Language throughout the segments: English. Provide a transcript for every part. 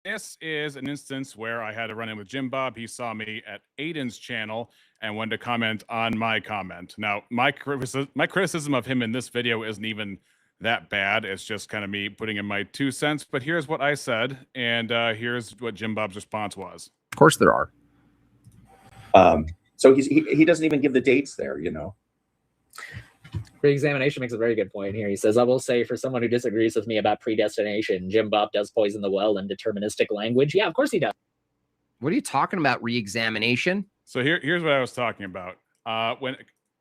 This is an instance where I had to run in with JimBob. He saw me at Aiden's channel and wanted to comment on my comment. Now, my criticism of him in this video isn't even that bad. It's just kind of me putting in my 2 cents. But here's what I said, and here's what JimBob's response was. Of course there are. So he doesn't even give the dates there, you know. Re-examination makes a very good point here. He says, I will say, for someone who disagrees with me about predestination, JimBob does poison the well in deterministic language. Yeah, of course he does. What are you talking about, re-examination? So here's what I was talking about. When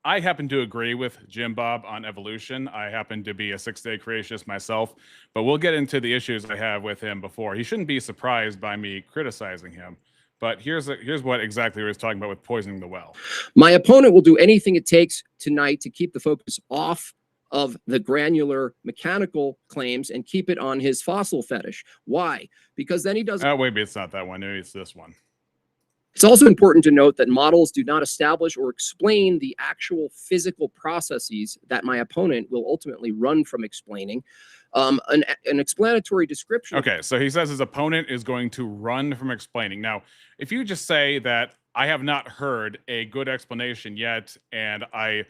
I happen to agree with JimBob on evolution, I happen to be a six-day creationist myself, but we'll get into the issues I have with him before. He shouldn't be surprised by me criticizing him. But here's what exactly he was talking about with poisoning the well. My opponent will do anything it takes tonight to keep the focus off of the granular mechanical claims and keep it on his fossil fetish. Why? Because then he doesn't... Oh, wait, it's not that one. Maybe it's this one. It's also important to note that models do not establish or explain the actual physical processes that my opponent will ultimately run from explaining. An explanatory description. Okay, so he says his opponent is going to run from explaining. Now, if you just say that I have not heard a good explanation yet, and I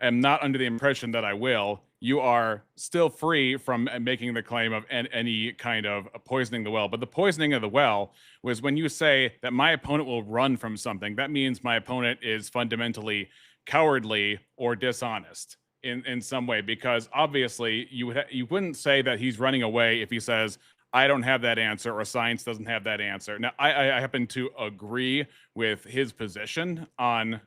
am not under the impression that I will, you are still free from making the claim of any kind of poisoning the well. But the poisoning of the well was when you say that my opponent will run from something. That means my opponent is fundamentally cowardly or dishonest in some way, because obviously you wouldn't say that he's running away if he says, I don't have that answer, or science doesn't have that answer. Now, I happen to agree with his position on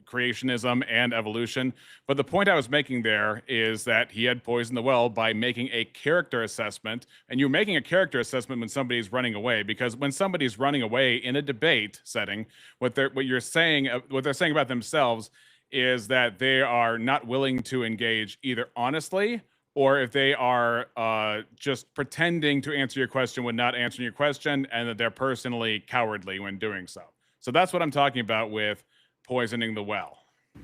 creationism and evolution, but the point I was making there is that he had poisoned the well by making a character assessment, and you're making a character assessment when somebody's running away, because when somebody's running away in a debate setting, what they're saying about themselves is that they are not willing to engage either honestly, or if they are just pretending to answer your question when not answering your question, and that they're personally cowardly when doing so. So that's what I'm talking about with poisoning the well.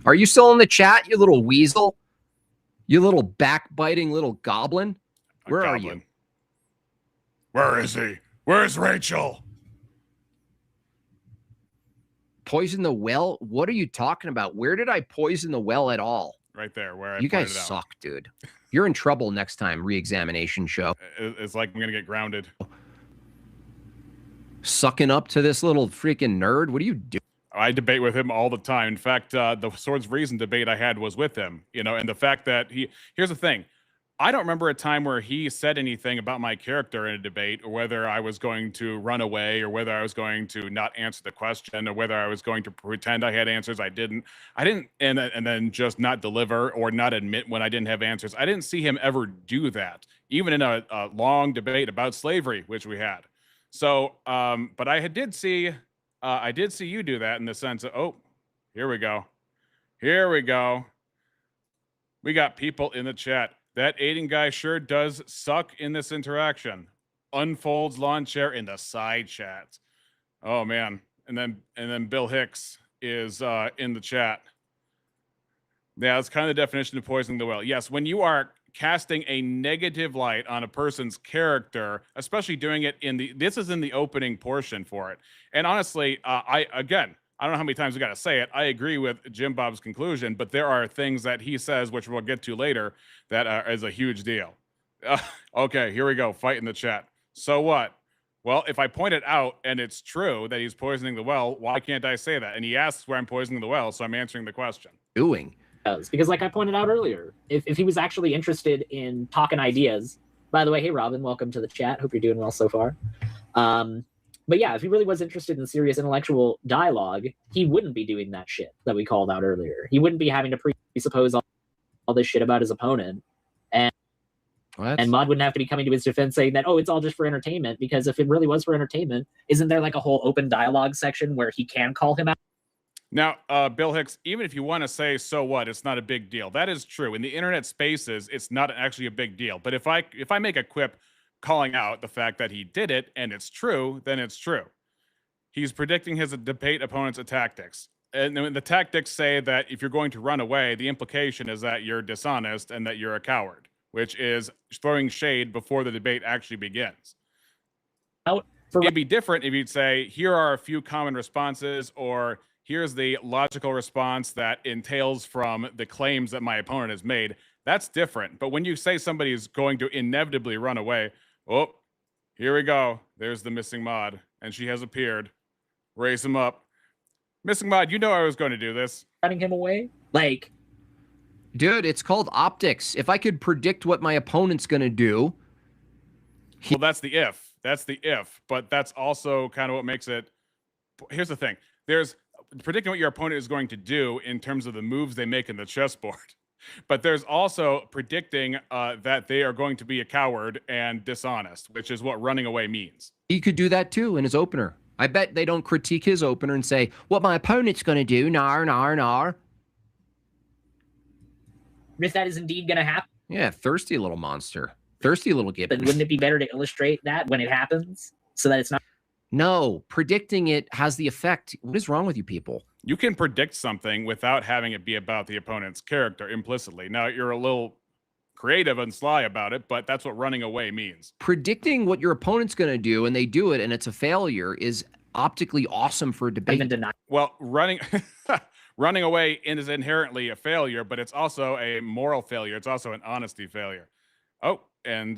Are you still in the chat, you little weasel? You little backbiting little goblin? Where are you? Where is he? Where's Rachel? Poison the well? What are you talking about? Where did I poison the well at all? Right there, where I You guys suck, dude. You're in trouble next time, re-examination show. It's like I'm gonna get grounded. Sucking up to this little freaking nerd? What are you doing? I debate with him all the time. In fact, the Swords of Reason debate I had was with him, you know, and the fact that here's the thing. I don't remember a time where he said anything about my character in a debate, or whether I was going to run away, or whether I was going to not answer the question, or whether I was going to pretend I had answers I didn't, and then just not deliver or not admit when I didn't have answers. I didn't see him ever do that, even in a long debate about slavery, which we had. So, but I did see you do that in the sense of, oh, here we go. Here we go. We got people in the chat. That Aiden guy sure does suck in this interaction. Unfolds lawn chair in the side chat. Oh man. And then Bill Hicks is in the chat. Yeah, that's kind of the definition of poisoning the well. Yes, when you are casting a negative light on a person's character, especially doing it this is in the opening portion for it. And honestly, I don't know how many times we got to say it. I agree with JimBob's conclusion, but there are things that he says, which we'll get to later, that is a huge deal. Okay, here we go. Fight in the chat. So what? Well, if I point it out and it's true that he's poisoning the well, why can't I say that? And he asks where I'm poisoning the well, so I'm answering the question. Because like I pointed out earlier, if he was actually interested in talking ideas, by the way, hey, Robin, welcome to the chat. Hope you're doing well so far. But yeah, if he really was interested in serious intellectual dialogue, he wouldn't be doing that shit that we called out earlier. He wouldn't be having to presuppose all this shit about his opponent. And Mod wouldn't have to be coming to his defense saying that, oh, it's all just for entertainment, because if it really was for entertainment, isn't there like a whole open dialogue section where he can call him out? Now, Bill Hicks, even if you want to say, so what, it's not a big deal. That is true. In the internet spaces, it's not actually a big deal. But if I make a quip calling out the fact that he did it and it's true, then it's true. He's predicting his debate opponent's tactics. And the tactics say that if you're going to run away, the implication is that you're dishonest and that you're a coward, which is throwing shade before the debate actually begins. out for It'd be different if you'd say, here are a few common responses, or here's the logical response that entails from the claims that my opponent has made. That's different. But when you say somebody's going to inevitably run away, oh, here we go. There's the missing mod, and she has appeared. Raise him up. Missing mod, you know I was going to do this. running him away. Like, Dude, it's called optics. If I could predict what my opponent's going to do. Well, that's the if. That's the if. But that's also kind of what makes it. Here's the thing. There's predicting what your opponent is going to do in terms of the moves they make in the chessboard. But there's also predicting that they are going to be a coward and dishonest, which is what running away means. He could do that too in his opener. I bet they don't critique his opener and say, what my opponent's going to do, nar, nar, nar. if that is indeed going to happen, Yeah, thirsty little monster. Thirsty little but gibbon. wouldn't it be better to illustrate that when it happens so that it's not? No, predicting it has the effect. What is wrong with you people? You can predict something without having it be about the opponent's character implicitly. Now, you're a little creative and sly about it, but that's what running away means. Predicting what your opponent's going to do and they do it and it's a failure is optically awesome for a I'm in debate. denial. Well, running away is inherently a failure, but it's also a moral failure. It's also an honesty failure. Oh, and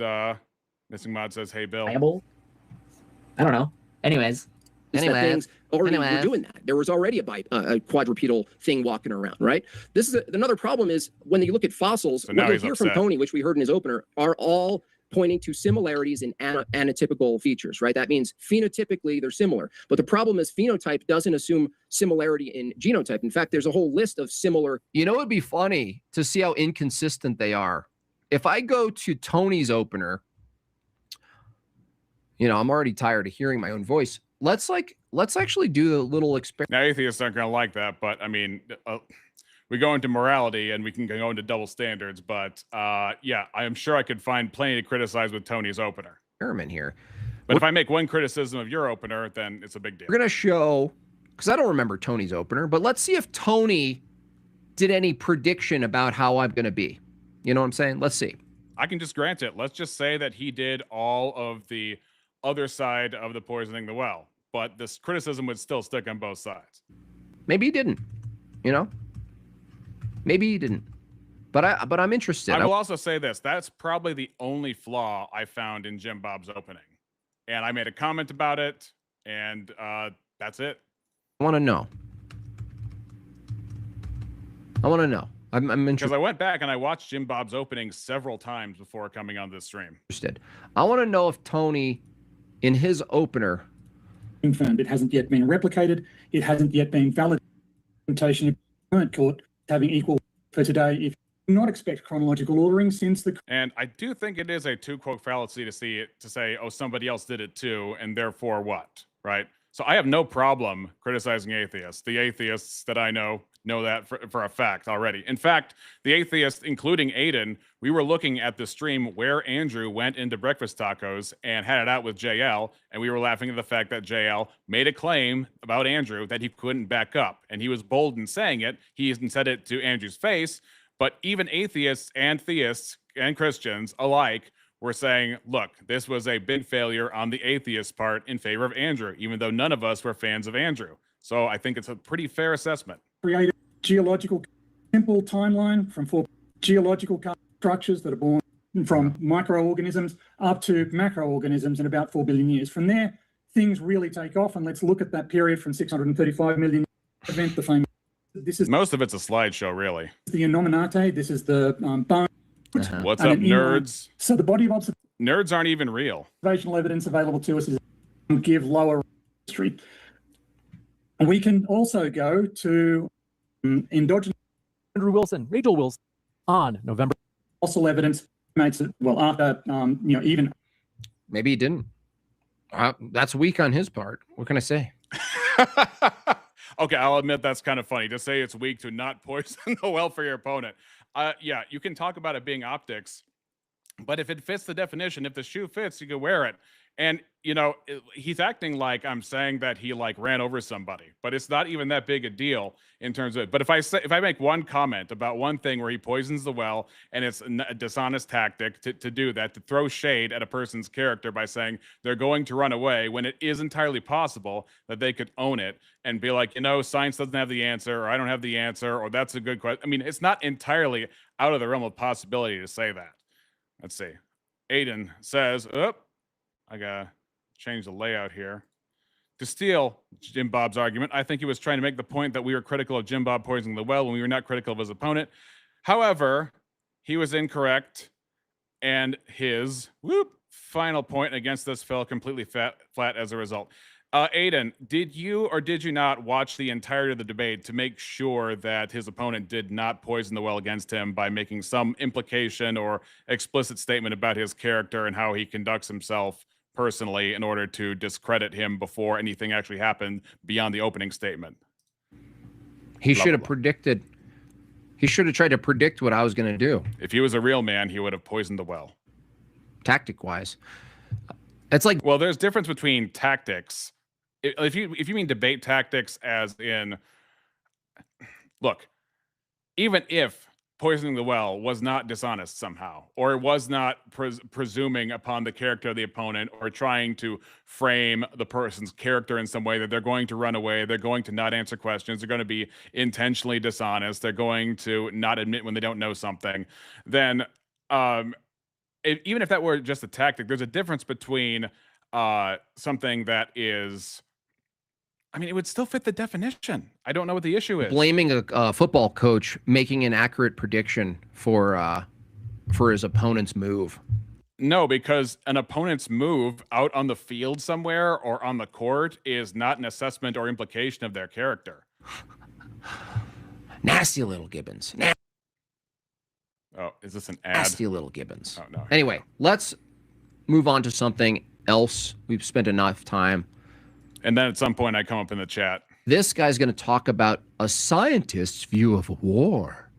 Missing Mod says, hey, Bill. I don't know. Anyways, Anyways, things already were doing that. There was already a quadrupedal thing walking around, right? This is another problem is when you look at fossils, So what now you'll he's hear from upset. Tony, which we heard in his opener, are all pointing to similarities in anotypical features, right? That means phenotypically they're similar. But the problem is phenotype doesn't assume similarity in genotype. In fact, there's a whole list of similar. You know, it'd be funny to see how inconsistent they are. If I go to Tony's opener, you know, I'm already tired of hearing my own voice. Let's actually do a little experiment. Now, atheists aren't going to like that, but I mean, we go into morality and we can go into double standards. But yeah, I am sure I could find plenty to criticize with Tony's opener. Here. But if I make one criticism of your opener, then it's a big deal. We're going to show, because I don't remember Tony's opener, but let's see if Tony did any prediction about how I'm going to be. You know what I'm saying? Let's see. I can just grant it. Let's just say that he did all of the other side of the poisoning the well, but this criticism would still stick on both sides. Maybe he didn't, you know? Maybe he didn't. But I'm interested. I will also say this. That's probably the only flaw I found in JimBob's opening. And I made a comment about it, and that's it. I want to know. I'm Because interested. I went back and I watched JimBob's opening several times before coming on this stream. I want to know if Tony, in his opener, confirmed. It hasn't yet been replicated. It hasn't yet been validated. Implementation of current court having equal for today. If you do not expect chronological ordering since the And I do think it is a two-quote fallacy to say, oh, somebody else did it too, and therefore what, right? So I have no problem criticizing atheists. The atheists that I know that for a fact already. In fact, the atheists, including Aiden, we were looking at the stream where Andrew went into breakfast tacos and had it out with JL, and we were laughing at the fact that JL made a claim about Andrew that he couldn't back up, and he was bold in saying it. He even said it to Andrew's face, but even atheists and theists and Christians alike were saying, look, this was a big failure on the atheist part in favor of Andrew, even though none of us were fans of Andrew. So I think it's a pretty fair assessment. created geological simple timeline from four geological structures that are born from microorganisms up to macroorganisms in about 4 billion years. From there, things really take off, and let's look at that period from 635 million event, the famous. This is Most of it's a slideshow, really. the Innominate. This is the bone. What's and up, an inline. nerds? So the body of Nerds aren't even real. observational evidence available to us is give lower history. And we can also go to endogenous Andrew Wilson, Rachel Wilson, on November. fossil evidence. Makes it well after even maybe he didn't. That's weak on his part. What can I say? Okay, I'll admit that's kind of funny to say it's weak to not poison the well for your opponent. Yeah, you can talk about it being optics, but if it fits the definition, if the shoe fits, you can wear it. And he's acting like I'm saying that he like ran over somebody, but it's not even that big a deal in terms of it. But if I make one comment about one thing where he poisons the well, and it's a dishonest tactic to do that, to throw shade at a person's character by saying they're going to run away, when it is entirely possible that they could own it and be like, science doesn't have the answer, or I don't have the answer, or that's a good question. I mean, it's not entirely out of the realm of possibility to say that. Let's see. Aiden says, I gotta change the layout here. To steal JimBob's argument, I think he was trying to make the point that we were critical of JimBob poisoning the well when we were not critical of his opponent. However, he was incorrect, and his final point against us fell completely flat as a result. Aiden, did you or did you not watch the entirety of the debate to make sure that his opponent did not poison the well against him by making some implication or explicit statement about his character and how he conducts himself personally in order to discredit him before anything actually happened beyond the opening statement? He should have predicted. He should have tried to predict what I was going to do. If he was a real man, he would have poisoned the well. Tactic-wise. It's like, well, there's difference between tactics. If you mean debate tactics as in, look, even if poisoning the well was not dishonest somehow, or it was not presuming upon the character of the opponent, or trying to frame the person's character in some way that they're going to run away, they're going to not answer questions, they're going to be intentionally dishonest, they're going to not admit when they don't know something, then even if that were just a tactic, there's a difference between something that is, I mean, it would still fit the definition. I don't know what the issue is. Blaming a football coach making an accurate prediction for his opponent's move. No, because an opponent's move out on the field somewhere or on the court is not an assessment or implication of their character. Nasty little Gibbons. Oh, is this an ad? Nasty little Gibbons. Oh, no. Anyway, let's move on to something else. We've spent enough time. And then at some point I come up in the chat. This guy's going to talk about a scientist's view of war.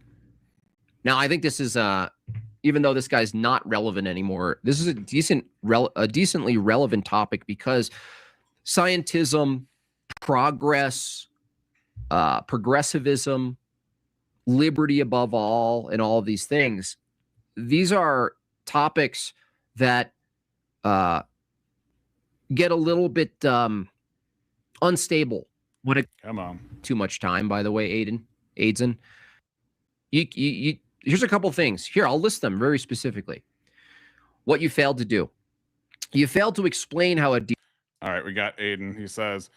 Now, I think this is, even though this guy's not relevant anymore, this is a decently relevant topic, because scientism, progress, progressivism, liberty above all, and all of these things, these are topics that get a little bit unstable when it come on too much time. By the way, Aiden, you here's a couple things here. I'll list them very specifically. What you failed to do. You failed to explain how a all right, we got Aiden. He says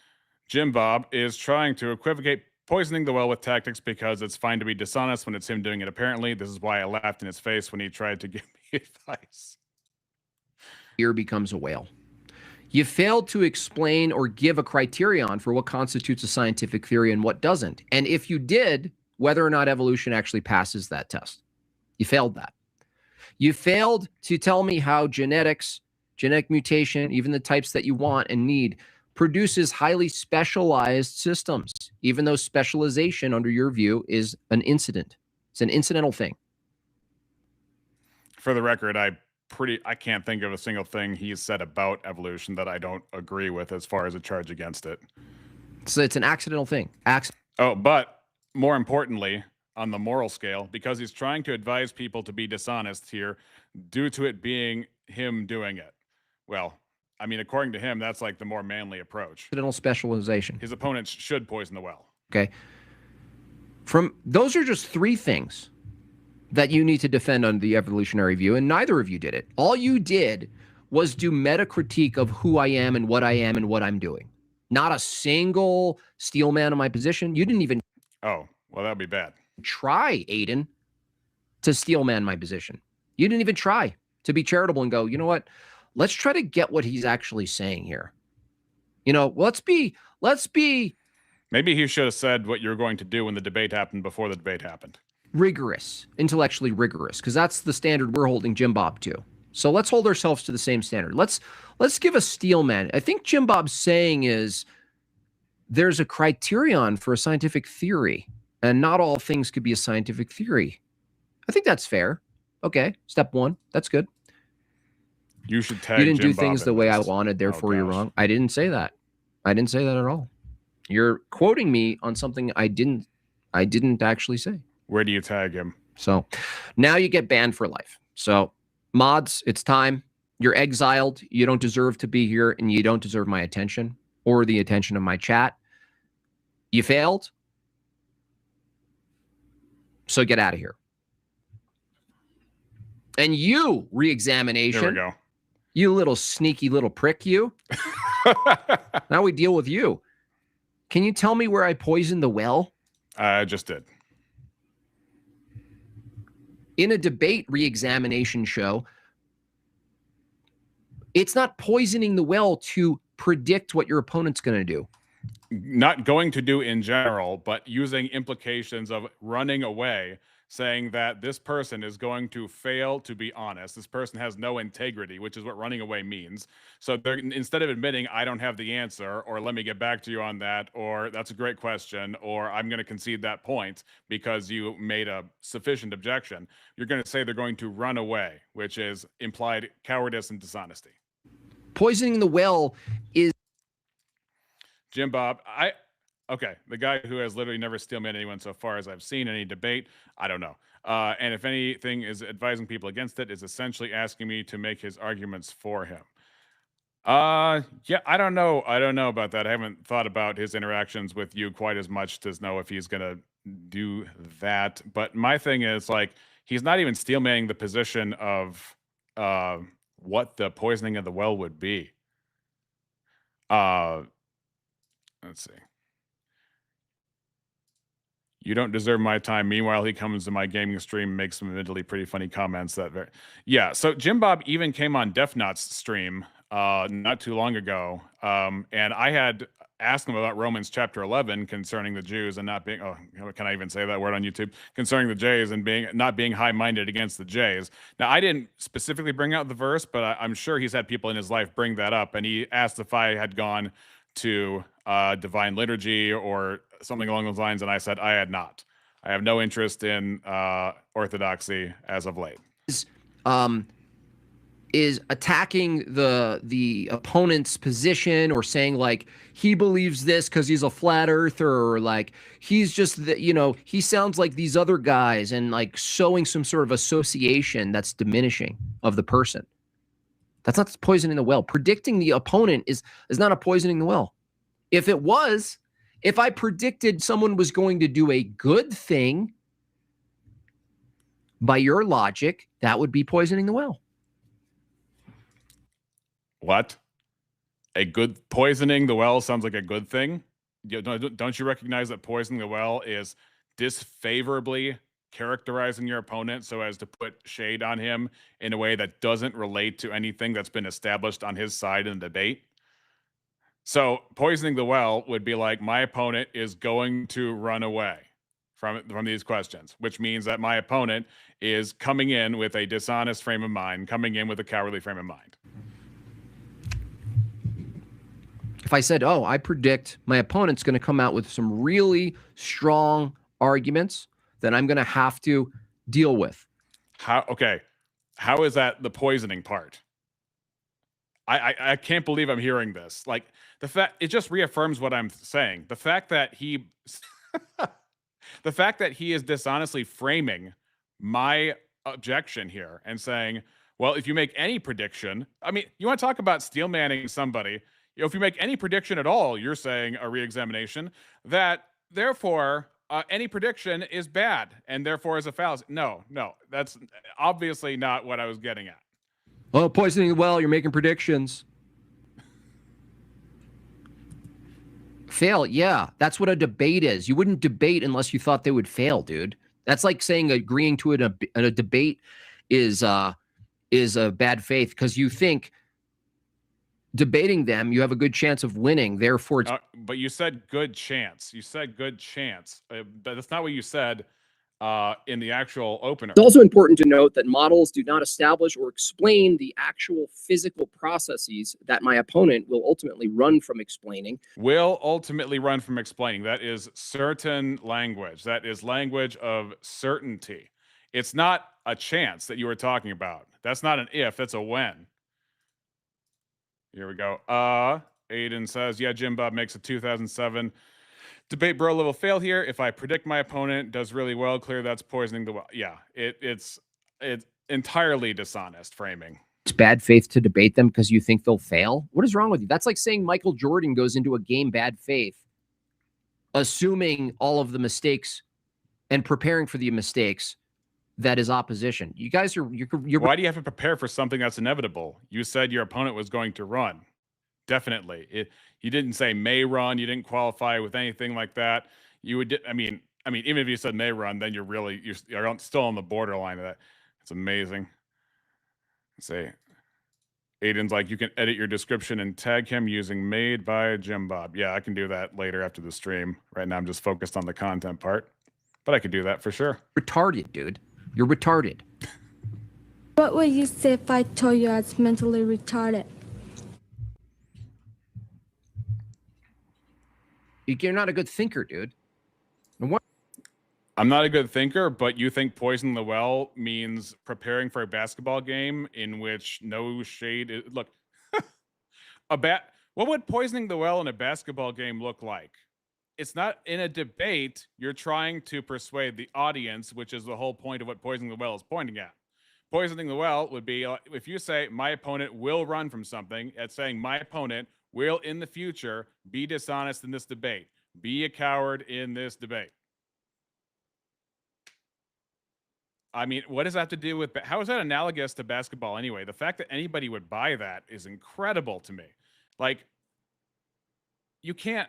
JimBob is trying to equivocate poisoning the well with tactics because it's fine to be dishonest when it's him doing it. Apparently, this is why I laughed in his face when he tried to give me advice. Deer becomes a whale. You failed to explain or give a criterion for what constitutes a scientific theory and what doesn't. And if you did, whether or not evolution actually passes that test. You failed that. You failed to tell me how genetics, genetic mutation, even the types that you want and need, produces highly specialized systems, even though specialization, under your view, is an incident. It's an incidental thing. For the record, I can't think of a single thing he's said about evolution that I don't agree with as far as a charge against it. So it's an accidental thing. Oh, but more importantly, on the moral scale, because he's trying to advise people to be dishonest here due to it being him doing it. Well, I mean, according to him, that's like the more manly approach. Accidental specialization. His opponents should poison the well. Okay. Those are just three things that you need to defend under the evolutionary view, and neither of you did it. All you did was do meta critique of who I am and what I'm doing. Not a single steel man in my position. You didn't even well, that'd be bad. Try, Aiden, to steel man my position. You didn't even try to be charitable and go, you know what? Let's try to get what he's actually saying here. Let's be Maybe he should have said what you were going to do when the debate happened before the debate happened. Rigorous, intellectually rigorous, because that's the standard we're holding JimBob to. So let's hold ourselves to the same standard. Let's give a steel man. I think JimBob's saying is there's a criterion for a scientific theory, and not all things could be a scientific theory. I think that's fair. Okay, step one, that's good. You should tag You didn't do JimBob things the in way I this. wanted, therefore you're gosh. wrong. I didn't say that. I didn't say that at all. You're quoting me on something I didn't actually say. Where do you tag him? So now you get banned for life. So mods, it's time. You're exiled. You don't deserve to be here, and you don't deserve my attention or the attention of my chat. You failed. So get out of here. And you, re-examination. There we go. You little sneaky little prick, you. Now we deal with you. Can you tell me where I poisoned the well? I just did. In a debate re-examination show, it's not poisoning the well to predict what your opponent's going to do. Not going to do in general, but using implications of running away, saying that this person is going to fail to be honest. This person has no integrity, which is what running away means. So they're, instead of admitting, I don't have the answer, or let me get back to you on that, or that's a great question, or I'm going to concede that point because you made a sufficient objection, you're going to say they're going to run away, which is implied cowardice and dishonesty. Poisoning the well is... JimBob, okay, the guy who has literally never steelman anyone so far as I've seen any debate, I don't know. And if anything is advising people against it, is essentially asking me to make his arguments for him. Yeah, I don't know. I don't know about that. I haven't thought about his interactions with you quite as much to know if he's going to do that. But my thing is, like, he's not even steelmanning the position of what the poisoning of the well would be. Let's see. You don't deserve my time. Meanwhile, he comes to my gaming stream, makes some admittedly pretty funny comments. Yeah. So JimBob even came on DefNot's stream not too long ago, and I had asked him about Romans chapter 11 concerning the Jews and not being, can I even say that word on YouTube? Concerning the Jays and not being high-minded against the Jays. Now, I didn't specifically bring out the verse, but I'm sure he's had people in his life bring that up, and he asked if I had gone to divine liturgy or something along those lines, and I said I had not. I have no interest in orthodoxy as of late. Is attacking the opponent's position, or saying like he believes this because he's a flat earther, or like he's just he sounds like these other guys, and like showing some sort of association that's diminishing of the person. That's not poisoning the well. Predicting the opponent is not a poisoning the well. If it was, if I predicted someone was going to do a good thing, by your logic, that would be poisoning the well. What? Poisoning the well sounds like a good thing? Don't you recognize that poisoning the well is disfavorably characterizing your opponent so as to put shade on him in a way that doesn't relate to anything that's been established on his side in the debate? So poisoning the well would be like, my opponent is going to run away from these questions, which means that my opponent is coming in with a dishonest frame of mind, coming in with a cowardly frame of mind. If I said, oh, I predict my opponent's going to come out with some really strong arguments, then I'm going to have to deal with. Okay. How is that the poisoning part? I can't believe I'm hearing this. Like, it just reaffirms what I'm saying. The fact that he is dishonestly framing my objection here and saying, well, if you make any prediction, I mean, you want to talk about steelmanning somebody, if you make any prediction at all, you're saying a re-examination, that therefore any prediction is bad and therefore is a fallacy. No, that's obviously not what I was getting at. Oh, poisoning the well, you're making predictions. Fail, yeah. That's what a debate is. You wouldn't debate unless you thought they would fail, dude. That's like saying agreeing to a debate is a bad faith because you think debating them, you have a good chance of winning. Therefore, it's... but you said good chance. You said good chance. But that's not what you said in the actual opener. It's also important to note that models do not establish or explain the actual physical processes that my opponent will ultimately run from explaining. That is certain language. That is language of certainty. It's not a chance that you were talking about. That's not an if, that's a when. Here we go. Aiden says, yeah, JimBob makes a 2007 debate bro level fail here. If I predict my opponent does really well, clear that's poisoning the well. Yeah, it's entirely dishonest framing. It's bad faith to debate them because you think they'll fail. What is wrong with you? That's like saying Michael Jordan goes into a game bad faith, assuming all of the mistakes and preparing for the mistakes that is opposition. You guys are you're Why do you have to prepare for something that's inevitable? You said your opponent was going to run. Definitely. You didn't say may run. You didn't qualify with anything like that. You would. I mean, even if you said may run, then you're still on the borderline of that. It's amazing. Let's see. Aiden's like, you can edit your description and tag him using made by JimBob. Yeah, I can do that later after the stream. Right now, I'm just focused on the content part, but I could do that for sure. retarded, dude. You're retarded. What would you say if I told you I was mentally retarded? You're not a good thinker, dude. And what? I'm not a good thinker, but you think poisoning the well means preparing for a basketball game in which no shade is, look, what would poisoning the well in a basketball game look like? It's not in a debate. You're trying to persuade the audience, which is the whole point of what poisoning the well is pointing at. Poisoning the well would be if you say my opponent will run from something, it's saying my opponent will in the future be dishonest in this debate, be a coward in this debate. I mean, what does that have to do with, how is that analogous to basketball anyway? The fact that anybody would buy that is incredible to me. Like, you can't,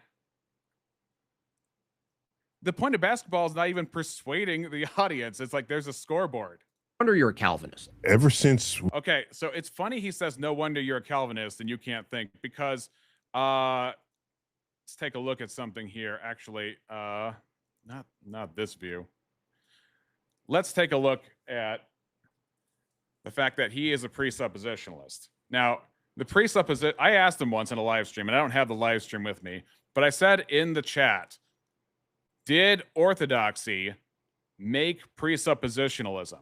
the point of basketball is not even persuading the audience. It's like there's a scoreboard. No wonder you're a Calvinist. Ever since. Okay, so it's funny he says, no wonder you're a Calvinist and you can't think, because let's take a look at something here. Actually, not this view. Let's take a look at the fact that he is a presuppositionalist. Now, the presupposition, I asked him once in a live stream, and I don't have the live stream with me, but I said in the chat, did orthodoxy make presuppositionalism?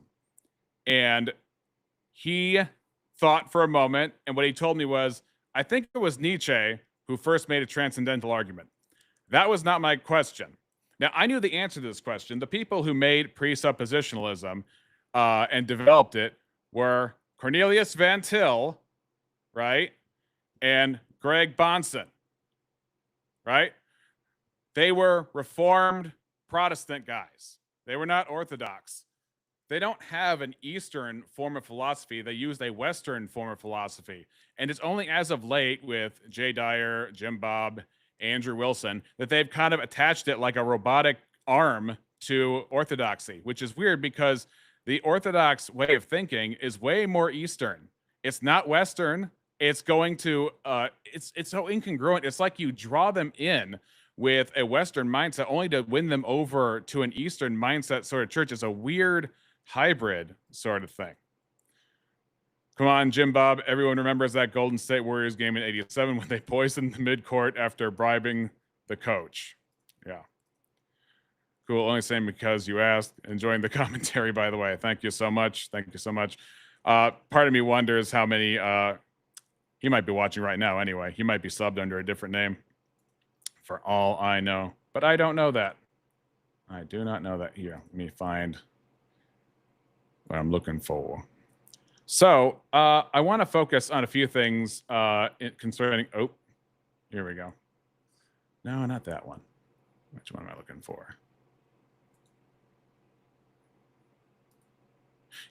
And he thought for a moment, and what he told me was, I think it was Nietzsche who first made a transcendental argument. That was not my question. Now, I knew the answer to this question. The people who made presuppositionalism and developed it were Cornelius Van Til, right? And Greg Bahnsen, right? They were Reformed Protestant guys. They were not Orthodox. They don't have an Eastern form of philosophy. They used a Western form of philosophy. And it's only as of late with Jay Dyer, JimBob, Andrew Wilson, that they've kind of attached it like a robotic arm to orthodoxy, which is weird because the Orthodox way of thinking is way more Eastern. It's not Western. It's going to, it's so incongruent. It's like you draw them in with a Western mindset only to win them over to an Eastern mindset sort of church. It's a weird hybrid sort of thing. Come on, JimBob. Everyone remembers that Golden State Warriors game in '87 when they poisoned the midcourt after bribing the coach. Yeah. Cool. Only saying because you asked. Enjoying the commentary, by the way. Thank you so much. Thank you so much. Part of me wonders how many, he might be watching right now anyway. He might be subbed under a different name for all I know. But I don't know that. I do not know that. Here, let me find what I'm looking for. So I want to focus on a few things concerning, oh, here we go. No, not that one. Which one am I looking for?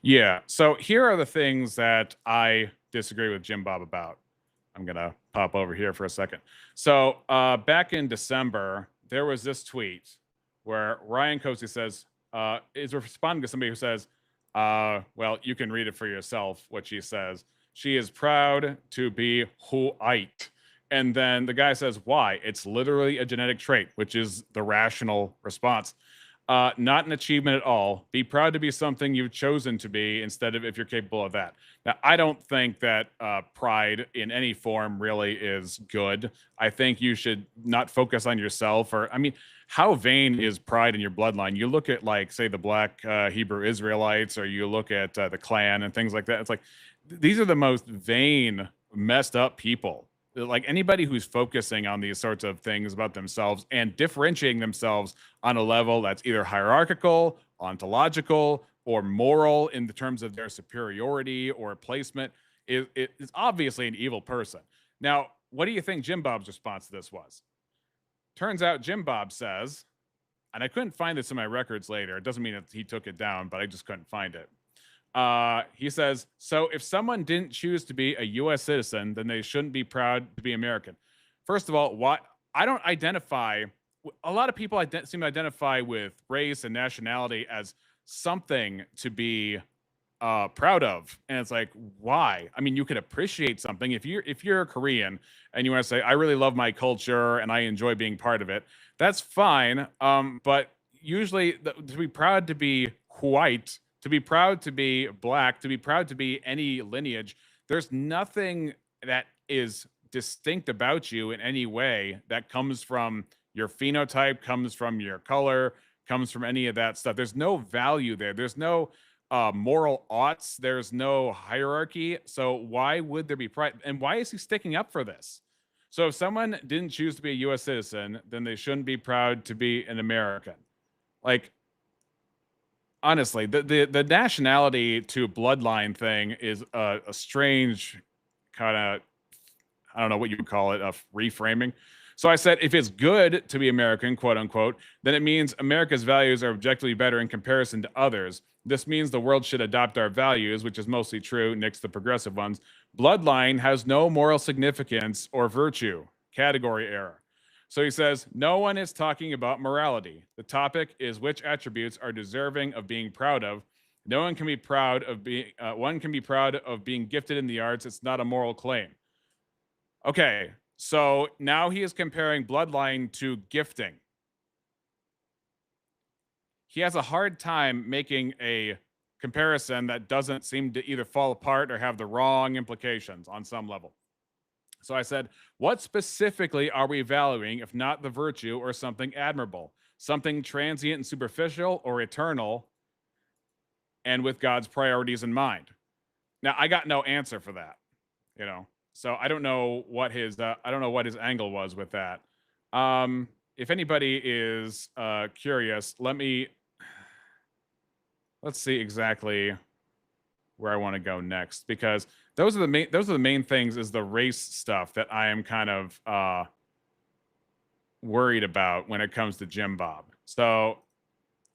Yeah, so here are the things that I disagree with JimBob about. I'm going to pop over here for a second. So back in December, there was this tweet where Ryan Coasey says, is responding to somebody who says, well, you can read it for yourself, what she says. She is proud to be white. And then the guy says, why? It's literally a genetic trait, which is the rational response. Not an achievement at all. Be proud to be something you've chosen to be instead of if you're capable of that. Now, I don't think that pride in any form really is good. I think you should not focus on yourself or, I mean, how vain is pride in your bloodline? You look at, like, say, the Black Hebrew Israelites, or you look at the Klan and things like that. It's like, these are the most vain messed up people. Like anybody who's focusing on these sorts of things about themselves and differentiating themselves on a level that's either hierarchical, ontological, or moral in the terms of their superiority or placement is obviously an evil person. Now, what do you think JimBob's response to this was? Turns out JimBob says, and I couldn't find this in my records later. It doesn't mean that he took it down, but I just couldn't find it. He says, so if someone didn't choose to be a U.S. citizen, then they shouldn't be proud to be American. First of all, why? I don't identify, a lot of people seem to identify with race and nationality as something to be proud of. And it's like, why? I mean, you could appreciate something. If you're a Korean and you want to say, I really love my culture and I enjoy being part of it, that's fine. But usually to be proud to be white, to be proud to be black, to be proud to be any lineage, there's nothing that is distinct about you in any way that comes from your phenotype, comes from your color, comes from any of that stuff. There's no value there. There's no moral oughts. There's no hierarchy. So why would there be pride? And why is he sticking up for this? So if someone didn't choose to be a U.S. citizen, then they shouldn't be proud to be an American. Like, honestly, the nationality to bloodline thing is a strange kind of, I don't know what you would call it, a reframing. So I said, if it's good to be American, quote unquote, then it means America's values are objectively better in comparison to others. This means the world should adopt our values, which is mostly true, nix the progressive ones. Bloodline has no moral significance or virtue. Category error. So he says, no one is talking about morality. The topic is which attributes are deserving of being proud of. No one can be proud of being, one can be proud of being gifted in the arts. It's not a moral claim. Okay, so now he is comparing bloodline to gifting. He has a hard time making a comparison that doesn't seem to either fall apart or have the wrong implications on some level. So I said, what specifically are we valuing if not the virtue or something admirable, something transient and superficial or eternal and with God's priorities in mind? Now, I got no answer for that, you know. So I don't know what his angle was with that. If anybody is curious, let's see exactly where I want to go next, because those are the main things, is the race stuff that I am kind of worried about when it comes to JimBob. So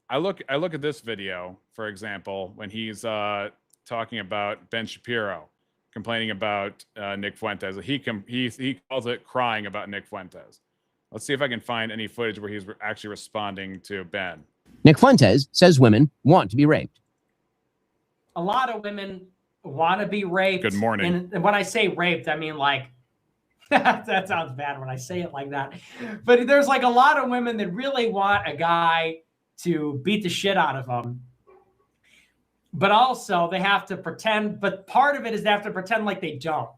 I look at this video, for example, when he's talking about Ben Shapiro complaining about Nick Fuentes. He calls it crying about Nick Fuentes. Let's see if I can find any footage where he's actually responding to Ben. Nick Fuentes says women want to be raped. A lot of women want to be raped. Good morning. And when I say raped, I mean like, that sounds bad when I say it like that. But there's like a lot of women that really want a guy to beat the shit out of them. But also they have to pretend, but part of it is they have to pretend like they don't.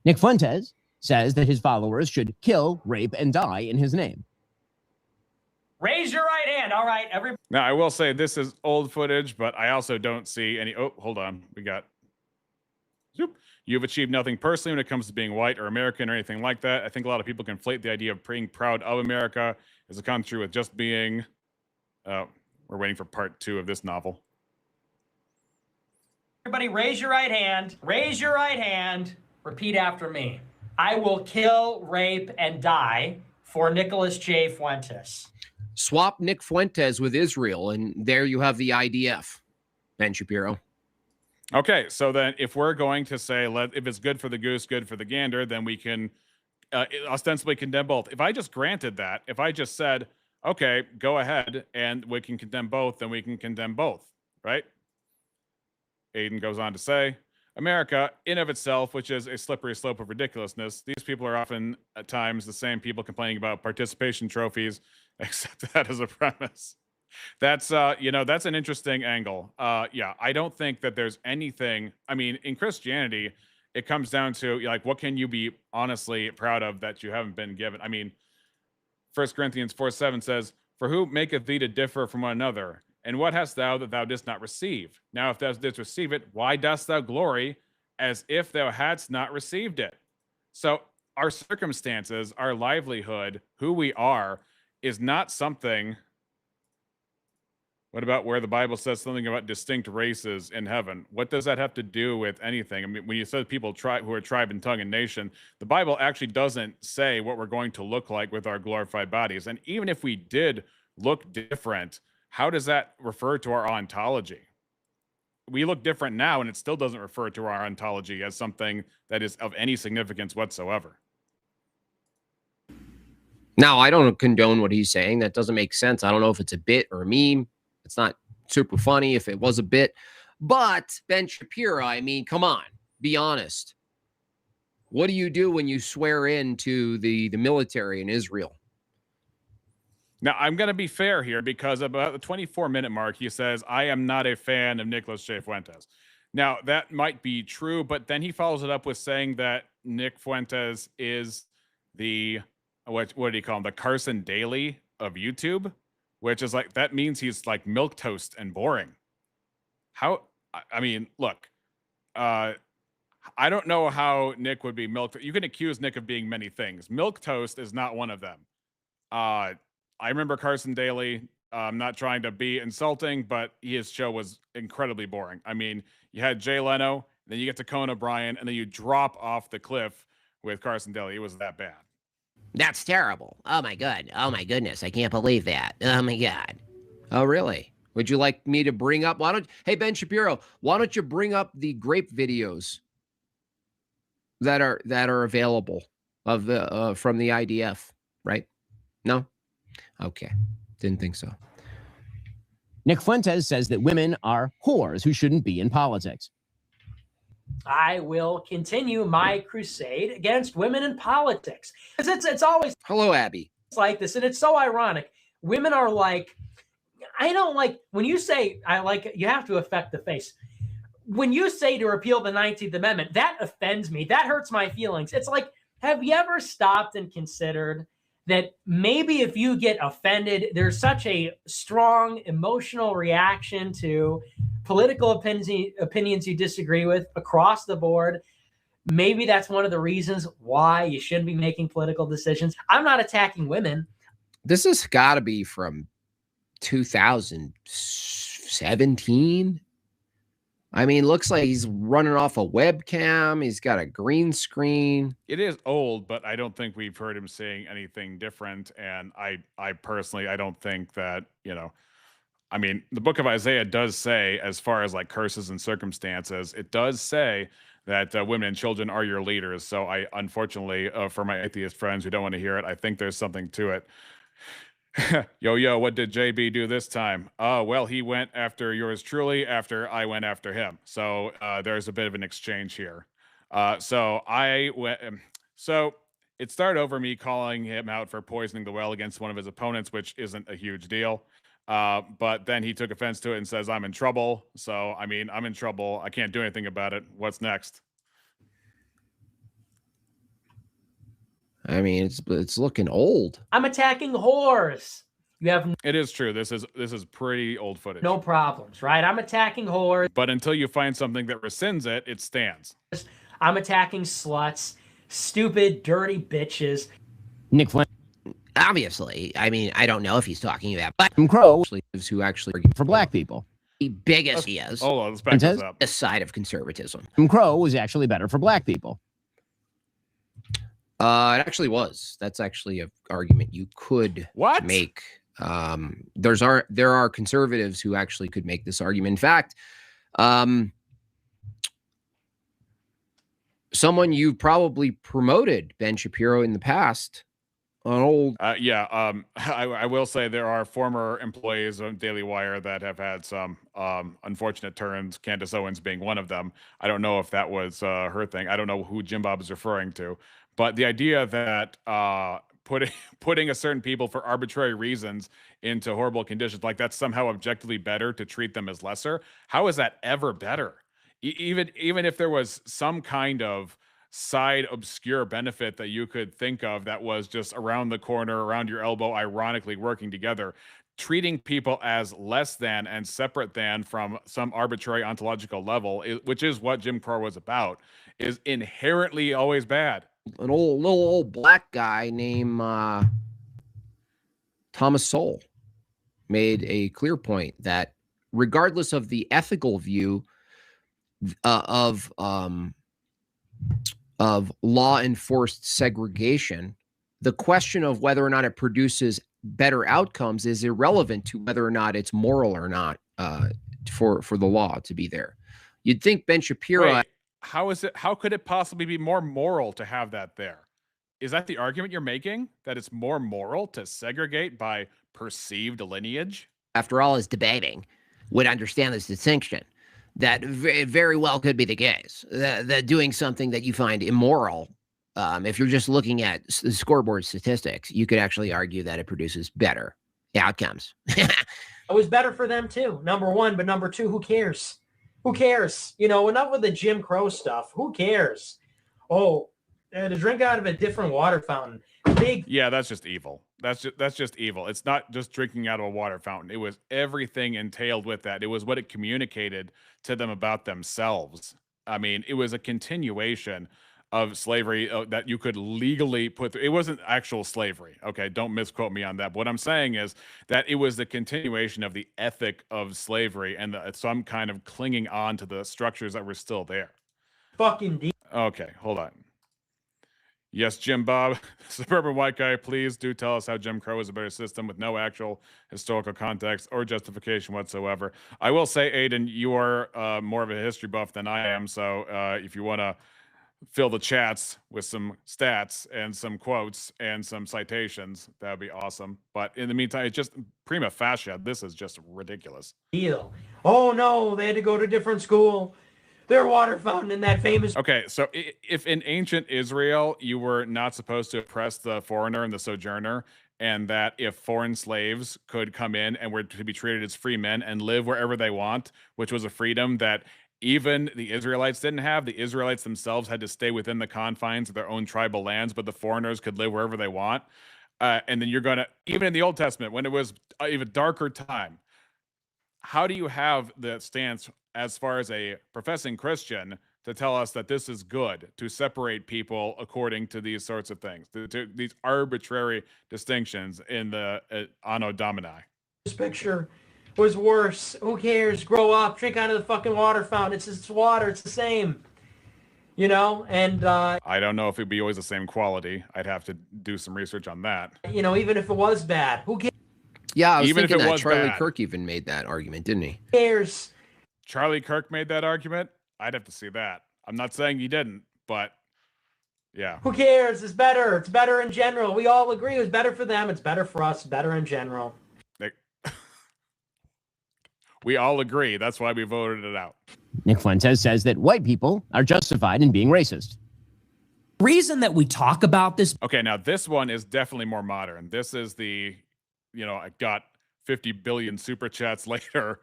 Nick Fuentes says that his followers should kill, rape, and die in his name. Raise your right hand. All right, everybody. Now, I will say this is old footage, but I also don't see any. Oh, hold on. We got. Zoop. You've achieved nothing personally when it comes to being white or American or anything like that. I think a lot of people conflate the idea of being proud of America as a country with just being. We're waiting for part 2 of this novel. Everybody, raise your right hand. Raise your right hand. Repeat after me. I will kill, rape, and die for Nicholas J. Fuentes. Swap Nick Fuentes with Israel, and there you have the IDF, Ben Shapiro. Okay, so then if we're going to say, if it's good for the goose, good for the gander, then we can ostensibly condemn both. If I just granted that, if I just said, okay, go ahead and we can condemn both, then we can condemn both, right? Aiden goes on to say, America, in of itself, which is a slippery slope of ridiculousness, these people are often at times the same people complaining about participation trophies, except that as a premise. That's, that's an interesting angle. Yeah, I don't think that there's anything, I mean, in Christianity, it comes down to, like, what can you be honestly proud of that you haven't been given? I mean, 1 Corinthians 4:7 says, for who maketh thee to differ from one another? And what hast thou that thou didst not receive? Now, if thou didst receive it, why dost thou glory as if thou hadst not received it. So our circumstances, our livelihood, who we are, is not something. What about where the Bible says something about distinct races in heaven? What does that have to do with anything? I mean, when you said people who are tribe and tongue and nation, the Bible actually doesn't say what we're going to look like with our glorified bodies. And even if we did look different, how does that refer to our ontology? We look different now, and it still doesn't refer to our ontology as something that is of any significance whatsoever. Now, I don't condone what he's saying. That doesn't make sense. I don't know if it's a bit or a meme. It's not super funny if it was a bit. But Ben Shapiro, I mean, come on, be honest. What do you do when you swear in to the military in Israel? Now, I'm going to be fair here because about the 24-minute mark, he says, I am not a fan of Nicolas J. Fuentes. Now, that might be true, but then he follows it up with saying that Nick Fuentes is the, what do you call him, the Carson Daly of YouTube, which is like, that means he's like milquetoast and boring. How, I mean, look, I don't know how Nick would be you can accuse Nick of being many things. Milquetoast is not one of them. I remember Carson Daly. I'm not trying to be insulting, but his show was incredibly boring. I mean, you had Jay Leno, then you get to Conan O'Brien, and then you drop off the cliff with Carson Daly. It was that bad. That's terrible. Oh my God. Oh my goodness. I can't believe that. Oh my God. Oh, really? Would you like me to bring up, hey, Ben Shapiro, why don't you bring up the grape videos that are available of the, from the IDF, right? No? Okay. Didn't think so. Nick Fuentes says that women are whores who shouldn't be in politics. I will continue my crusade against women in politics. It's always Hello, Abby. like this, and it's so ironic. Women are like, I don't like when you say you have to affect the face. When you say to repeal the 19th Amendment, that offends me. That hurts my feelings. It's like, have you ever stopped and considered that maybe if you get offended, there's such a strong emotional reaction to political opinions you disagree with across the board. Maybe that's one of the reasons why you shouldn't be making political decisions. I'm not attacking women. This has got to be from 2017. I mean, looks like he's running off a webcam. He's got a green screen. It is old, but I don't think we've heard him saying anything different. And I personally, I don't think that, I mean, the book of Isaiah does say, as far as like curses and circumstances, it does say that women and children are your leaders. So I, unfortunately, for my atheist friends who don't want to hear it, I think there's something to it. Yo, what did JB do this time? Well, he went after yours truly after I went after him. So there's a bit of an exchange here. So it started over me calling him out for poisoning the well against one of his opponents, which isn't a huge deal. But then he took offense to it and says, I'm in trouble. So, I mean, I'm in trouble. I can't do anything about it. What's next? I mean, it's looking old. I'm attacking whores. It is true. This is pretty old footage. No problems, right? I'm attacking whores. But until you find something that rescinds it, it stands. I'm attacking sluts, stupid, dirty bitches. Nick Fuentes, obviously, I mean, I don't know if he's talking about Black Crow, who actually argue for black people. The biggest he is. Hold on, let's back this up. The side of conservatism. Crow was actually better for black people. It actually was. That's actually an argument you could make. There are conservatives who actually could make this argument. In fact, someone you probably promoted, Ben Shapiro, in the past. I will say there are former employees of Daily Wire that have had some unfortunate turns, Candace Owens being one of them. I don't know if that was her thing. I don't know who JimBob is referring to. But the idea that putting a certain people for arbitrary reasons into horrible conditions, like that's somehow objectively better to treat them as lesser. How is that ever better? Even if there was some kind of side obscure benefit that you could think of that was just around the corner, around your elbow, ironically working together, treating people as less than and separate than from some arbitrary ontological level, which is what Jim Crow was about, is inherently always bad. An little old black guy named Thomas Sowell made a clear point that regardless of the ethical view of law enforced segregation, the question of whether or not it produces better outcomes is irrelevant to whether or not it's moral or not for the law to be there. You'd think Ben Shapiro. Wait, how could it possibly be more moral to have that there? Is that the argument you're making, that it's more moral to segregate by perceived lineage? After all his debating, would understand this distinction. That very well could be the case. That doing something that you find immoral, if you're just looking at the scoreboard statistics, you could actually argue that it produces better outcomes. It was better for them too, number one. But number two, who cares? Who cares? You know, enough with the Jim Crow stuff. Who cares? Oh, to drink out of a different water fountain. Yeah, that's just evil. That's just evil. It's not just drinking out of a water fountain. It was everything entailed with that. It was what it communicated to them about themselves. I mean, it was a continuation of slavery that you could legally put through. It wasn't actual slavery. Okay, don't misquote me on that. But what I'm saying is that it was the continuation of the ethic of slavery and some kind of clinging on to the structures that were still there. Fucking deep. Okay, hold on. Yes, JimBob, suburban white guy, please do tell us how Jim Crow is a better system with no actual historical context or justification whatsoever. I will say, Aiden, you are more of a history buff than I am, so if you want to fill the chats with some stats and some quotes and some citations, that would be awesome. But in the meantime, it's just prima facie, this is just ridiculous. Deal. Oh no, they had to go to a different school. Their water fountain in that famous. Okay, so if in ancient Israel you were not supposed to oppress the foreigner and the sojourner, and that if foreign slaves could come in and were to be treated as free men and live wherever they want, which was a freedom that even the Israelites didn't have, the Israelites themselves had to stay within the confines of their own tribal lands, but the foreigners could live wherever they want. And then you're going to, even in the Old Testament, when it was even darker time, how do you have the stance as far as a professing Christian to tell us that this is good to separate people according to these sorts of things, to these arbitrary distinctions in the Anno Domini? This picture was worse. Who cares? Grow up, drink out of the fucking water fountain. It's water. It's the same. You know, and I don't know if it'd be always the same quality. I'd have to do some research on that. You know, even if it was bad, who cares? Yeah, I was even thinking if it that was Charlie bad. Kirk even made that argument, didn't he? Who cares? Charlie Kirk made that argument? I'd have to see that. I'm not saying he didn't, but yeah. Who cares? It's better. It's better in general. We all agree it was better for them. It's better for us. Better in general. We all agree. That's why we voted it out. Nick Fuentes says that white people are justified in being racist. Reason that we talk about this. Okay, now this one is definitely more modern. This is the, I got 50 billion super chats later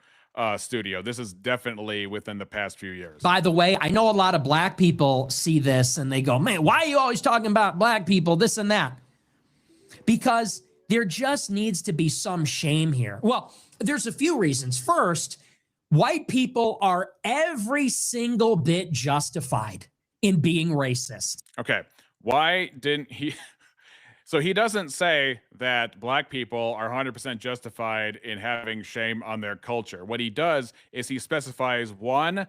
studio. This is definitely within the past few years. By the way, I know a lot of black people see this and they go, man, why are you always talking about black people, this and that? Because there just needs to be some shame here. Well, there's a few reasons. First, white people are every single bit justified in being racist. Okay, why didn't he? So he doesn't say that black people are 100% justified in having shame on their culture. What he does is he specifies one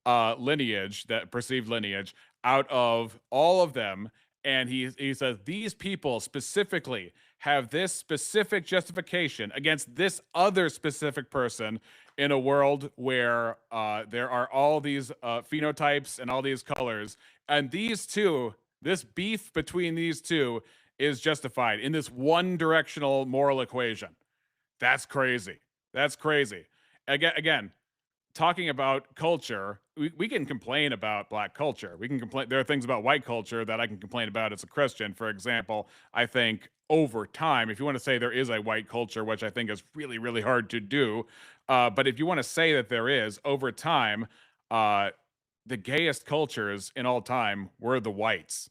lineage, that perceived lineage, out of all of them, and he says these people specifically have this specific justification against this other specific person in a world where there are all these phenotypes and all these colors, and these two, this beef between these two is justified in this one directional moral equation. That's crazy. That's crazy. Again, talking about culture, we can complain about black culture. We can complain. There are things about white culture that I can complain about as a Christian. For example, I think over time, if you want to say there is a white culture, which I think is really, really hard to do, but if you want to say that there is, over time, the gayest cultures in all time were the whites.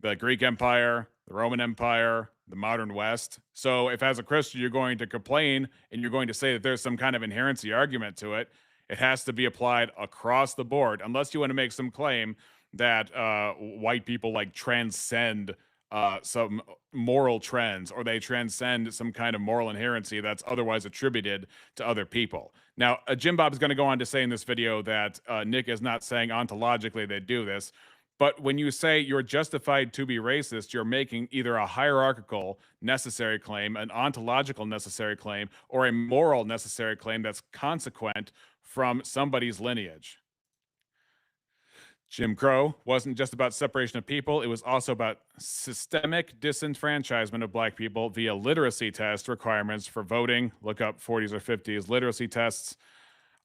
The Greek Empire, the Roman Empire, the modern West. So if as a Christian you're going to complain and you're going to say that there's some kind of inherency argument to it, it has to be applied across the board, unless you want to make some claim that white people like transcend some moral trends, or they transcend some kind of moral inherency that's otherwise attributed to other people. Now, JimBob is going to go on to say in this video that Nick is not saying ontologically they do this, but when you say you're justified to be racist, you're making either a hierarchical necessary claim, an ontological necessary claim, or a moral necessary claim that's consequent from somebody's lineage. Jim Crow wasn't just about separation of people. It was also about systemic disenfranchisement of black people via literacy test requirements for voting. Look up 40s or 50s literacy tests.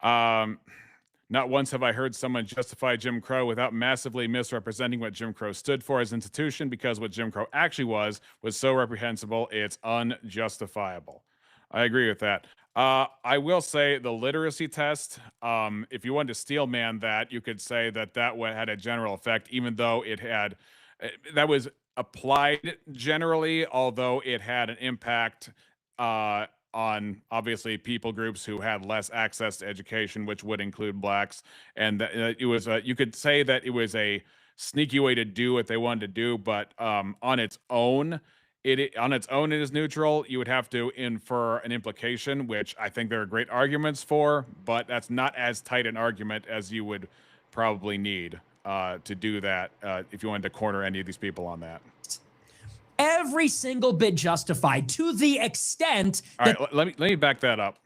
Not once have I heard someone justify Jim Crow without massively misrepresenting what Jim Crow stood for as an institution, because what Jim Crow actually was so reprehensible, it's unjustifiable. I agree with that. I will say the literacy test, if you wanted to steelman that, you could say that had a general effect, even though it had, that was applied generally, although it had an impact on obviously people groups who had less access to education, which would include blacks. And it was, you could say that it was a sneaky way to do what they wanted to do, but on its own, it is neutral. You would have to infer an implication, which I think there are great arguments for, but that's not as tight an argument as you would probably need to do that if you wanted to corner any of these people on that. Every single bit justified, to the extent that— All right, let me back that up.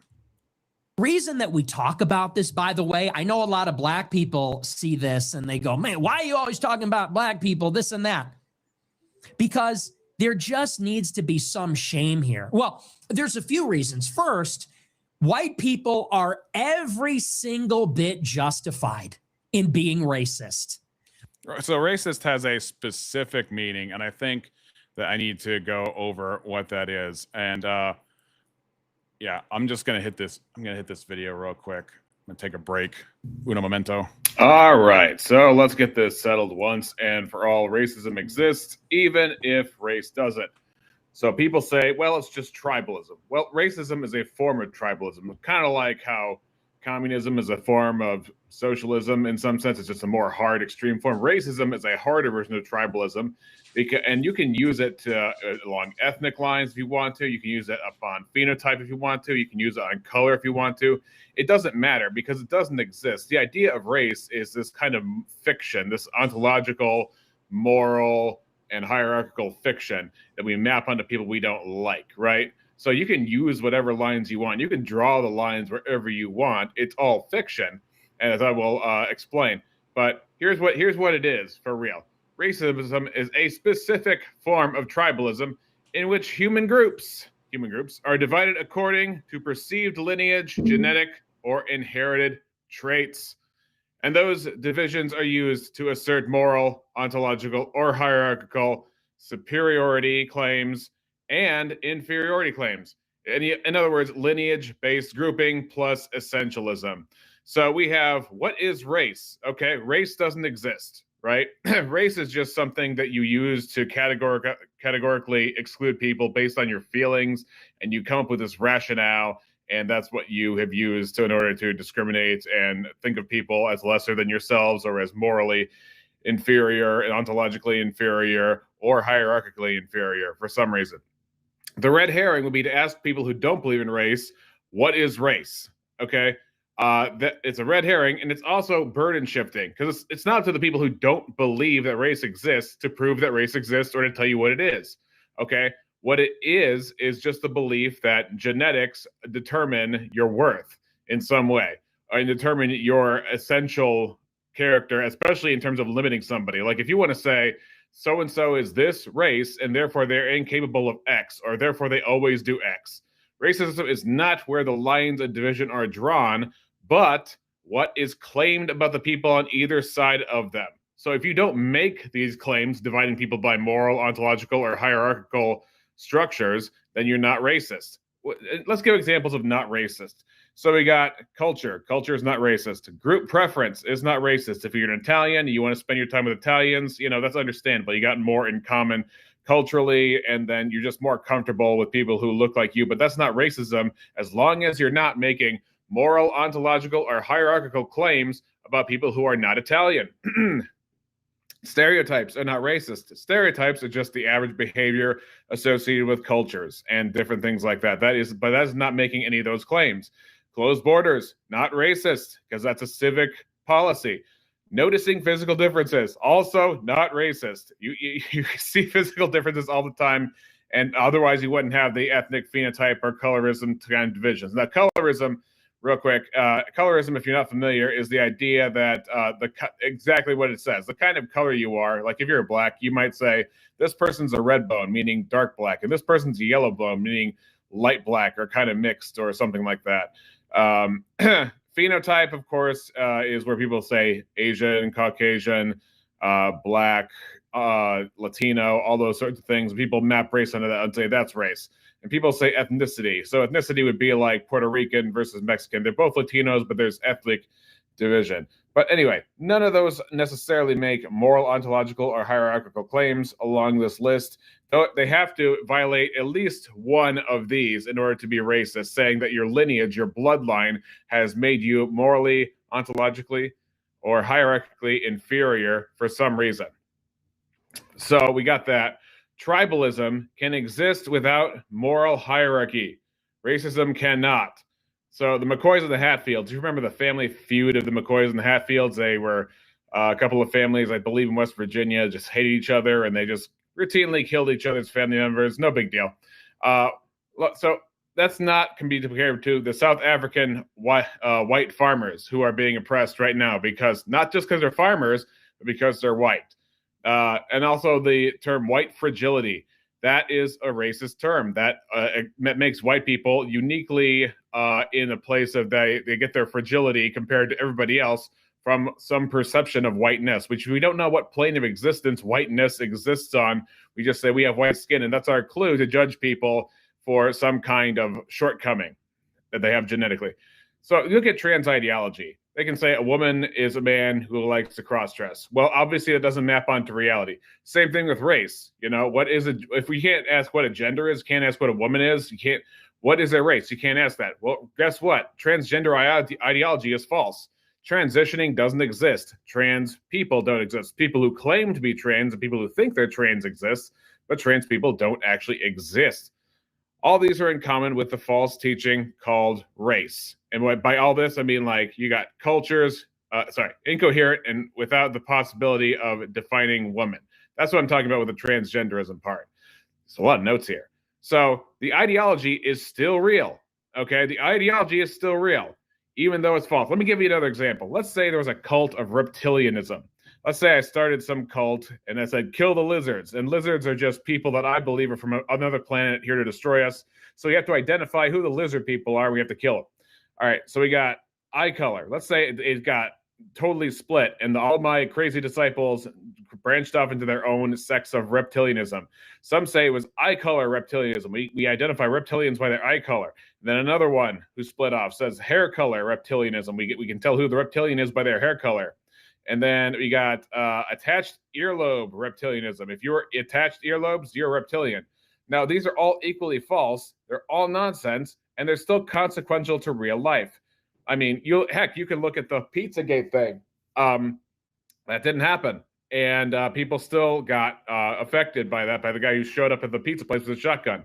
Reason that we talk about this, by the way, I know a lot of black people see this and they go, man, why are you always talking about black people, this and that? Because there just needs to be some shame here. Well, there's a few reasons. First, white people are every single bit justified in being racist. So racist has a specific meaning, and I think that I need to go over what that is. And yeah, I'm just gonna hit this. I'm gonna hit this video real quick. I'm gonna take a break. Uno momento. All right, so let's get this settled once and for all. Racism exists, even if race doesn't. So people say, well, it's just tribalism. Well, racism is a form of tribalism, kind of like how communism is a form of socialism. In some sense, it's just a more hard, extreme form. Racism is a harder version of tribalism, and you can use it along ethnic lines if you want to. You can use it upon phenotype if you want to. You can use it on color if you want to. It doesn't matter because it doesn't exist. The idea of race is this kind of fiction, this ontological, moral, and hierarchical fiction that we map onto people we don't like, right? So you can use whatever lines you want. You can draw the lines wherever you want. It's all fiction, and as I will explain. But here's what it is for real. Racism is a specific form of tribalism in which human groups are divided according to perceived lineage, genetic, or inherited traits. And those divisions are used to assert moral, ontological, or hierarchical superiority claims and inferiority claims. In other words, lineage-based grouping plus essentialism. So we have, what is race? Okay, race doesn't exist, right? Race is just something that you use to categorically exclude people based on your feelings, and you come up with this rationale, and that's what you have used in order to discriminate and think of people as lesser than yourselves or as morally inferior and ontologically inferior or hierarchically inferior for some reason. The red herring would be to ask people who don't believe in race, what is race? Okay, that it's a red herring, and it's also burden shifting because it's not to the people who don't believe that race exists to prove that race exists or to tell you what it is. Okay, what it is just the belief that genetics determine your worth in some way and determine your essential character, especially in terms of limiting somebody. Like if you want to say, so-and-so is this race, and therefore they're incapable of X, or therefore they always do X. Racism is not where the lines of division are drawn, but what is claimed about the people on either side of them. So if you don't make these claims dividing people by moral, ontological, or hierarchical structures, then you're not racist. Let's give examples of not racist. So we got culture. Culture is not racist. Group preference is not racist. If you're an Italian, you want to spend your time with Italians, that's understandable. You got more in common culturally, and then you're just more comfortable with people who look like you. But that's not racism as long as you're not making moral, ontological, or hierarchical claims about people who are not Italian. Stereotypes are not racist. Stereotypes are just the average behavior associated with cultures and different things like that. But that's not making any of those claims. Closed borders, not racist, because that's a civic policy. Noticing physical differences, also not racist. You see physical differences all the time, and otherwise you wouldn't have the ethnic phenotype or colorism kind of divisions. Now, colorism, real quick, colorism, if you're not familiar, is the idea that exactly what it says, the kind of color you are. Like if you're black, you might say this person's a red bone, meaning dark black, and this person's a yellow bone, meaning light black or kind of mixed or something like that. Phenotype, of course, is where people say Asian, Caucasian, black, Latino, all those sorts of things. People map race onto that and say that's race. And people say ethnicity. So ethnicity would be like Puerto Rican versus Mexican. They're both Latinos, but there's ethnic division. But anyway, none of those necessarily make moral, ontological, or hierarchical claims along this list. Though they have to violate at least one of these in order to be racist, saying that your lineage, your bloodline, has made you morally, ontologically, or hierarchically inferior for some reason. So we got that. Tribalism can exist without moral hierarchy. Racism cannot. So the McCoys and the Hatfields, you remember the family feud of the McCoys and the Hatfields? They were a couple of families, I believe in West Virginia, just hated each other, and they just routinely killed each other's family members. No big deal. So that's not can be compared to the South African white farmers who are being oppressed right now, because not just because they're farmers, but because they're white. And also the term white fragility. That is a racist term that makes white people uniquely in a place of they get their fragility compared to everybody else from some perception of whiteness, which we don't know what plane of existence whiteness exists on. We just say we have white skin, and that's our clue to judge people for some kind of shortcoming that they have genetically. So look at trans ideology. They can say a woman is a man who likes to cross-dress. Well, obviously, it doesn't map onto reality. Same thing with race. You know, what is it? If we can't ask what a gender is, can't ask what a woman is. You can't. What is a race? You can't ask that. Well, guess what? Transgender ideology is false. Transitioning doesn't exist. Trans people don't exist. People who claim to be trans and people who think they're trans exist, but trans people don't actually exist. All these are in common with the false teaching called race. And by all this, I mean, like, you got cultures, incoherent and without the possibility of defining woman. That's what I'm talking about with the transgenderism part. There's a lot of notes here. So the ideology is still real, okay? The ideology is still real, even though it's false. Let me give you another example. Let's say there was a cult of reptilianism. Let's say I started some cult and I said, kill the lizards. And lizards are just people that I believe are from another planet here to destroy us. So we have to identify who the lizard people are. We have to kill them. All right, so we got eye color. Let's say it got totally split and all my crazy disciples branched off into their own sects of reptilianism. Some say it was eye color reptilianism. We identify reptilians by their eye color. And then another one who split off says hair color reptilianism. We can tell who the reptilian is by their hair color. And then we got attached earlobe reptilianism. If you're attached earlobes, you're a reptilian. Now, these are all equally false. They're all nonsense, and they're still consequential to real life. I mean, you can look at the Pizzagate thing. That didn't happen. And people still got affected by that, by the guy who showed up at the pizza place with a shotgun.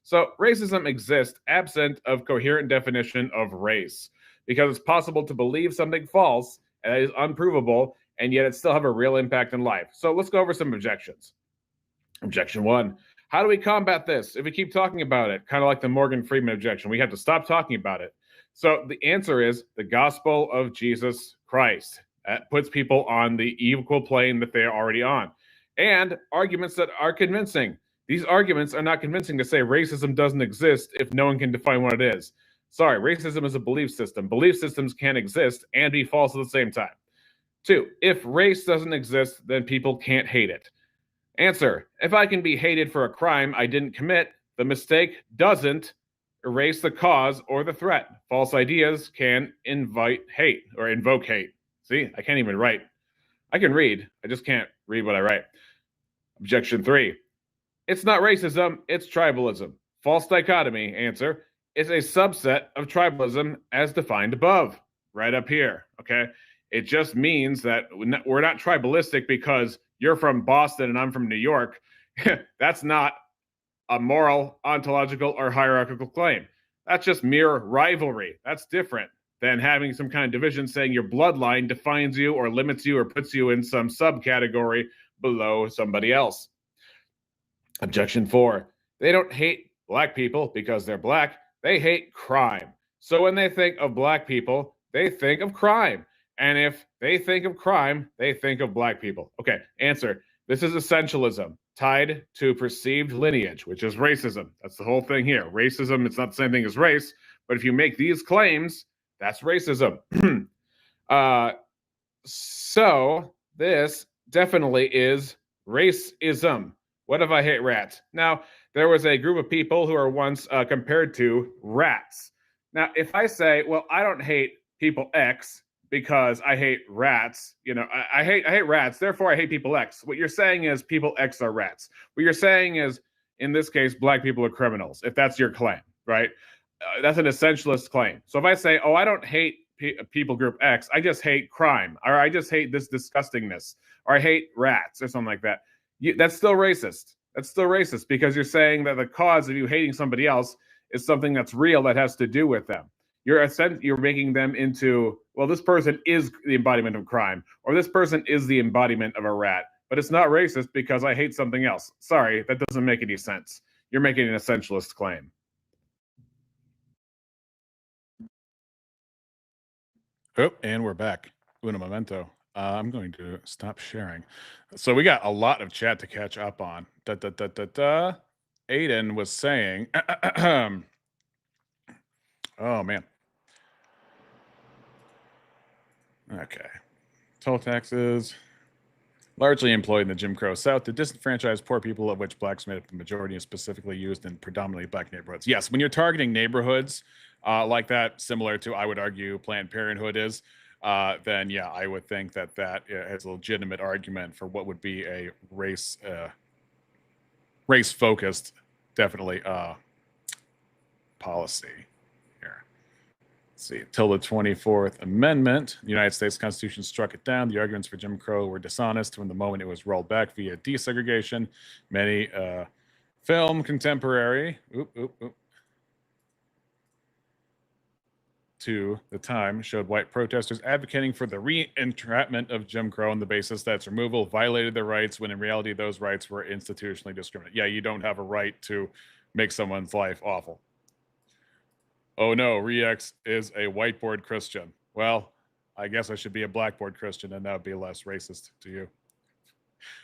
So racism exists absent of coherent definition of race, because it's possible to believe something false and that is unprovable, and yet it still have a real impact in life. So let's go over some objections. Objection 1. How do we combat this? If we keep talking about it, kind of like the Morgan Freeman objection, we have to stop talking about it. So the answer is the gospel of Jesus Christ. That puts people on the equal plane that they are already on. And arguments that are convincing. These arguments are not convincing to say racism doesn't exist if no one can define what it is. Sorry, racism is a belief system. Belief systems can exist and be false at the same time. 2, if race doesn't exist, then people can't hate it. Answer, if I can be hated for a crime I didn't commit, the mistake doesn't erase the cause or the threat. False ideas can invite hate or invoke hate. See, I can't even write. I can read. I just can't read what I write. Objection 3. It's not racism, it's tribalism. False dichotomy. Answer. It's a subset of tribalism as defined above, right up here. Okay. It just means that we're not tribalistic because you're from Boston and I'm from New York. That's not a moral, ontological, or hierarchical claim. That's just mere rivalry. That's different than having some kind of division saying your bloodline defines you or limits you or puts you in some subcategory below somebody else. Objection 4. They don't hate black people because they're black. They hate crime. So when they think of black people, they think of crime. And if they think of crime, they think of black people. Okay, answer. This is essentialism tied to perceived lineage, which is racism. That's the whole thing here. Racism, it's not the same thing as race, but if you make these claims, that's racism. So this definitely is racism. What if I hate rats? Now, there was a group of people who are once compared to rats. Now, if I say, well, I don't hate people X because I hate rats, you know, I hate rats, therefore I hate people X. What you're saying is people X are rats. What you're saying is, in this case, black people are criminals, if that's your claim, right? That's an essentialist claim. So if I say, oh, I don't hate people group X, I just hate crime, or I just hate this disgustingness, or I hate rats, or something like that, that's still racist. That's still racist because you're saying that the cause of you hating somebody else is something that's real that has to do with them. You're making them into, well, this person is the embodiment of crime, or this person is the embodiment of a rat, but it's not racist because I hate something else. Sorry, that doesn't make any sense. You're making an essentialist claim. Oh, and we're back. Uno momento. I'm going to stop sharing. So we got a lot of chat to catch up on. Aiden was saying, oh man. Okay. Toll taxes, largely employed in the Jim Crow South to disenfranchise poor people, of which blacks made up the majority, and specifically used in predominantly black neighborhoods. Yes, when you're targeting neighborhoods like that, similar to, I would argue, Planned Parenthood is, then yeah, I would think that has a legitimate argument for what would be a race-focused, definitely, policy. Let's see, till the 24th Amendment, the United States Constitution struck it down. The arguments for Jim Crow were dishonest from the moment it was rolled back via desegregation. Many film contemporary to the time showed white protesters advocating for the re-entrapment of Jim Crow on the basis that its removal violated their rights, when in reality those rights were institutionally discriminated. Yeah, you don't have a right to make someone's life awful. Oh no, Rex is a whiteboard Christian. Well, I guess I should be a blackboard Christian, and that would be less racist to you.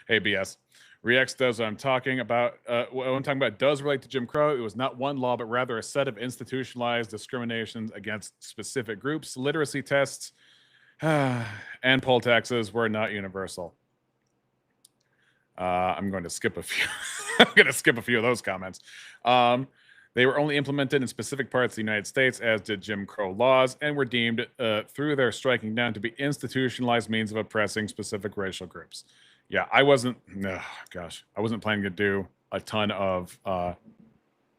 Hey, BS. Rex does what I'm talking about. What I'm talking about does relate to Jim Crow. It was not one law, but rather a set of institutionalized discriminations against specific groups. Literacy tests and poll taxes were not universal. I'm going to skip a few. I'm going to skip a few of those comments. They were only implemented in specific parts of the United States, as did Jim Crow laws, and were deemed, through their striking down, to be institutionalized means of oppressing specific racial groups. Yeah, I wasn't planning to do a ton of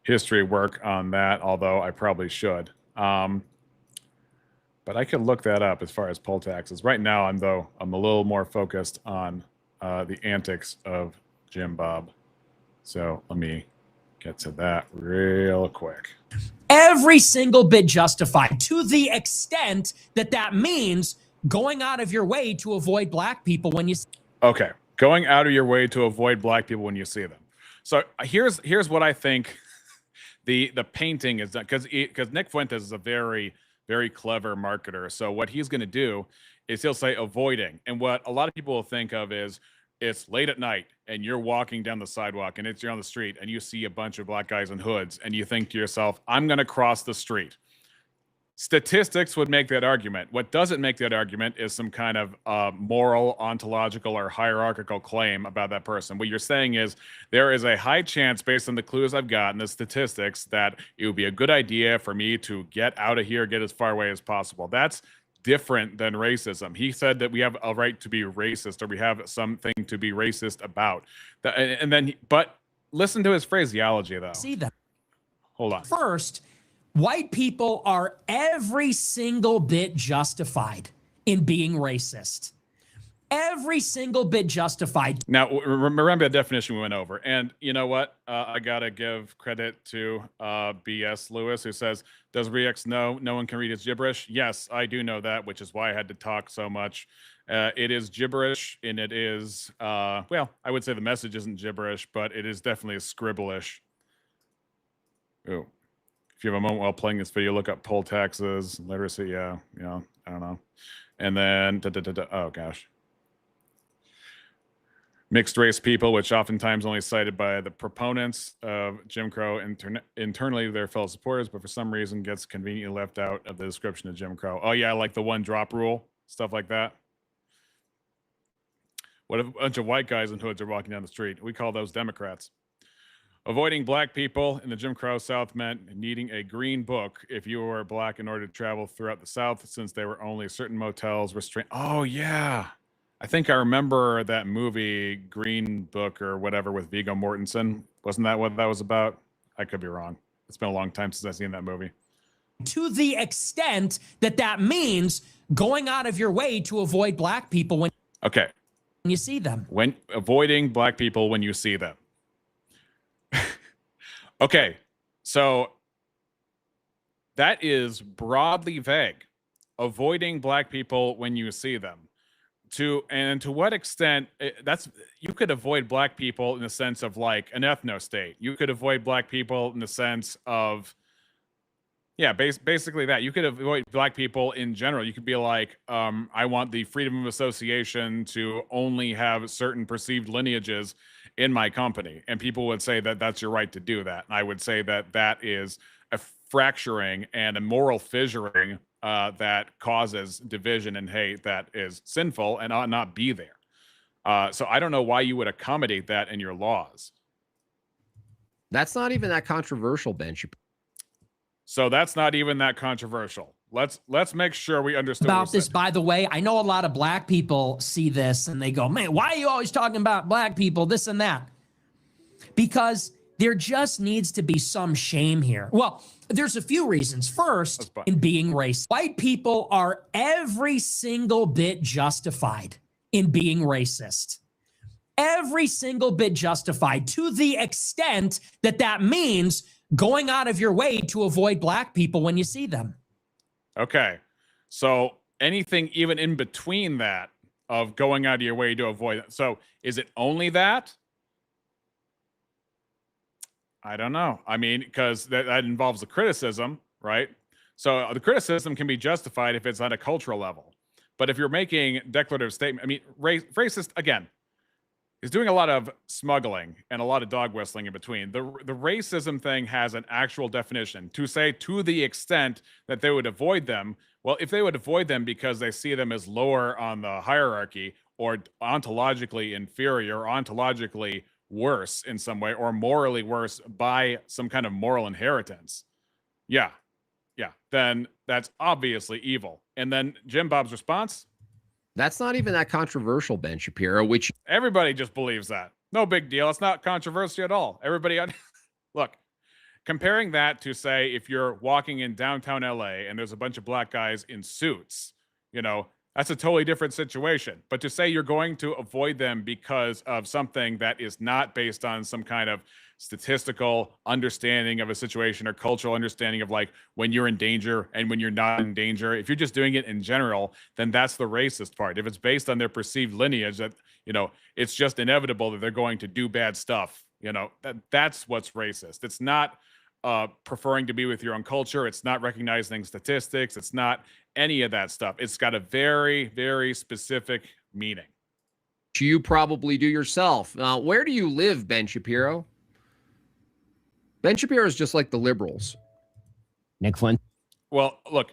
history work on that, although I probably should. But I could look that up as far as poll taxes. Right now, I'm a little more focused on the antics of JimBob. So let me get to that real quick. Every single bit justified, to the extent that that means going out of your way to avoid black people when you... Okay, going out of your way to avoid black people when you see them. So here's what I think the painting is done, because Nick Fuentes is a very, very clever marketer. So what he's going to do is he'll say avoiding, and what a lot of people will think of is, it's late at night and you're walking down the sidewalk and you're on the street and you see a bunch of black guys in hoods and you think to yourself, I'm going to cross the street. Statistics would make that argument. What doesn't make that argument is some kind of moral, ontological, or hierarchical claim about that person. What you're saying is there is a high chance, based on the clues I've got and the statistics, that it would be a good idea for me to get out of here, get as far away as possible. That's different than racism. He said that we have a right to be racist, or we have something to be racist about. But Listen to his phraseology, though. See them. Hold on. First, white people are every single bit justified in being racist. Every single bit justified. Now, remember the definition we went over. And you know what? I got to give credit to B.S. Lewis, who says, does Rex know no one can read his gibberish? Yes, I do know that, which is why I had to talk so much. It is gibberish, and it is, well, I would say the message isn't gibberish, but it is definitely scribblish. Ooh. If you have a moment while playing this video, look up poll taxes, literacy, yeah, I don't know. And then, oh gosh. Mixed race people, which oftentimes only cited by the proponents of Jim Crow internally their fellow supporters, but for some reason gets conveniently left out of the description of Jim Crow. Oh yeah, like the one drop rule, stuff like that. What if a bunch of white guys in hoods are walking down the street? We call those Democrats. Avoiding black people in the Jim Crow South meant needing a green book if you were black in order to travel throughout the South, since there were only certain motels restrained. Oh yeah. I think I remember that movie Green Book or whatever with Viggo Mortensen. Wasn't that what that was about? I could be wrong. It's been a long time since I've seen that movie. To the extent that that means going out of your way to avoid black people when you see them. When avoiding black people when you see them. Okay, so that is broadly vague. Avoiding black people when you see them. To what extent that's you could avoid black people in the sense of like an ethno state. You could avoid black people in the sense of basically that. You could avoid black people in general. You could be like, I want the freedom of association to only have certain perceived lineages in my company, and people would say that that's your right to do that. And I would say that that is a fracturing and a moral fissuring that causes division and hate that is sinful and ought not be there. So I don't know why you would accommodate that in your laws. That's not even that controversial, Ben. So that's not even that controversial. Let's make sure we understand about this. By the way, I know a lot of black people see this and they go, man, why are you always talking about black people, this and that? Because there just needs to be some shame here. Well, there's a few reasons. First, in being racist. White people are every single bit justified in being racist. Every single bit justified, to the extent that that means going out of your way to avoid black people when you see them. Okay. So anything even in between that of going out of your way to avoid it. So is it only that? I don't know. I mean, because that involves the criticism, right? So the criticism can be justified if it's on a cultural level. But if you're making declarative statement, I mean, racist, again, is doing a lot of smuggling and a lot of dog whistling in between. The racism thing has an actual definition. To say to the extent that they would avoid them, well, if they would avoid them because they see them as lower on the hierarchy or ontologically inferior or ontologically worse in some way or morally worse by some kind of moral inheritance, yeah, then that's obviously evil. And then JimBob's response? That's not even that controversial, Ben Shapiro, which everybody just believes that. No big deal. It's not controversial at all. Everybody, look, comparing that to say, if you're walking in downtown LA and there's a bunch of black guys in suits, that's a totally different situation. But to say you're going to avoid them because of something that is not based on some kind of statistical understanding of a situation or cultural understanding of like when you're in danger and when you're not in danger, if you're just doing it in general, then that's the racist part. If it's based on their perceived lineage that, it's just inevitable that they're going to do bad stuff, that's what's racist. It's not preferring to be with your own culture. It's not recognizing statistics. It's not any of that stuff. It's got a very, very specific meaning. You probably do yourself. Where do you live, Ben Shapiro? Ben Shapiro is just like the liberals. Nick Flynn. Well, look,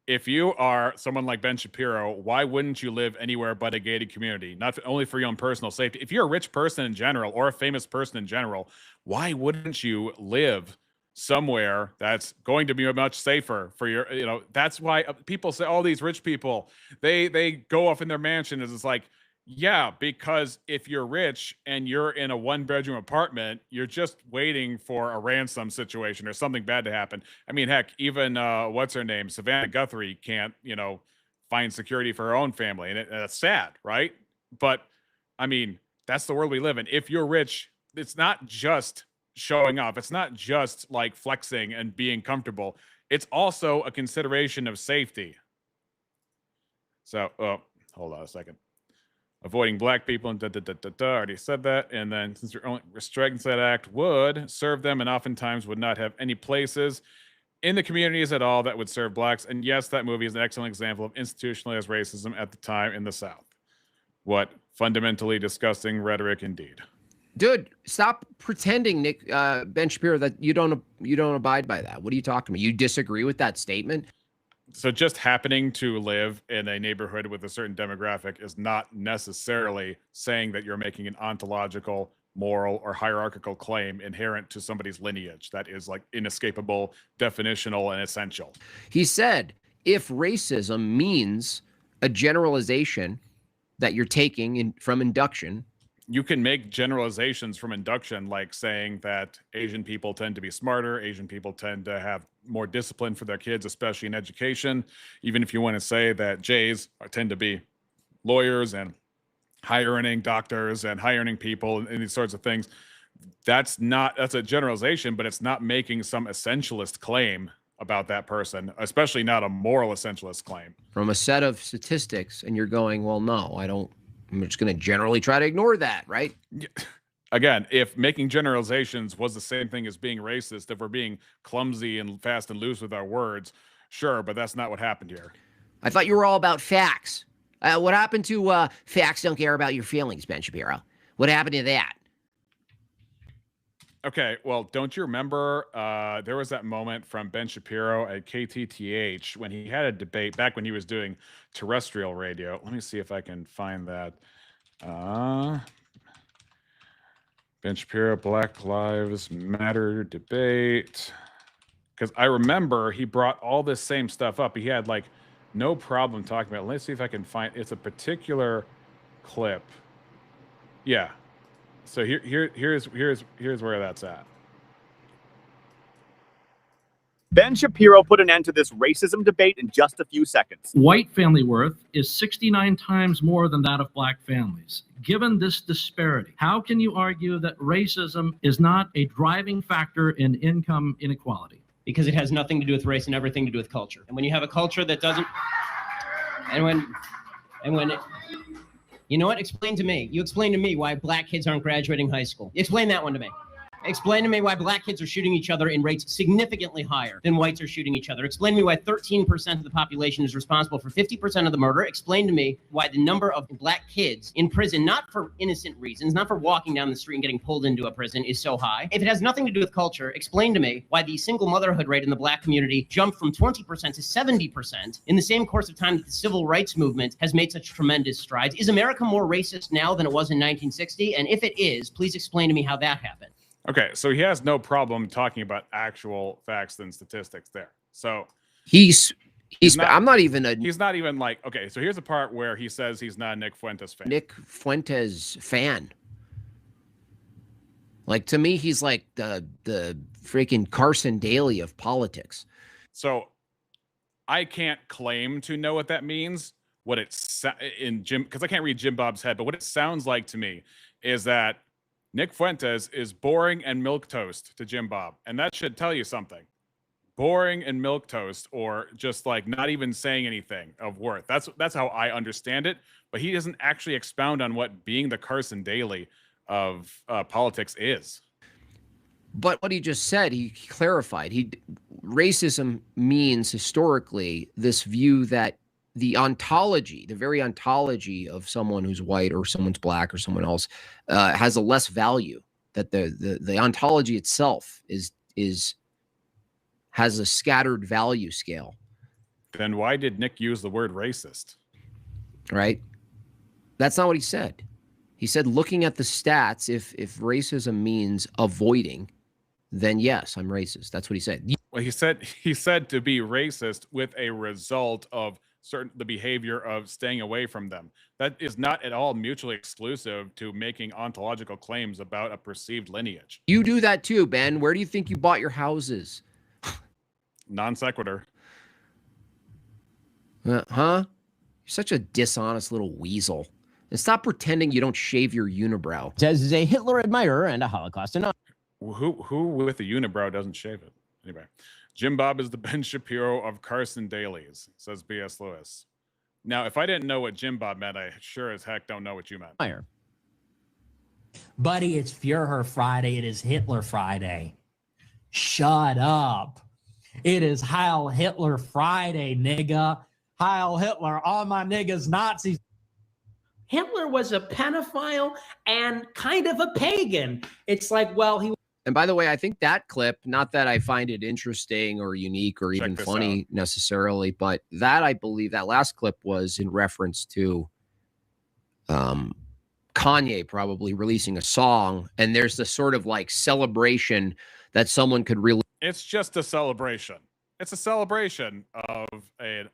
if you are someone like Ben Shapiro, why wouldn't you live anywhere but a gated community? Not only for your own personal safety. If you're a rich person in general or a famous person in general, why wouldn't you live somewhere that's going to be much safer for your, that's why people say all these rich people, they go off in their mansion. It's like, Yeah, because if you're rich and you're in a one-bedroom apartment, you're just waiting for a ransom situation or something bad to happen. I mean, heck, even what's her name, Savannah Guthrie can't, find security for her own family, and that's sad, right? But I mean, that's the world we live in. If you're rich, it's not just showing off. It's not just like flexing and being comfortable. It's also a consideration of safety. So, hold on a second. Avoiding black people and already said that. And then since your only restrictions that act would serve them and oftentimes would not have any places in the communities at all that would serve blacks. And yes, that movie is an excellent example of institutionalized racism at the time in the South. What fundamentally disgusting rhetoric indeed. Dude, stop pretending, Nick, Ben Shapiro, that you don't abide by that. What are you talking about? You disagree with that statement? So just happening to live in a neighborhood with a certain demographic is not necessarily saying that you're making an ontological, moral, or hierarchical claim inherent to somebody's lineage. That is like inescapable, definitional, and essential. He said, if racism means a generalization that you're taking from induction, you can make generalizations from induction, like saying that Asian people tend to be smarter, Asian people tend to have more discipline for their kids, especially in education. Even if you want to say that Jays tend to be lawyers and high earning doctors and high earning people and these sorts of things. That's a generalization, but it's not making some essentialist claim about that person, especially not a moral essentialist claim. From a set of statistics, and you're going, well, no, I'm just going to generally try to ignore that, right? Again, if making generalizations was the same thing as being racist, if we're being clumsy and fast and loose with our words, sure, but that's not what happened here. I thought you were all about facts. What happened to facts don't care about your feelings, Ben Shapiro? What happened to that? Okay, well, don't you remember there was that moment from Ben Shapiro at KTTH when he had a debate back when he was doing terrestrial radio. Let me see if I can find that. Ben Shapiro, Black Lives Matter debate. Because I remember he brought all this same stuff up. He had like no problem talking about it. Let's see if I can find, it's a particular clip. Yeah. So here's where that's at. Ben Shapiro put an end to this racism debate in just a few seconds. White family worth is 69 times more than that of black families. Given this disparity, how can you argue that racism is not a driving factor in income inequality? Because it has nothing to do with race and everything to do with culture. And when you have a culture that doesn't, you know what? Explain to me. You explain to me why black kids aren't graduating high school. Explain that one to me. Explain to me why black kids are shooting each other in rates significantly higher than whites are shooting each other. Explain to me why 13% of the population is responsible for 50% of the murder. Explain to me why the number of black kids in prison, not for innocent reasons, not for walking down the street and getting pulled into a prison, is so high. If it has nothing to do with culture, explain to me why the single motherhood rate in the black community jumped from 20% to 70% in the same course of time that the civil rights movement has made such tremendous strides. Is America more racist now than it was in 1960? And if it is, please explain to me how that happened. Okay, so he has no problem talking about actual facts and statistics there. So he's not, I'm not even he's not even like, okay, so here's the part where he says he's not a Nick Fuentes fan. Nick Fuentes fan. Like, to me, he's like the freaking Carson Daly of politics. So I can't claim to know what that means, what it's in Jim, because I can't read JimBob's head, but what it sounds like to me is that Nick Fuentes is boring and milquetoast to JimBob, and that should tell you something. Boring and milquetoast, or just like not even saying anything of worth. That's how I understand it, but he doesn't actually expound on what being the Carson Daly of politics is. But what he just said, he clarified. Racism means historically this view that the ontology, the very ontology of someone who's white or someone's black or someone else has a less value. That the ontology itself has a scattered value scale. Then why did Nick use the word racist? Right? That's not what he said. He said looking at the stats, if racism means avoiding, then yes, I'm racist. That's what he said. Well, he said to be racist with a result of the behavior of staying away from them. That is not at all mutually exclusive to making ontological claims about a perceived lineage. You do that too, Ben. Where do you think you bought your houses? Non sequitur. Huh? You're such a dishonest little weasel. And stop pretending you don't shave your unibrow. Says is a Hitler admirer and a Holocaust denier. Who with a unibrow doesn't shave it? Anyway, JimBob is the Ben Shapiro of Carson Dailies, says B.S. Lewis. Now, if I didn't know what JimBob meant, I sure as heck don't know what you meant. Buddy, it's Führer Friday. It is Hitler Friday. Shut up. It is Heil Hitler Friday, nigga. Heil Hitler, all my niggas Nazis. Hitler was a pedophile and kind of a pagan. It's like, well, he. And by the way, I think that clip, not that I find it interesting or unique or even funny necessarily, but that I believe that last clip was in reference to Kanye probably releasing a song. And there's this sort of like celebration that someone could really. It's just a celebration. It's a celebration of a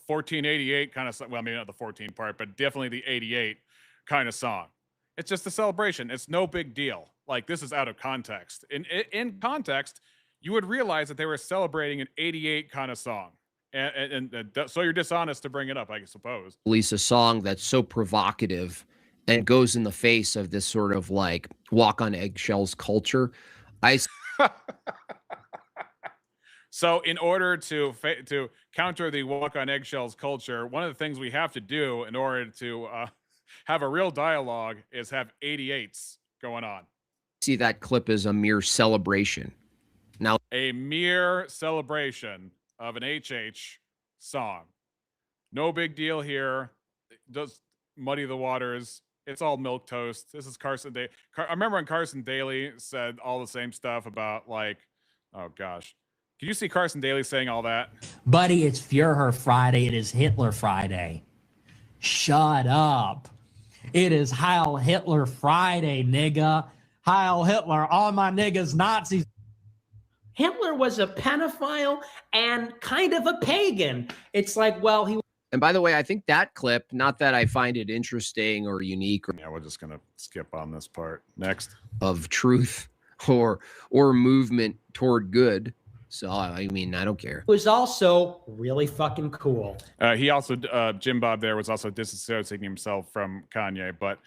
1488 kind of, well, maybe not the 14 part, but definitely the 88 kind of song. It's just a celebration. It's no big deal. Like, this is out of context. In context, you would realize that they were celebrating an 88 kind of song. And so you're dishonest to bring it up, I suppose. Release a song that's so provocative and goes in the face of this sort of like walk on eggshells culture. So in order to counter the walk on eggshells culture, one of the things we have to do in order to have a real dialogue is have 88s going on. See that clip as a mere celebration. Now, a mere celebration of an HH song. No big deal here. It does muddy the waters. It's all milquetoast. This is Carson Daly. I remember when Carson Daly said all the same stuff about, like, oh gosh. Can you see Carson Daly saying all that? Buddy, it's Führer Friday. It is Hitler Friday. Shut up. It is Heil Hitler Friday, nigga. Heil Hitler, all my niggas Nazis. Hitler was a pedophile and kind of a pagan. It's like, well, he. And by the way, I think that clip, not that I find it interesting or unique or yeah, we're just gonna skip on this part. Next. Of truth or movement toward good. So, I mean, I don't care. Was also really fucking cool. He also, JimBob there was also disassociating himself from Kanye, but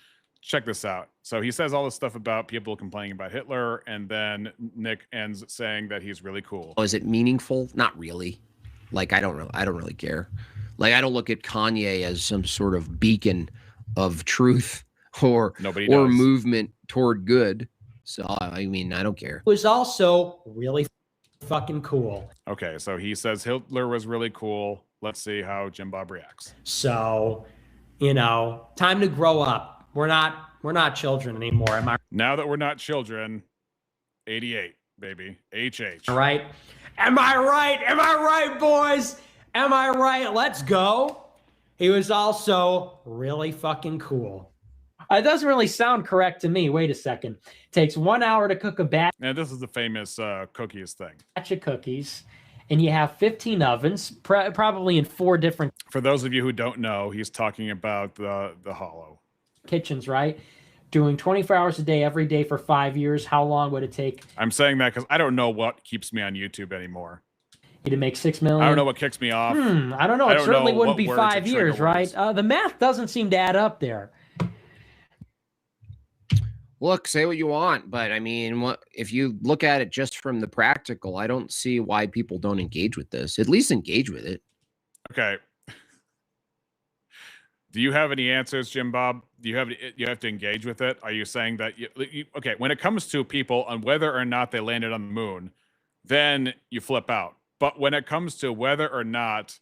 check this out. So he says all this stuff about people complaining about Hitler, and then Nick ends saying that he's really cool. Oh, is it meaningful? Not really. Like, I don't really care. Like, I don't look at Kanye as some sort of beacon of truth or movement toward good. So, I mean, I don't care. Was also really fucking cool. Okay, so he says Hitler was really cool. Let's see how JimBob reacts. So, you know, time to grow up. We're not children anymore. Am I? Now that we're not children, 88, baby. HH. All right. Am I right? Am I right, boys? Am I right? Let's go. He was also really fucking cool. It doesn't really sound correct to me. Wait a second. It takes 1 hour to cook a batch. And this is the famous cookies thing. Batch of cookies, and you have 15 ovens, probably in 4 different. For those of you who don't know, he's talking about the Hollow kitchens, right? Doing 24 hours a day, every day for 5 years. How long would it take? I'm saying that because I don't know what keeps me on YouTube anymore. To make 6 million. I don't know what kicks me off. I don't know. It certainly wouldn't be 5 years, right? The math doesn't seem to add up there. Look, say what you want, but I mean, if you look at it just from the practical, I don't see why people don't engage with this. At least engage with it. Okay. Do you have any answers, JimBob? Do you have to engage with it? Are you saying that okay, when it comes to people on whether or not they landed on the moon, then you flip out. But when it comes to whether or not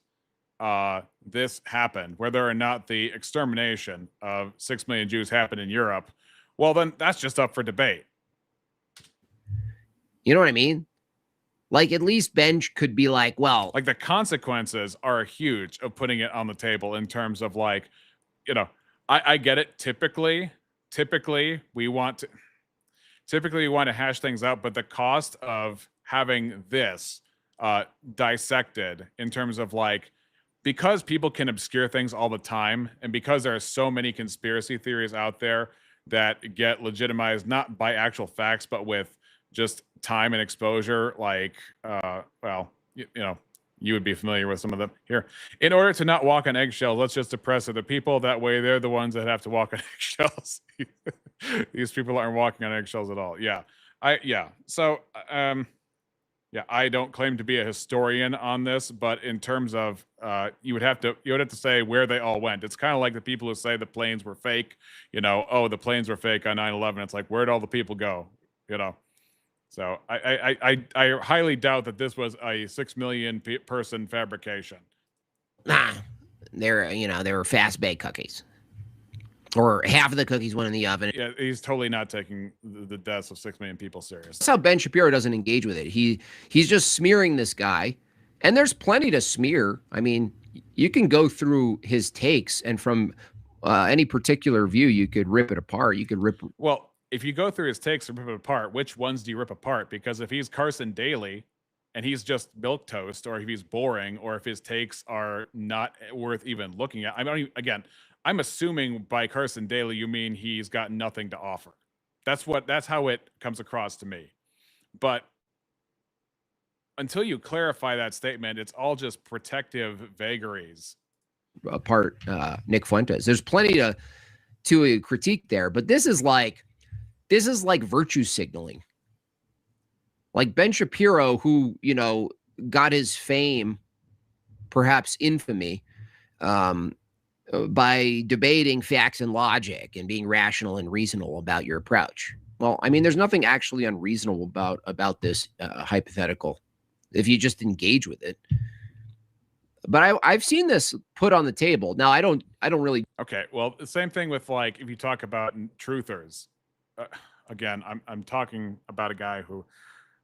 this happened, whether or not the extermination of 6 million Jews happened in Europe, well, then that's just up for debate. You know what I mean? Like, at least Ben could be like, well, like the consequences are huge of putting it on the table in terms of, like, you know, I get it. Typically we want to hash things out, but the cost of having this dissected in terms of, like, because people can obscure things all the time, and because there are so many conspiracy theories out there that get legitimized not by actual facts, but with just time and exposure, like, well, you know, you would be familiar with some of them here. In order to not walk on eggshells, let's just oppress other people. That way, they're the ones that have to walk on eggshells. These people aren't walking on eggshells at all. Yeah, So, yeah, I don't claim to be a historian on this, but in terms of, you would have to say where they all went. It's kind of like the people who say the planes were fake. You know, oh, the planes were fake on 9/11. It's like, where'd all the people go? You know. So I highly doubt that this was a 6 million person fabrication. Nah, they were fast baked cookies, or half of the cookies went in the oven. Yeah, he's totally not taking the deaths of 6 million people serious. That's how Ben Shapiro doesn't engage with it. He's just smearing this guy, and there's plenty to smear. I mean, you can go through his takes, and from any particular view, you could rip it apart. You could rip. Well, if you go through his takes and rip it apart, which ones do you rip apart? Because if he's Carson Daly and he's just milquetoast, or if he's boring, or if his takes are not worth even looking at, I'm assuming by Carson Daly you mean he's got nothing to offer. That's how it comes across to me. But until you clarify that statement, it's all just protective vagaries. Apart Nick Fuentes. There's plenty to critique there, but this is like virtue signaling. Like Ben Shapiro, who, got his fame, perhaps infamy, by debating facts and logic and being rational and reasonable about your approach. Well, I mean, there's nothing actually unreasonable about this hypothetical if you just engage with it. But I've seen this put on the table. Now, I don't really. Okay, well, the same thing with, like, if you talk about truthers. Again, I'm talking about a guy who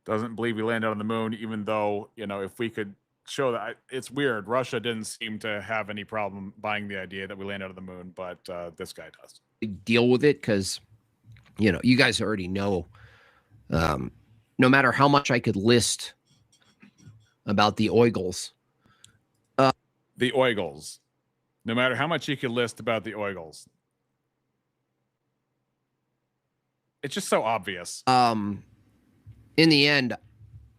doesn't believe we landed on the moon, even though, if we could show that, it's weird. Russia didn't seem to have any problem buying the idea that we landed on the moon, but this guy does. Deal with it because, you guys already know, no matter how much I could list about the Oigles. The Oigles. No matter how much you could list about the Oigles. It's just so obvious. In the end,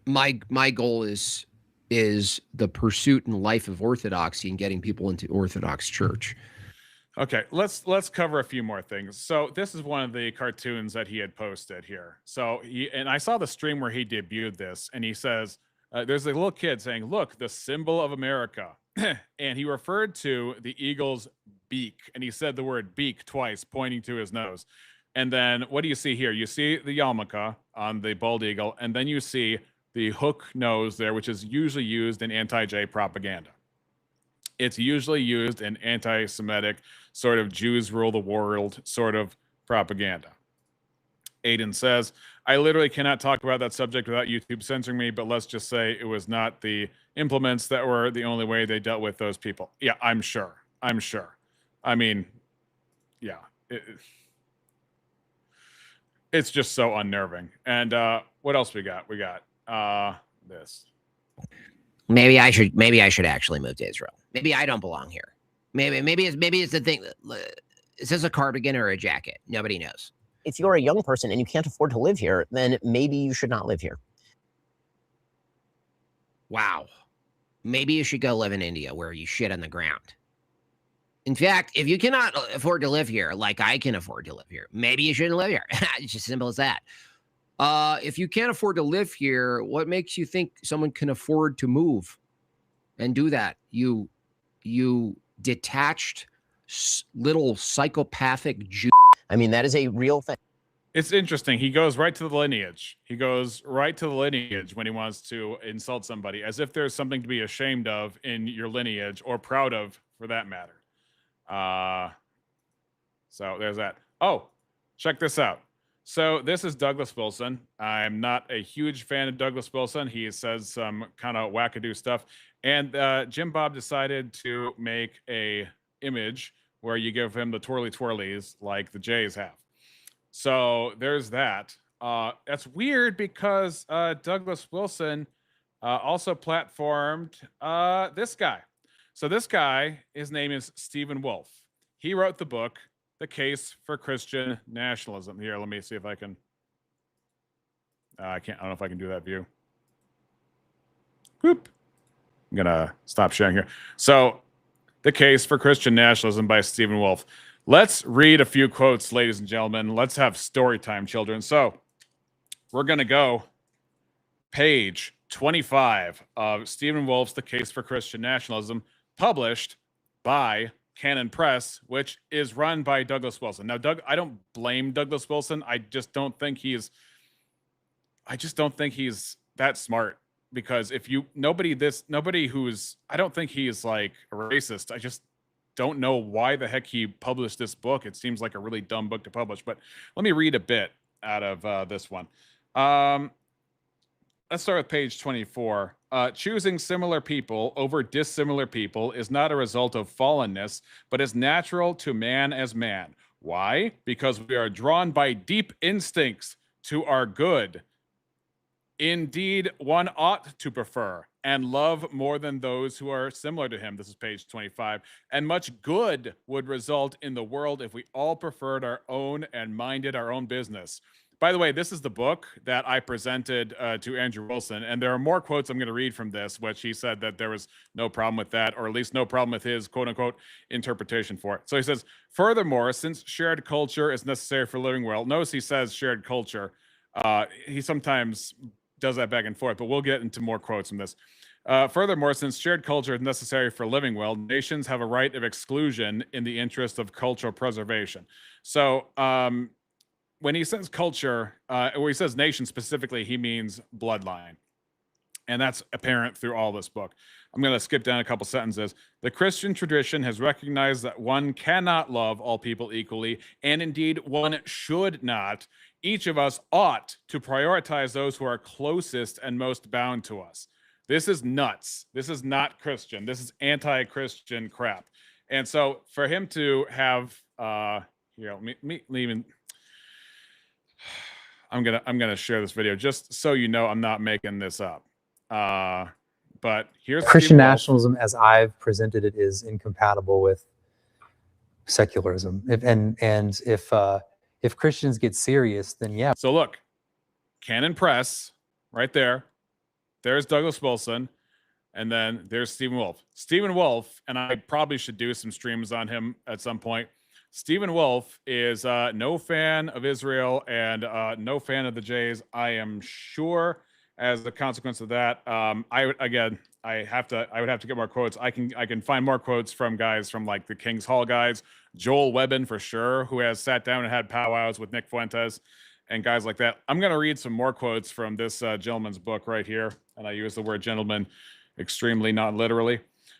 my goal is the pursuit and life of orthodoxy and getting people into Orthodox Church. Okay, let's cover a few more things. So this is one of the cartoons that he had posted here. So I saw the stream where he debuted this, and he says, there's a little kid saying, "Look, the symbol of America." And he referred to the eagle's beak, and he said the word beak twice, pointing to his nose. And then what do you see here? You see the yarmulke on the bald eagle, and then you see the hook nose there, which is usually used in anti-J propaganda. It's usually used in anti-Semitic sort of Jews rule the world sort of propaganda. Aiden says, I literally cannot talk about that subject without YouTube censoring me, but let's just say it was not the implements that were the only way they dealt with those people. Yeah, I'm sure. I mean, yeah. It's just so unnerving. And what else we got? We got this. Maybe I should actually move to Israel. Maybe I don't belong here. Maybe it's the thing. Is this a cardigan or a jacket? Nobody knows. If you're a young person and you can't afford to live here, then maybe you should not live here. Wow. Maybe you should go live in India where you shit on the ground. In fact, if you cannot afford to live here, like I can afford to live here, maybe you shouldn't live here. It's just as simple as that. If you can't afford to live here, what makes you think someone can afford to move and do that? You detached little psychopathic Jew. I mean, that is a real thing. It's interesting. He goes right to the lineage. When he wants to insult somebody, as if there's something to be ashamed of in your lineage, or proud of, for that matter. So there's that. Oh, check this out. So this is Douglas Wilson. I'm not a huge fan of Douglas Wilson. He says some kind of wackadoo stuff. And JimBob decided to make a image where you give him the twirly twirlies like the Jays have. So there's that. That's weird because Douglas Wilson also platformed this guy. So this guy, his name is Stephen Wolfe. He wrote the book, The Case for Christian Nationalism. Here, let me see if I can. I don't know if I can do that view. Whoop. I'm going to stop sharing here. So, The Case for Christian Nationalism by Stephen Wolfe. Let's read a few quotes, ladies and gentlemen. Let's have story time, children. So, we're going to go page 25 of Stephen Wolfe's The Case for Christian Nationalism, published by Canon Press, which is run by Douglas Wilson. Now, I don't blame Douglas Wilson. I just don't think he's that smart, because if you nobody who's, I don't think he's like a racist. I just don't know why the heck he published this book. It seems like a really dumb book to publish. But let me read a bit out of this one. Let's start with page 24. Choosing similar people over dissimilar people is not a result of fallenness, but is natural to man as man. Why? Because we are drawn by deep instincts to our good. Indeed, one ought to prefer and love more than those who are similar to him. This is page 25. And much good would result in the world if we all preferred our own and minded our own business. By the way, this is the book that I presented to Andrew Wilson, and there are more quotes I'm going to read from this, which he said that there was no problem with that, or at least no problem with his quote-unquote interpretation for it. So he says, furthermore, since shared culture is necessary for living well, notice he says shared culture. He sometimes does that back and forth, but we'll get into more quotes from this. Furthermore, since shared culture is necessary for living well, nations have a right of exclusion in the interest of cultural preservation. So when he says culture, or he says nation specifically, he means bloodline. And that's apparent through all this book. I'm going to skip down a couple sentences. The Christian tradition has recognized that one cannot love all people equally, and indeed one should not. Each of us ought to prioritize those who are closest and most bound to us. This is nuts. This is not Christian. This is anti-Christian crap. And so for him to have, I'm gonna share this video just so you know I'm not making this up. But here's Christian nationalism, as I've presented it, is incompatible with secularism. If Christians get serious, then yeah. So look, Canon Press, right there. There's Douglas Wilson, and then there's Stephen Wolfe. Stephen Wolfe, and I probably should do some streams on him at some point. Stephen Wolfe is no fan of Israel and no fan of the Jays. I am sure, as a consequence of that, I would have to get more quotes. I can find more quotes from guys from like the King's Hall guys, Joel Webbin for sure, who has sat down and had powwows with Nick Fuentes and guys like that. I'm gonna read some more quotes from this gentleman's book right here, and I use the word gentleman extremely not literally.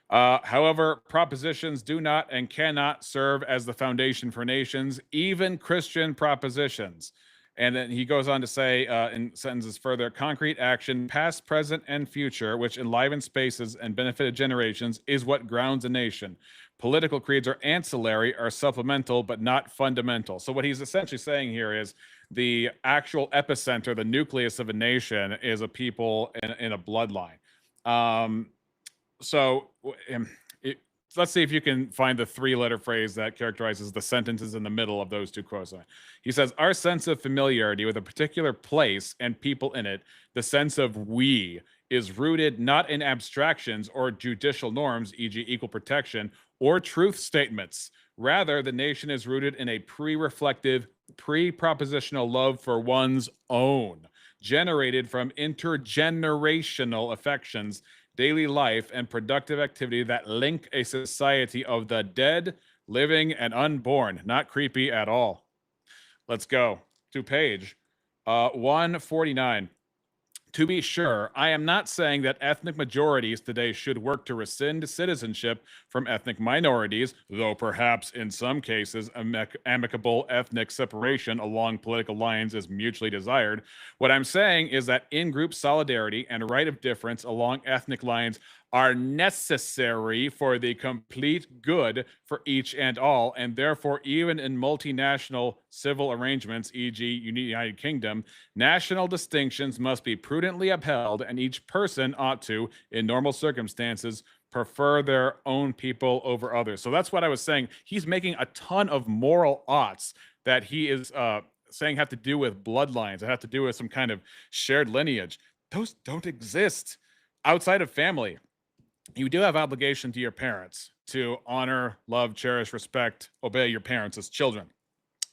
However, propositions do not and cannot serve as the foundation for nations, even Christian propositions. And then he goes on to say in sentences further, concrete action, past, present, and future, which enliven spaces and benefited generations, is what grounds a nation. Political creeds are ancillary, are supplemental, but not fundamental. So what he's essentially saying here is the actual epicenter, the nucleus of a nation, is a people in a bloodline. Let's see if you can find the three-letter phrase that characterizes the sentences in the middle of those two quotes. He says, our sense of familiarity with a particular place and people in it, the sense of we, is rooted not in abstractions or judicial norms, e.g. equal protection, or truth statements. Rather, the nation is rooted in a pre-reflective, pre-propositional love for one's own, generated from intergenerational affections, daily life, and productive activity that link a society of the dead, living, and unborn. Not creepy at all. Let's go to page 149. To be sure, I am not saying that ethnic majorities today should work to rescind citizenship from ethnic minorities, though perhaps in some cases amicable ethnic separation along political lines is mutually desired. What I'm saying is that in-group solidarity and right of difference along ethnic lines are necessary for the complete good for each and all, and therefore even in multinational civil arrangements, e.g. United Kingdom, national distinctions must be prudently upheld, and each person ought to, in normal circumstances, prefer their own people over others. So that's what I was saying. He's making a ton of moral oughts that he is saying have to do with bloodlines, that have to do with some kind of shared lineage. Those don't exist outside of family. You do have obligation to your parents to honor, love, cherish, respect, obey your parents as children.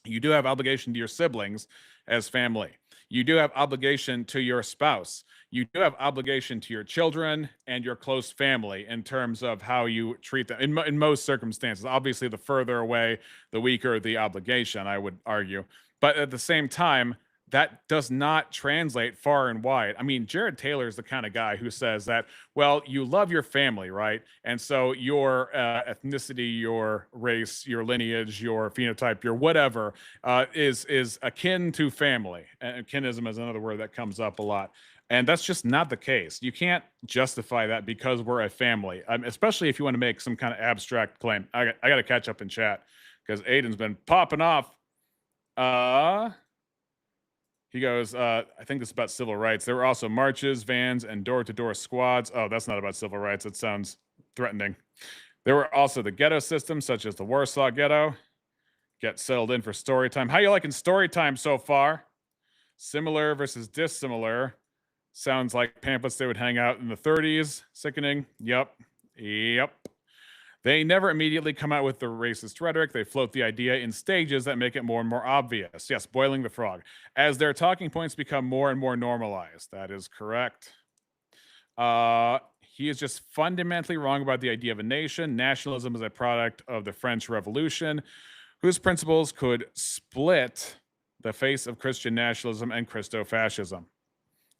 You do have obligation to your siblings as family. You do have obligation to your spouse. You do have obligation to your children and your close family in terms of how you treat them in most circumstances. Obviously, the further away, the weaker the obligation, I would argue. But at the same time, that does not translate far and wide. I mean, Jared Taylor is the kind of guy who says that, well, you love your family, right? And so your ethnicity, your race, your lineage, your phenotype, your whatever is akin to family. And kinism is another word that comes up a lot. And that's just not the case. You can't justify that because we're a family, especially if you want to make some kind of abstract claim. I got to catch up in chat because Aiden's been popping off. He goes, I think this is about civil rights. There were also marches, vans, and door-to-door squads. Oh, that's not about civil rights. It sounds threatening. There were also the ghetto systems, such as the Warsaw Ghetto. Get settled in for story time. How you liking story time so far? Similar versus dissimilar. Sounds like pamphlets they would hang out in the 30s. Sickening. Yep. They never immediately come out with the racist rhetoric. They float the idea in stages that make it more and more obvious. Yes, boiling the frog. As their talking points become more and more normalized. That is correct. He is just fundamentally wrong about the idea of a nation. Nationalism is a product of the French Revolution, whose principles could split the face of Christian nationalism and Christo-fascism.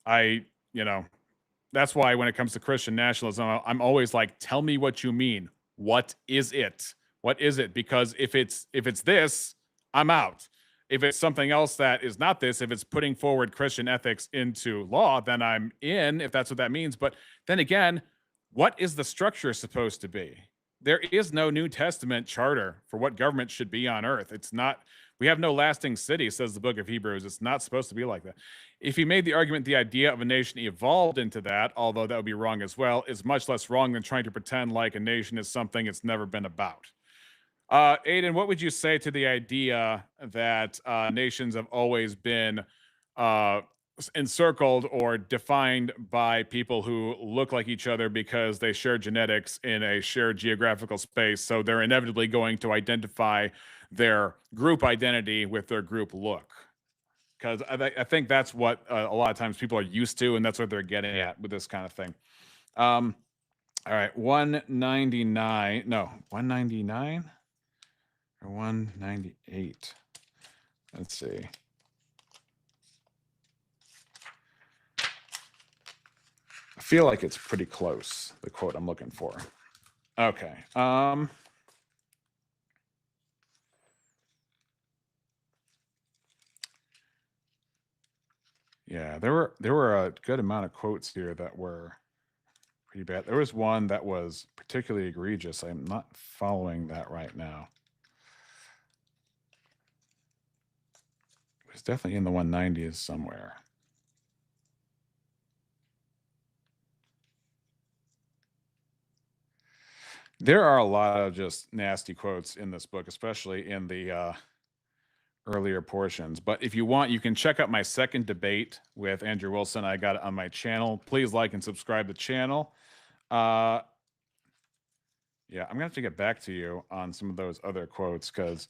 That's why when it comes to Christian nationalism, I'm always like, tell me what you mean. What is it? What is it? Because if it's this, I'm out. If it's something else that is not this, if it's putting forward Christian ethics into law, then I'm in, if that's what that means. But then again, what is the structure supposed to be? There is no New Testament charter for what government should be on earth. It's not, we have no lasting city, says the book of Hebrews. It's not supposed to be like that. If he made the argument the idea of a nation evolved into that, although that would be wrong as well, is much less wrong than trying to pretend like a nation is something it's never been about. Aiden, what would you say to the idea that nations have always been encircled or defined by people who look like each other because they share genetics in a shared geographical space, so they're inevitably going to identify their group identity with their group look? Because I think that's what a lot of times people are used to, and that's what they're getting at with this kind of thing. All right, 199. No, 199 or 198. Let's see. I feel like it's pretty close, the quote I'm looking for. Okay. Yeah, there were a good amount of quotes here that were pretty bad. There was one that was particularly egregious. I'm not following that right now. It was definitely in the 190s somewhere. There are a lot of just nasty quotes in this book, especially in the earlier portions. But if you want, you can check out my second debate with Andrew Wilson. I got it on my channel. Please like and subscribe to the channel. Yeah, I'm gonna have to get back to you on some of those other quotes because,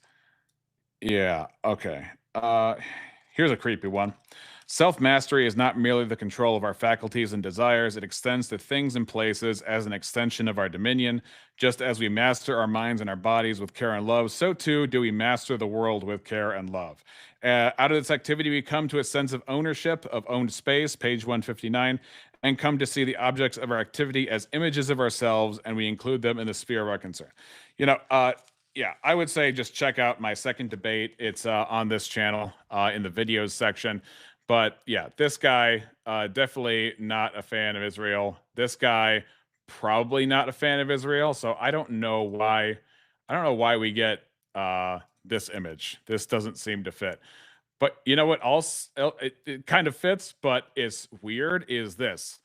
yeah, okay. Here's a creepy one. Self-mastery is not merely the control of our faculties and desires. It extends to things and places as an extension of our dominion. Just as we master our minds and our bodies with care and love, so too do we master the world with care and love. Out of this activity, we come to a sense of ownership, of owned space, page 159, and come to see the objects of our activity as images of ourselves, and we include them in the sphere of our concern. Yeah, I would say just check out my second debate. It's on this channel in the videos section. But yeah, this guy, definitely not a fan of Israel. This guy, probably not a fan of Israel. So I don't know why we get this image. This doesn't seem to fit. But you know what else? It kind of fits, but it's weird, is this.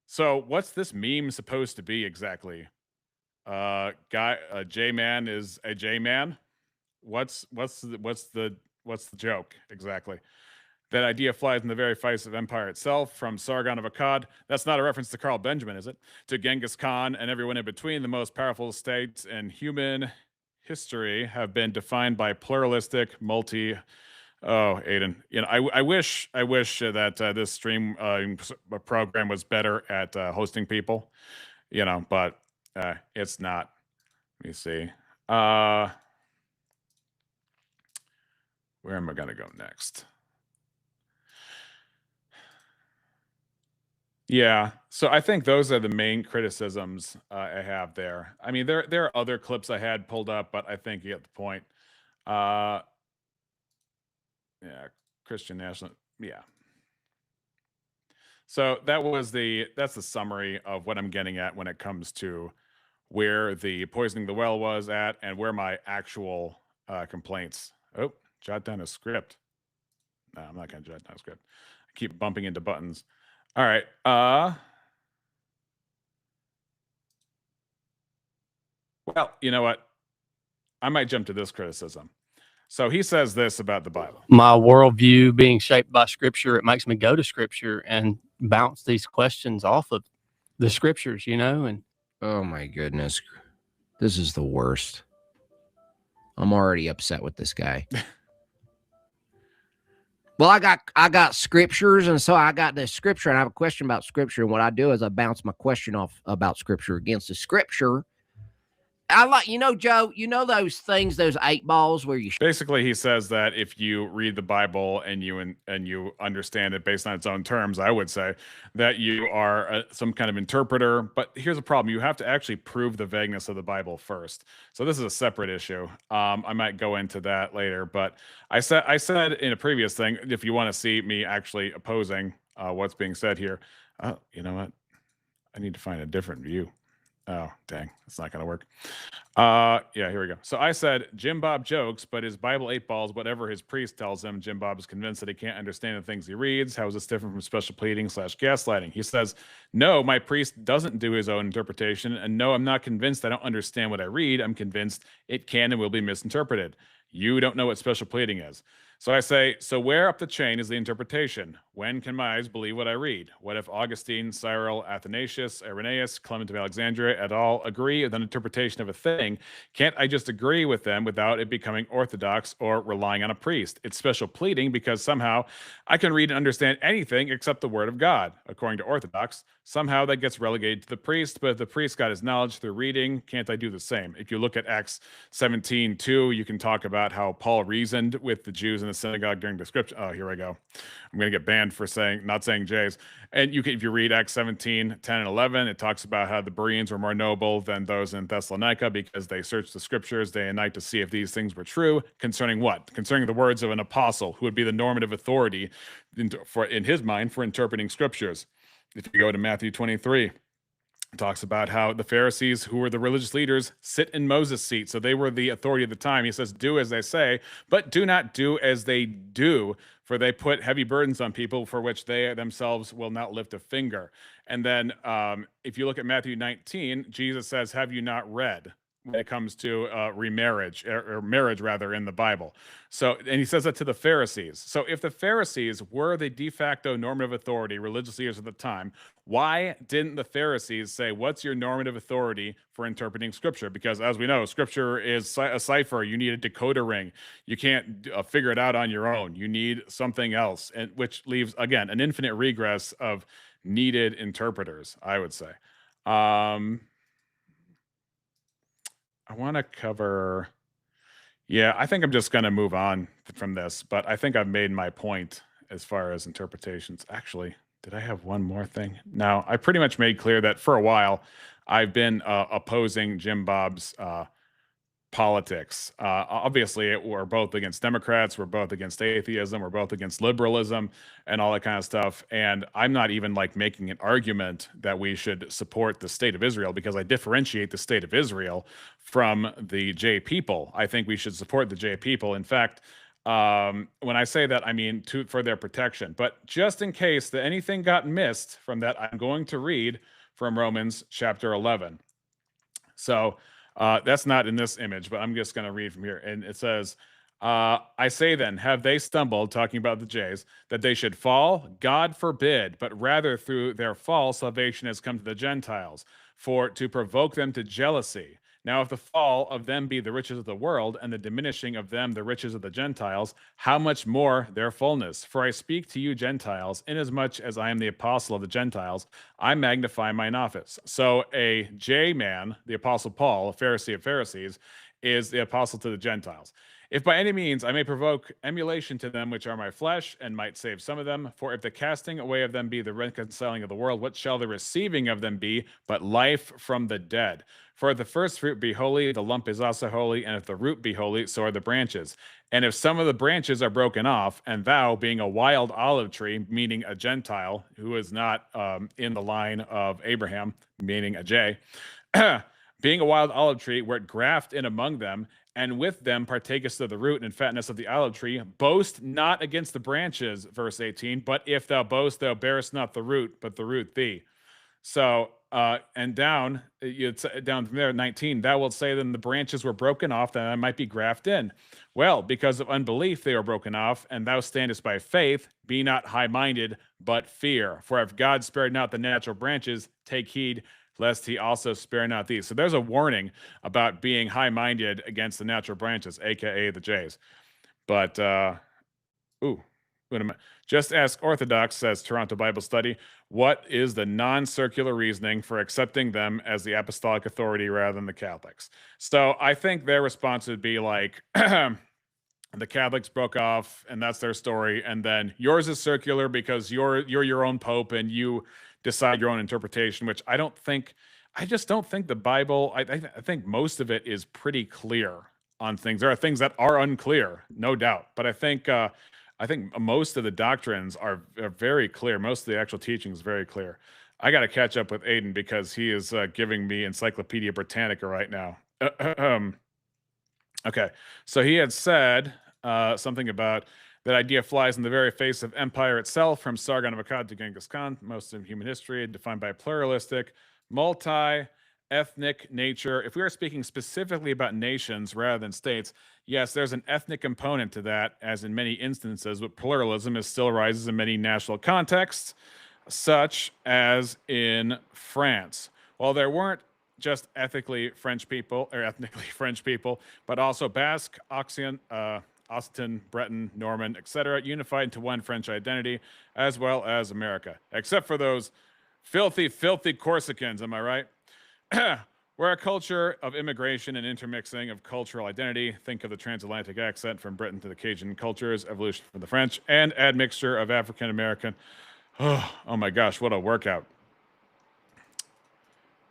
So what's this meme supposed to be exactly? A J-man is a J-man. What's the joke exactly? That idea flies in the very face of empire itself, from Sargon of Akkad. That's not a reference to Carl Benjamin, is it? To Genghis Khan and everyone in between. The most powerful states in human history have been defined by pluralistic, Oh, Aiden, I wish that this stream program was better at hosting people, but it's not. Let me see. Where am I gonna go next? Yeah, so I think those are the main criticisms I have there. I mean, there are other clips I had pulled up, but I think you get the point. Yeah, Christian national. Yeah. So that's the summary of what I'm getting at when it comes to where the poisoning the well was at and where my actual complaints. Oh, jot down a script. No, I'm not gonna jot down a script. I keep bumping into buttons. All right. Well, you know what? I might jump to this criticism. So he says this about the Bible. My worldview being shaped by Scripture, it makes me go to Scripture and bounce these questions off of the Scriptures, and oh my goodness, this is the worst. I'm already upset with this guy. Well, I got Scriptures, and so I got this Scripture, and I have a question about Scripture, and what I do is I bounce my question off about Scripture against the Scripture. I like, Joe, those things, those 8 balls where you basically he says that if you read the Bible and you understand it based on its own terms, I would say that you are some kind of interpreter. But here's the problem: you have to actually prove the vagueness of the Bible first. So this is a separate issue. I might go into that later. But I said in a previous thing, if you want to see me actually opposing what's being said here, you know what? I need to find a different view. Oh, dang. It's not going to work. Yeah, here we go. So I said, JimBob jokes, but his Bible 8 balls, whatever his priest tells him, JimBob is convinced that he can't understand the things he reads. How is this different from special pleading / gaslighting? He says, no, my priest doesn't do his own interpretation. And no, I'm not convinced I don't understand what I read. I'm convinced it can and will be misinterpreted. You don't know what special pleading is. So I say, so where up the chain is the interpretation? When can my eyes believe what I read? What if Augustine, Cyril, Athanasius, Irenaeus, Clement of Alexandria et al. Agree with an interpretation of a thing? Can't I just agree with them without it becoming orthodox or relying on a priest? It's special pleading because somehow I can read and understand anything except the word of God. According to Orthodox, somehow that gets relegated to the priest, but if the priest got his knowledge through reading, can't I do the same? If you look at Acts 17:2, you can talk about how Paul reasoned with the Jews in the synagogue during the scripture. Oh, here I go. I'm going to get banned for not saying J's. And if you read Acts 17:10 and 11, it talks about how the Bereans were more noble than those in Thessalonica because they searched the scriptures day and night to see if these things were true. Concerning what? Concerning the words of an apostle who would be the normative authority in his mind for interpreting scriptures. If you go to Matthew 23, it talks about how the Pharisees, who were the religious leaders, sit in Moses' seat. So they were the authority at the time. He says, do as they say, but do not do as they do, for they put heavy burdens on people for which they themselves will not lift a finger. And then if you look at Matthew 19, Jesus says, have you not read? When it comes to remarriage or marriage rather in the Bible. So, and he says that to the Pharisees. So if the Pharisees were the de facto normative authority, religious leaders at the time, why didn't the Pharisees say, what's your normative authority for interpreting scripture? Because as we know, scripture is a cipher. You need a decoder ring. You can't figure it out on your own. You need something else, and which leaves, again, an infinite regress of needed interpreters, I would say. I want to cover, yeah, I think I'm just going to move on from this, but I think I've made my point as far as interpretations. Actually, did I have one more thing? No, I pretty much made clear that for a while, I've been opposing JimBob's politics. Obviously, we're both against Democrats, we're both against atheism, we're both against liberalism and all that kind of stuff. And I'm not even making an argument that we should support the state of Israel because I differentiate the state of Israel from the J people. I think we should support the J people. In fact, When I say that, I mean for their protection. But just in case that anything got missed from that, I'm going to read from Romans chapter 11. So that's not in this image, but I'm just going to read from here. And it says, I say then, have they stumbled, talking about the Jays, that they should fall? God forbid, but rather through their fall, salvation has come to the Gentiles, for to provoke them to jealousy. Now, if the fall of them be the riches of the world, and the diminishing of them the riches of the Gentiles, how much more their fullness? For I speak to you Gentiles, inasmuch as I am the apostle of the Gentiles, I magnify mine office. So a J-man, the apostle Paul, a Pharisee of Pharisees, is the apostle to the Gentiles. If by any means I may provoke emulation to them which are my flesh, and might save some of them, for if the casting away of them be the reconciling of the world, what shall the receiving of them be but life from the dead? For if the first fruit be holy, the lump is also holy, and if the root be holy, so are the branches. And if some of the branches are broken off, and thou, being a wild olive tree, meaning a Gentile, who is not in the line of Abraham, meaning a J, being a wild olive tree, wert graft in among them, and with them partakest of the root and fatness of the olive tree, boast not against the branches, verse 18, but if thou boast, thou bearest not the root, but the root thee. So, and down from there, 19, thou wilt say then the branches were broken off, that I might be grafted in. Well, because of unbelief they were broken off, and thou standest by faith, be not high-minded, but fear. For if God spared not the natural branches, take heed, lest he also spare not these. So there's a warning about being high-minded against the natural branches, aka the Jays. But, just ask Orthodox, says Toronto Bible Study, what is the non-circular reasoning for accepting them as the apostolic authority rather than the Catholics? So I think their response would be like, the Catholics broke off and that's their story, and then yours is circular because you're your own pope and you decide your own interpretation, which I just don't think the Bible, I think most of it is pretty clear on things. There are things that are unclear, no doubt, but I think most of the doctrines are very clear. Most of the actual teaching is very clear. I got to catch up with Aiden because he is giving me Encyclopedia Britannica right now. Okay, so he had said something about that idea flies in the very face of empire itself, from Sargon of Akkad to Genghis Khan. Most of human history defined by pluralistic, multi-ethnic nature. If we are speaking specifically about nations rather than states, yes, there's an ethnic component to that, as in many instances, but pluralism still arises in many national contexts, such as in France. While there weren't just ethnically French people, but also Basque, Occitan, Breton, Norman, etc., unified into one French identity, as well as America. Except for those filthy Corsicans, am I right? We're a culture of immigration and intermixing of cultural identity. Think of the transatlantic accent from Britain to the Cajun cultures, evolution from the French, and admixture of African American. Oh my gosh, what a workout.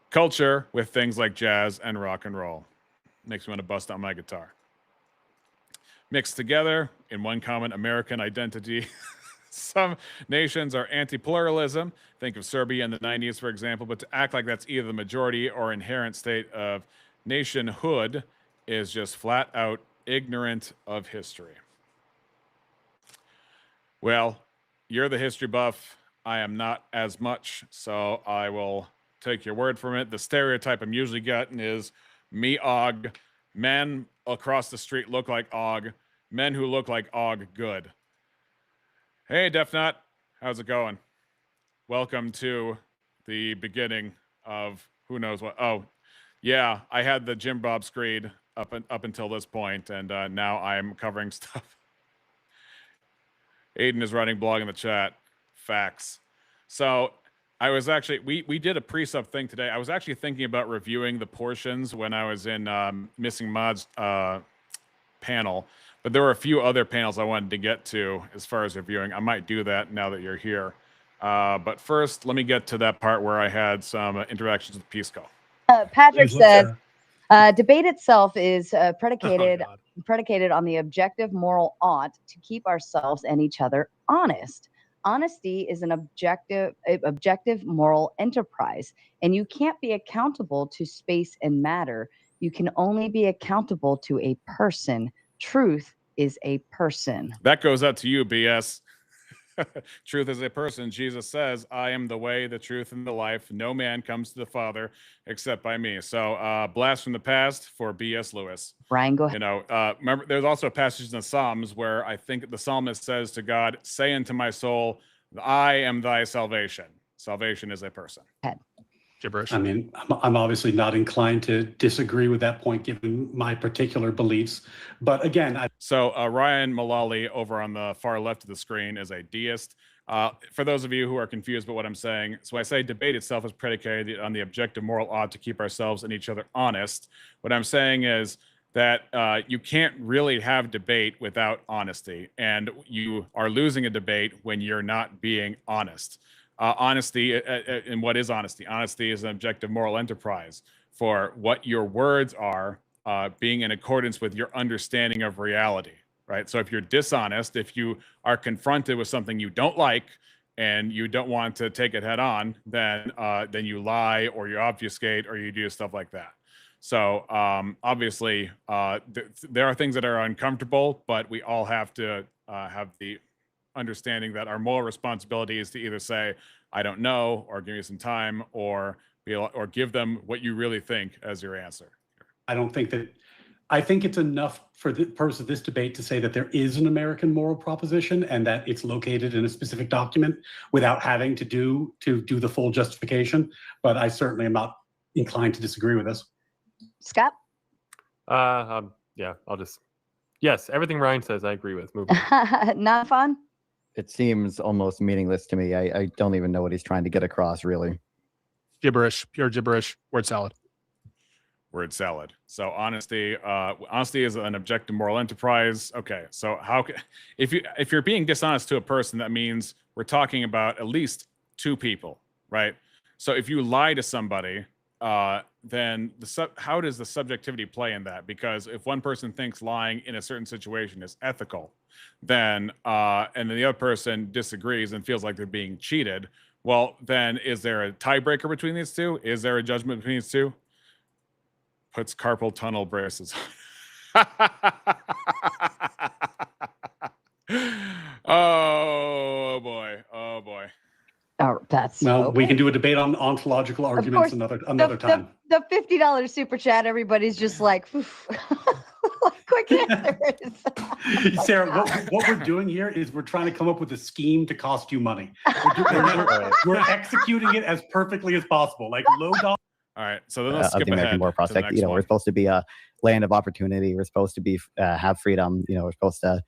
Culture with things like jazz and rock and roll. Makes me want to bust out my guitar. Mixed together in one common American identity. Some nations are anti-pluralism. Think of Serbia in the 90s, for example, but to act like that's either the majority or inherent state of nationhood is just flat out ignorant of history. Well, you're the history buff. I am not as much, so I will take your word from it. The stereotype I'm usually getting is me, Og. Men across the street look like Og. Men who look like Og, good. Hey, Defnut, how's it going? Welcome to the beginning of who knows what. Oh, yeah, I had the JimBob screed up until this point, and now I'm covering stuff. Aiden is writing blog in the chat. Facts. So I was actually, we did a pre-sub thing today. I was actually thinking about reviewing the portions when I was in Missing Mod's panel, but there were a few other panels I wanted to get to as far as reviewing. I might do that now that you're here. But first, let me get to that part where I had some interactions with Pisco. Patrick says, debate itself is predicated on the objective moral ought to keep ourselves and each other honest. Honesty is an objective moral enterprise, and you can't be accountable to space and matter. You can only be accountable to a person. Truth is a person. That goes out to you, BS. Truth is a person. Jesus says, I am the way, the truth, and the life. No man comes to the Father except by me. So blast from the past for BS Lewis. Brian, go ahead. You know, remember, there's also a passage in the Psalms where I think the psalmist says to God, say unto my soul, I am thy salvation. Salvation is a person. Gibberish. I mean, I'm obviously not inclined to disagree with that point given my particular beliefs. But again, So Ryan Mullally over on the far left of the screen is a deist. For those of you who are confused about what I'm saying, so I say debate itself is predicated on the objective moral ought to keep ourselves and each other honest. What I'm saying is that you can't really have debate without honesty, and you are losing a debate when you're not being honest. Honesty, and what is honesty? Honesty is an objective moral enterprise for what your words are, being in accordance with your understanding of reality, right? So if you're dishonest, if you are confronted with something you don't like and you don't want to take it head on, then you lie or you obfuscate or you do stuff like that. So obviously, there are things that are uncomfortable, but we all have to have the understanding that our moral responsibility is to either say, I don't know, or give me some time, or give them what you really think as your answer. I don't think that, I think it's enough for the purpose of this debate to say that there is an American moral proposition and that it's located in a specific document without having to do the full justification. But I certainly am not inclined to disagree with this. Scott? Yeah, yes, everything Ryan says, I agree with. Move on. Not fun? It seems almost meaningless to me. I don't even know what he's trying to get across, really. Gibberish, pure gibberish, word salad. Word salad. So honesty is an objective moral enterprise. Okay, so if you're being dishonest to a person, that means we're talking about at least two people, right? So if you lie to somebody, then how does the subjectivity play in that? Because if one person thinks lying in a certain situation is ethical, then and then the other person disagrees and feels like they're being cheated, well, then is there a tiebreaker between these two? Is there a judgment between these two? Puts carpal tunnel braces on. Oh boy. Oh boy. Oh, that's well. okay. We can do a debate on ontological arguments another time. The $50 super chat. Everybody's just like, quick answers. Sarah, what we're doing here is we're trying to come up with a scheme to cost you money. We're executing it as perfectly as possible, like low dollar. All right, so then let's skip the American ahead moral to the prospect. next We're supposed to be a land of opportunity. We're supposed to be have freedom. We're supposed to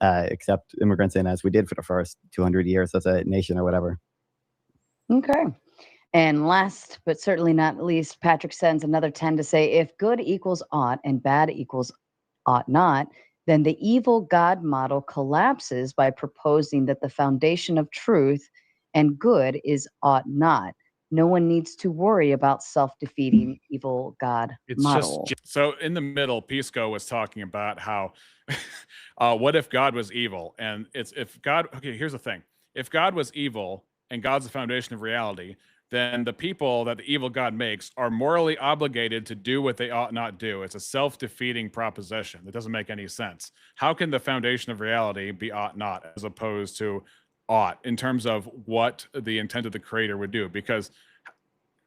accept immigrants in as we did for the first 200 years as a nation or whatever. Okay. And last but certainly not least, Patrick sends another 10 to say, if good equals ought and bad equals ought not, then the evil God model collapses by proposing that the foundation of truth and good is ought not. No one needs to worry about self-defeating evil God model. So in the middle, Pisco was talking about how, what if God was evil? And if God, okay, here's the thing. If God was evil and God's the foundation of reality, then the people that the evil God makes are morally obligated to do what they ought not do. It's a self-defeating proposition. That doesn't make any sense. How can the foundation of reality be ought not as opposed to ought in terms of what the intent of the creator would do? Because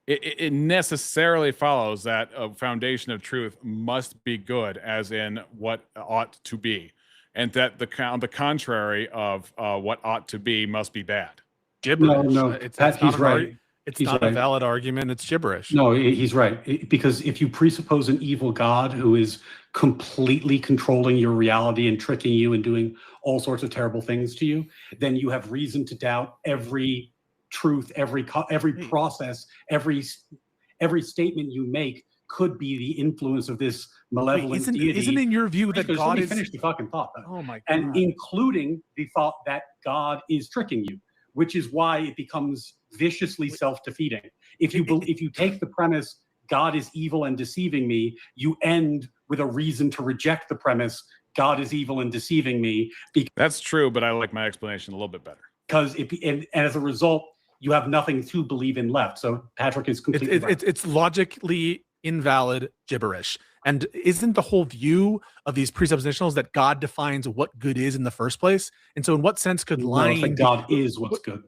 it necessarily follows that a foundation of truth must be good, as in what ought to be, and that on the contrary of what ought to be must be bad. Gibberish. No, he's right. It's not a valid argument. It's gibberish. No, he's right. Because if you presuppose an evil God who is completely controlling your reality and tricking you and doing all sorts of terrible things to you, then you have reason to doubt every truth, every process, every statement you make could be the influence of this malevolent deity. Isn't in your view that God is... Finish the fucking thought. Oh my God. And including the thought that God is tricking you, which is why it becomes viciously self-defeating. If you take the premise, God is evil and deceiving me, you end with a reason to reject the premise, God is evil and deceiving me. That's true, but I like my explanation a little bit better. Because and as a result, you have nothing to believe in left. So Patrick is completely right. It's logically invalid gibberish. And isn't the whole view of these presuppositionals that God defines what good is in the first place? And so in what sense could lying... No, it's like God is what's good.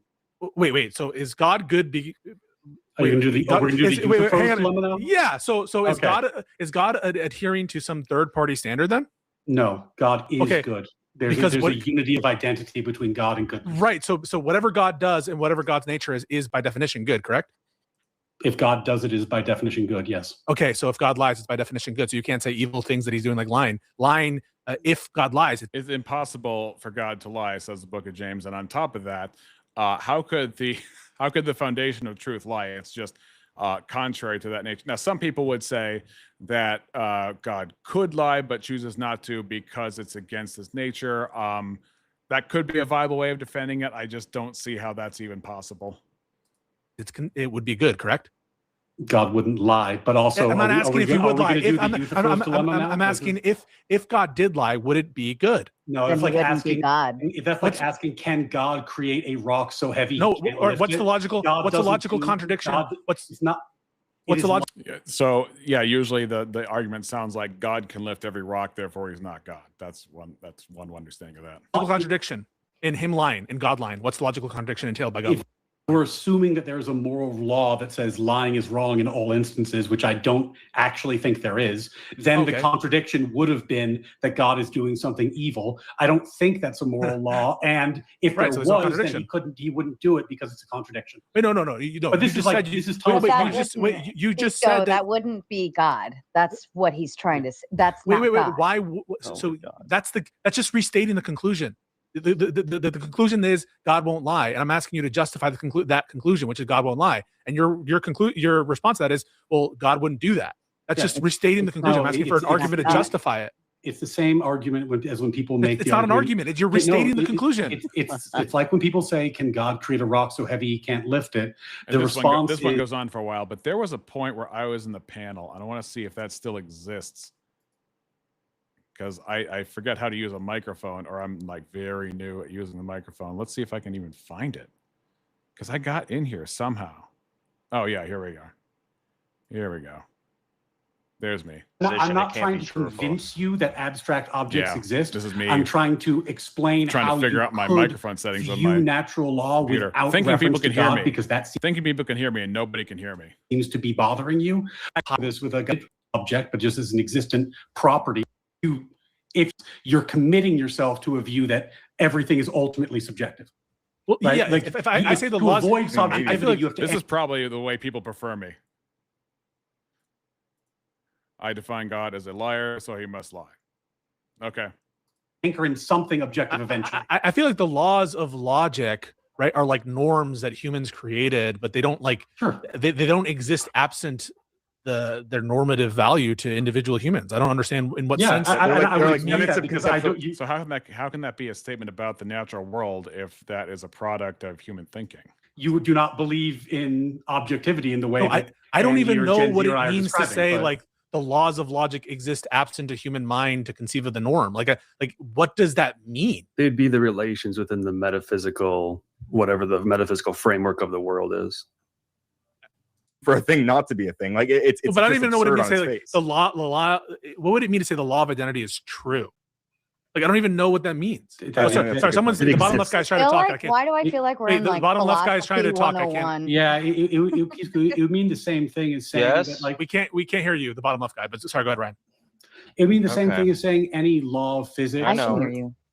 Wait. So is God good... Are you going to do the dilemma now? Yeah. So is God adhering to some third party standard then? No, God is good. There's a unity of identity between God and goodness. Right. So whatever God does and whatever God's nature is by definition good, correct? If God does it, is by definition good, yes. Okay, so if God lies, it's by definition good. So you can't say evil things that he's doing like lying. Lying, if God lies, it's impossible for God to lie, says the Book of James. And on top of that, how could the foundation of truth lie? It's just contrary to that nature. Now, some people would say that God could lie, but chooses not to because it's against his nature. That could be a viable way of defending it. I just don't see how that's even possible. It would be good, correct? God wouldn't lie, but also I'm not asking if he would lie. I'm asking if God did lie, would it be good? No, it's like asking God. That's like asking, can God create a rock so heavy? No, or what's the logical contradiction? What's the logic? So usually the argument sounds like God can lift every rock, therefore he's not God. That's one understanding of that. Logical contradiction in him lying and God lying. What's the logical contradiction entailed by God? We're assuming that there's a moral law that says lying is wrong in all instances, which I don't actually think there is. Then the contradiction would have been that God is doing something evil. I don't think that's a moral law. And if there was, then he wouldn't do it because it's a contradiction. Wait, no. You don't. But this is you just said that wouldn't be God. That's what he's trying to say. That's not God. Why? So that's just restating the conclusion. The conclusion is God won't lie, and I'm asking you to justify that conclusion, which is God won't lie. And your response to that is, well, God wouldn't do that. That's just restating the conclusion. I'm asking for an argument to justify it. It's the same argument as when people make. It's not an argument. You're restating the conclusion. It's like when people say, "Can God create a rock so heavy he can't lift it?" The response. This one goes on for a while, but there was a point where I was in the panel, and I want to see if that still exists. Because I forget how to use a microphone, or I'm like very new at using the microphone. Let's see if I can even find it. Because I got in here somehow. Oh yeah, here we go. There's me. I'm not trying to convince you that abstract objects exist. This is me. I'm trying to explain how to figure out my microphone settings on my natural law without thinking people can hear me, because thinking people can hear me and nobody can hear me seems to be bothering you. I call this with a object, but just as an existent property. If you're committing yourself to a view that everything is ultimately subjective. Well, right? yeah. Like if I say the laws, avoid subjectivity, I feel like you have to. This is probably the way people prefer me. I define God as a liar, so he must lie. Okay. Anchor in something objective eventually. I feel like the laws of logic, right, are like norms that humans created, but they don't they don't exist absent their normative value to individual humans. I don't understand in what sense. I would admit that because I don't. So how can that be a statement about the natural world if that is a product of human thinking? You do not believe in objectivity in the way that I don't even know what it means to say like the laws of logic exist absent a human mind to conceive of the norm. Like what does that mean? They'd be the relations within the metaphysical, whatever the metaphysical framework of the world is. For a thing not to be a thing, like it's. But I don't even know what it means to say. Like, the law. What would it mean to say the law of identity is true? Like I don't even know what that means. Sorry, someone's the bottom left guy's trying to talk. I can't. Why do I feel like we're in the like bottom left guy's trying to talk? I can't. Yeah, it would mean the same thing as saying that, like we can't hear you, the bottom left guy. But sorry, go ahead, Ryan. It would mean the same thing as saying any law of physics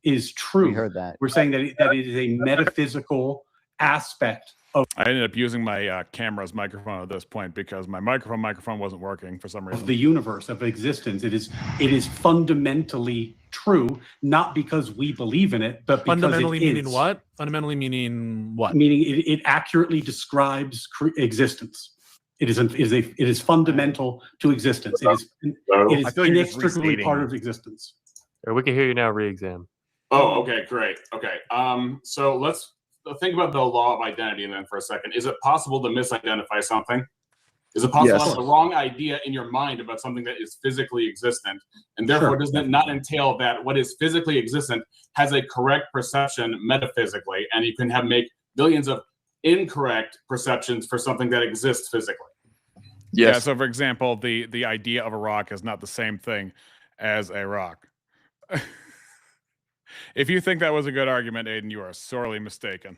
is true. We heard that. We're saying that it is a metaphysical aspect. I ended up using my camera's microphone at this point because my microphone wasn't working for some reason. Of the universe, of existence, it is fundamentally true, not because we believe in it, but because fundamentally it is. Meaning what? Fundamentally meaning what? Meaning it accurately describes existence. It is fundamental to existence. It is inextricably part of existence. We can hear you now. Re-exam. Oh, okay, great. Okay, so let's think about the law of identity then for a second. Is it possible to misidentify something? Is it possible to have the wrong idea in your mind about something that is physically existent? And therefore, does it not entail that what is physically existent has a correct perception metaphysically, and you can make billions of incorrect perceptions for something that exists physically? Yeah. So, for example, the idea of a rock is not the same thing as a rock. If you think that was a good argument, Aiden, you are sorely mistaken.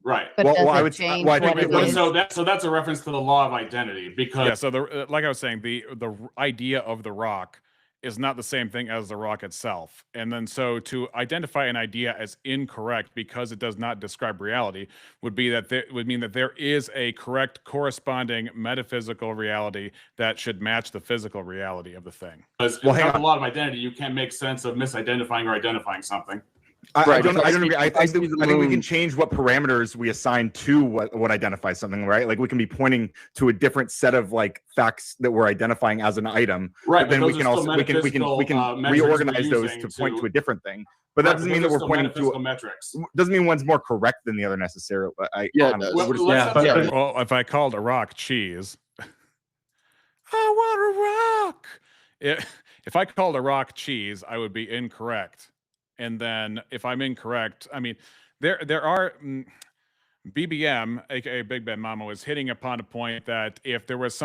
Right. But does it change what it is? So that's a reference to the law of identity, because yeah. So like I was saying, the idea of the rock is not the same thing as the rock itself. And then so to identify an idea as incorrect because it does not describe reality would mean that there is a correct corresponding metaphysical reality that should match the physical reality of the thing. Because without a lot of identity, you can't make sense of misidentifying or identifying something. I think we can change what parameters we assign to what identifies something, right? Like we can be pointing to a different set of like facts that we're identifying as an item, right? But then we can also we can reorganize those to point to a different thing. But that doesn't mean that we're pointing to metrics. Doesn't mean one's more correct than the other necessarily. Well, if I called a rock cheese, I want a rock. If I called a rock cheese, I would be incorrect. And then if I'm incorrect, I mean, there are BBM, aka Big Ben Mama, was hitting upon a point that if there was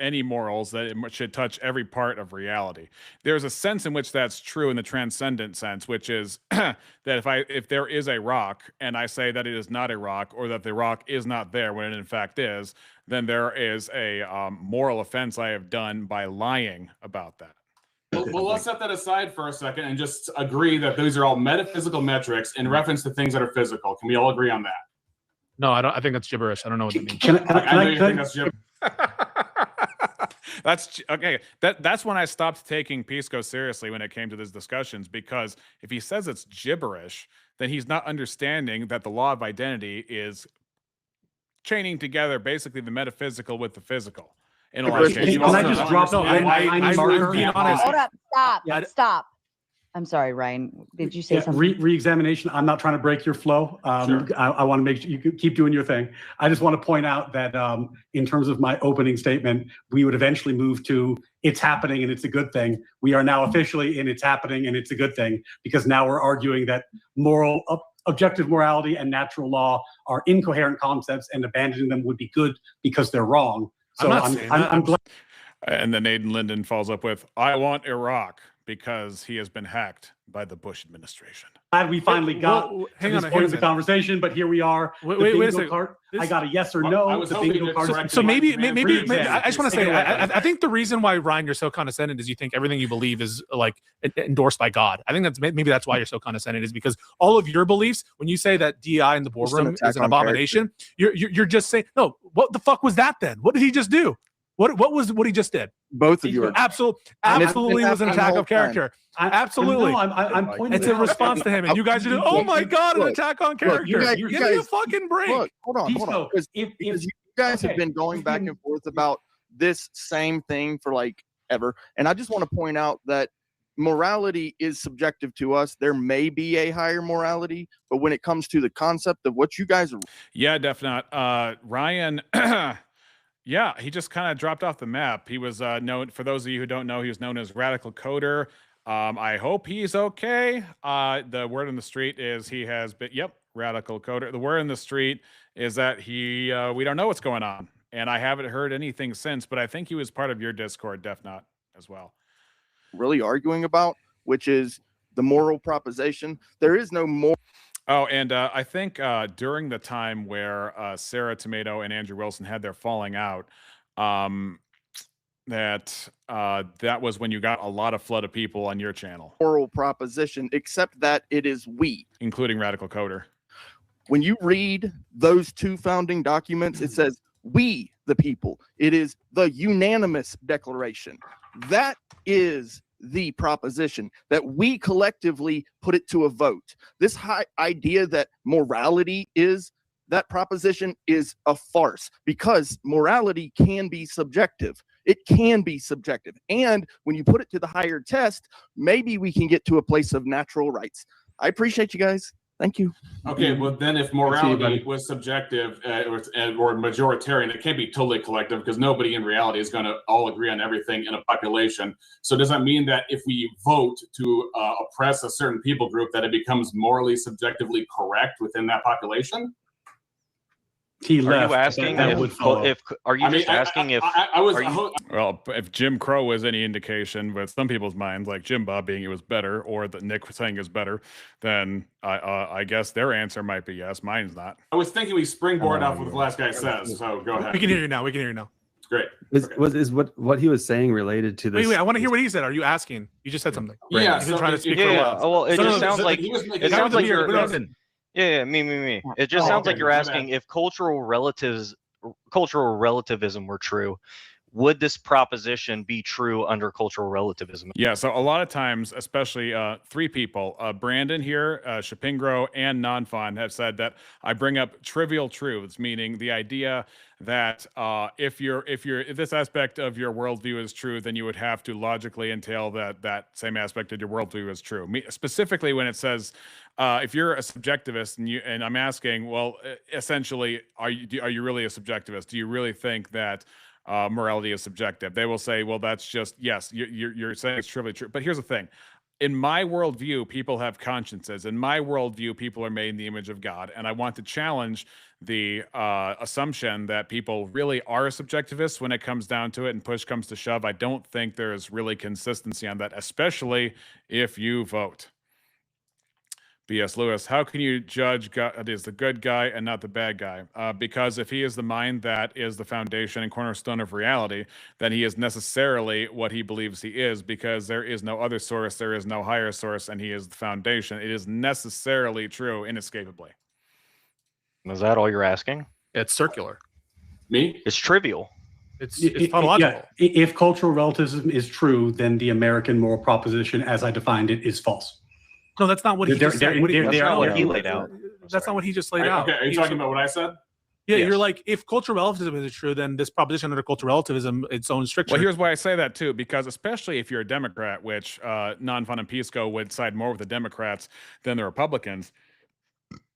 any morals, that it should touch every part of reality. There's a sense in which that's true in the transcendent sense, which is that if there is a rock and I say that it is not a rock, or that the rock is not there when it in fact is, then there is a moral offense I have done by lying about that. Well, let's set that aside for a second and just agree that these are all metaphysical metrics in reference to things that are physical. Can we all agree on that? No, I don't. I think that's gibberish. I don't know what that means. I know you think that's gibberish. That's okay. That's when I stopped taking Pisco seriously when it came to these discussions, because if he says it's gibberish, then he's not understanding that the law of identity is chaining together basically the metaphysical with the physical. In a lot of cases. Can I just drop Hold up. Stop. I'm sorry, Ryan. Did you say something? Re-examination. I'm not trying to break your flow. Sure. I want to make sure you keep doing your thing. I just want to point out that in terms of my opening statement, we would eventually move to it's happening and it's a good thing. We are now officially in it's happening and it's a good thing, because now we're arguing that objective morality and natural law are incoherent concepts, and abandoning them would be good because they're wrong. So I'm glad. And then Aiden Linden follows up with, I want Iraq because he has been hacked by the Bush administration. Glad we finally got to this point of the conversation, but here we are. Wait a second. I got a yes or no. So maybe I just want to say, I think the reason why, Ryan, you're so condescending is you think everything you believe is like endorsed by God. I think that's why you're so condescending, is because all of your beliefs, when you say that DI in the boardroom is an abomination, you're just saying, no, what the fuck was that then? What did he just do? What was what he just did? Both of you are absolutely was an attack of character. Absolutely. I'm pointing. It's a response to him, and you guys are doing, oh my God, an attack on character. Give me a fucking break. Look, hold on. Because if you guys have been going back and forth about this same thing for like ever, and I just want to point out that morality is subjective to us. There may be a higher morality, but when it comes to the concept of what you guys are, yeah, definitely. Ryan. Yeah, he just kind of dropped off the map. He was known, for those of you who don't know, he was known as Radical Coder. I hope he's okay. The word on the street is he has been, Radical Coder. The word on the street is that we don't know what's going on. And I haven't heard anything since, but I think he was part of your Discord, Defnot, as well. Really arguing about, which is the moral proposition. There is no moral. Oh, and I think during the time where Sarah Tomato and Andrew Wilson had their falling out, that was when you got a lot of flood of people on your channel. Moral proposition, except that it is we. Including Radical Coder. When you read those two founding documents, it says, we, the people. It is the unanimous declaration. That is the proposition, that we collectively put it to a vote. This high idea that morality is that proposition is a farce, because morality can be subjective. It can be subjective. And when you put it to the higher test, maybe we can get to a place of natural rights. I appreciate you guys. Thank you. Okay, well then if morality was subjective or majoritarian, it can't be totally collective, because nobody in reality is going to all agree on everything in a population. So does that mean that if we vote to oppress a certain people group, that it becomes morally subjectively correct within that population? He Are left. you asking that would follow. if are you just asking if I was are you, well, if Jim Crow was any indication with some people's minds, like JimBob being it was better, or that Nick was saying is better, then I guess their answer might be yes. Mine's not. I was thinking we springboard off what the last guy says. So go ahead. We can hear you now. We can hear you now. Great. Is what he was saying related to this? Wait, I want to hear what he said. Are you asking? You just said something. Yeah, You've been trying to speak for a yeah. while. Well, it just sounds like you're. Listen. Yeah, me. It just sounds like you're asking if cultural relativism were true, would this proposition be true under cultural relativism? Yeah, so a lot of times, especially three people, Brandon here, Shapingro, and Nonfon have said that I bring up trivial truths, meaning the idea that if this aspect of your worldview is true, then you would have to logically entail that same aspect of your worldview is true. Specifically, when it says if you're a subjectivist and I'm asking, well, essentially, are you really a subjectivist? Do you really think that morality is subjective? They will say, well, that's just, yes, you're saying it's trivially true. But here's the thing. In my worldview, people have consciences. In my worldview, people are made in the image of God. And I want to challenge the assumption that people really are subjectivists when it comes down to it and push comes to shove. I don't think there's really consistency on that, especially if you vote. B.S. Lewis, how can you judge God is the good guy and not the bad guy? Because if he is the mind that is the foundation and cornerstone of reality, then he is necessarily what he believes he is, because there is no other source, there is no higher source, and he is the foundation. It is necessarily true, inescapably. Is that all you're asking? It's circular. Me? It's trivial. It's tautological. Yeah. If cultural relativism is true, then the American moral proposition, as I defined it, is false. No, that's not what he just said. That's not what he laid out. That's not what he just laid out. Okay, are you talking about what I said? Yeah, Yes. you're like, if cultural relativism is true, then this proposition under cultural relativism, its own stricture. Well, here's why I say that too, because especially if you're a Democrat, which Nonfon and Pisco would side more with the Democrats than the Republicans,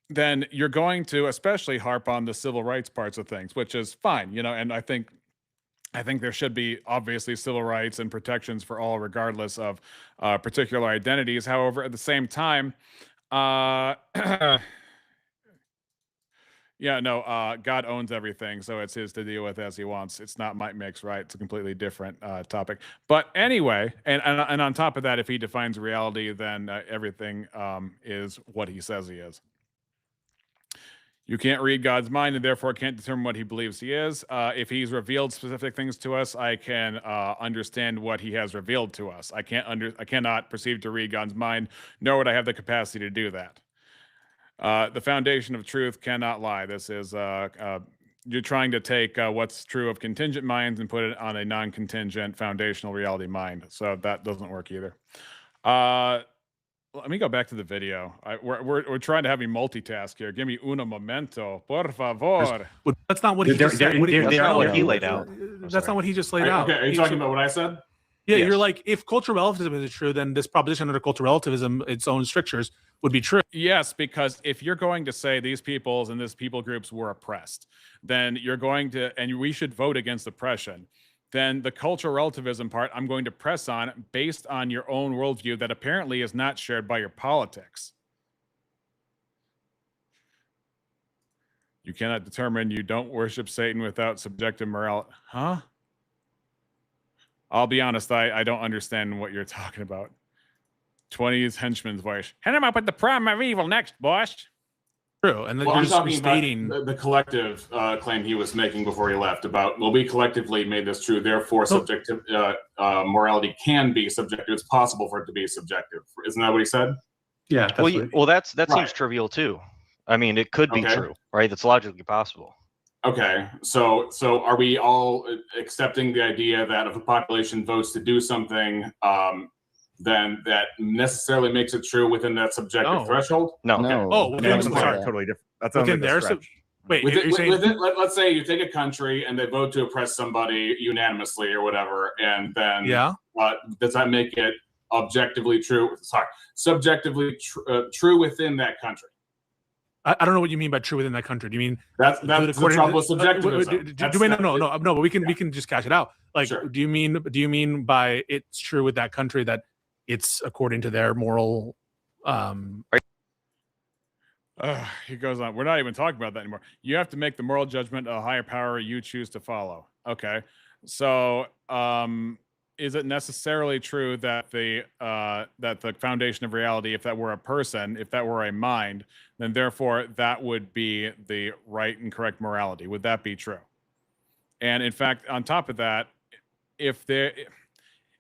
then you're going to especially harp on the civil rights parts of things, which is fine, and I think there should be obviously civil rights and protections for all, regardless of particular identities. However, at the same time, God owns everything, so it's his to deal with as he wants. It's not might makes right. It's a completely different topic. But anyway, and on top of that, if he defines reality, then everything is what he says he is. You can't read God's mind and therefore can't determine what he believes he is. If he's revealed specific things to us, I can understand what he has revealed to us. I cannot proceed to read God's mind, nor would I have the capacity to do that. The foundation of truth cannot lie. This is you're trying to take what's true of contingent minds and put it on a non-contingent foundational reality mind. So that doesn't work either. Let me go back to the video. We're trying to have you multitask here. Give me uno momento, por favor. That's not what he just said. That's not what he laid out. That's not what he just laid out. Okay, are you talking about what I said? Yeah, Yes. you're like, if cultural relativism is true, then this proposition under cultural relativism, its own strictures, would be true. Yes, because if you're going to say these peoples and these people groups were oppressed, then you're going to, and we should vote against oppression. Then the cultural relativism part, I'm going to press on based on your own worldview that apparently is not shared by your politics. You cannot determine you don't worship Satan without subjective morality. Huh? I'll be honest, I don't understand what you're talking about. 20s henchman's voice. Hit him up with the problem of evil next, boss. True, and then Well, you're I'm just talking restating. about the collective claim he was making before he left about, well, we collectively made this true, therefore subjective morality can be subjective. It's possible for it to be subjective. Isn't that what he said? Yeah. That seems trivial too. I mean, it could be true, right? That's logically possible. Okay, so are we all accepting the idea that if a population votes to do something, then that necessarily makes it true within that subjective threshold? No. That's totally different. That's only the stretch. Wait, let's say you take a country and they vote to oppress somebody unanimously or whatever, and then does that make it objectively true? Subjectively true within that country? I don't know what you mean by true within that country. Do you mean that's the trouble with subjectivism? No, but we can just cash it out. Like, do you mean by it's true with that country that it's according to their moral? He goes on. We're not even talking about that anymore. You have to make the moral judgment of a higher power you choose to follow. Okay. So, is it necessarily true that the foundation of reality, if that were a person, if that were a mind, then therefore that would be the right and correct morality? Would that be true? And in fact, on top of that, if there,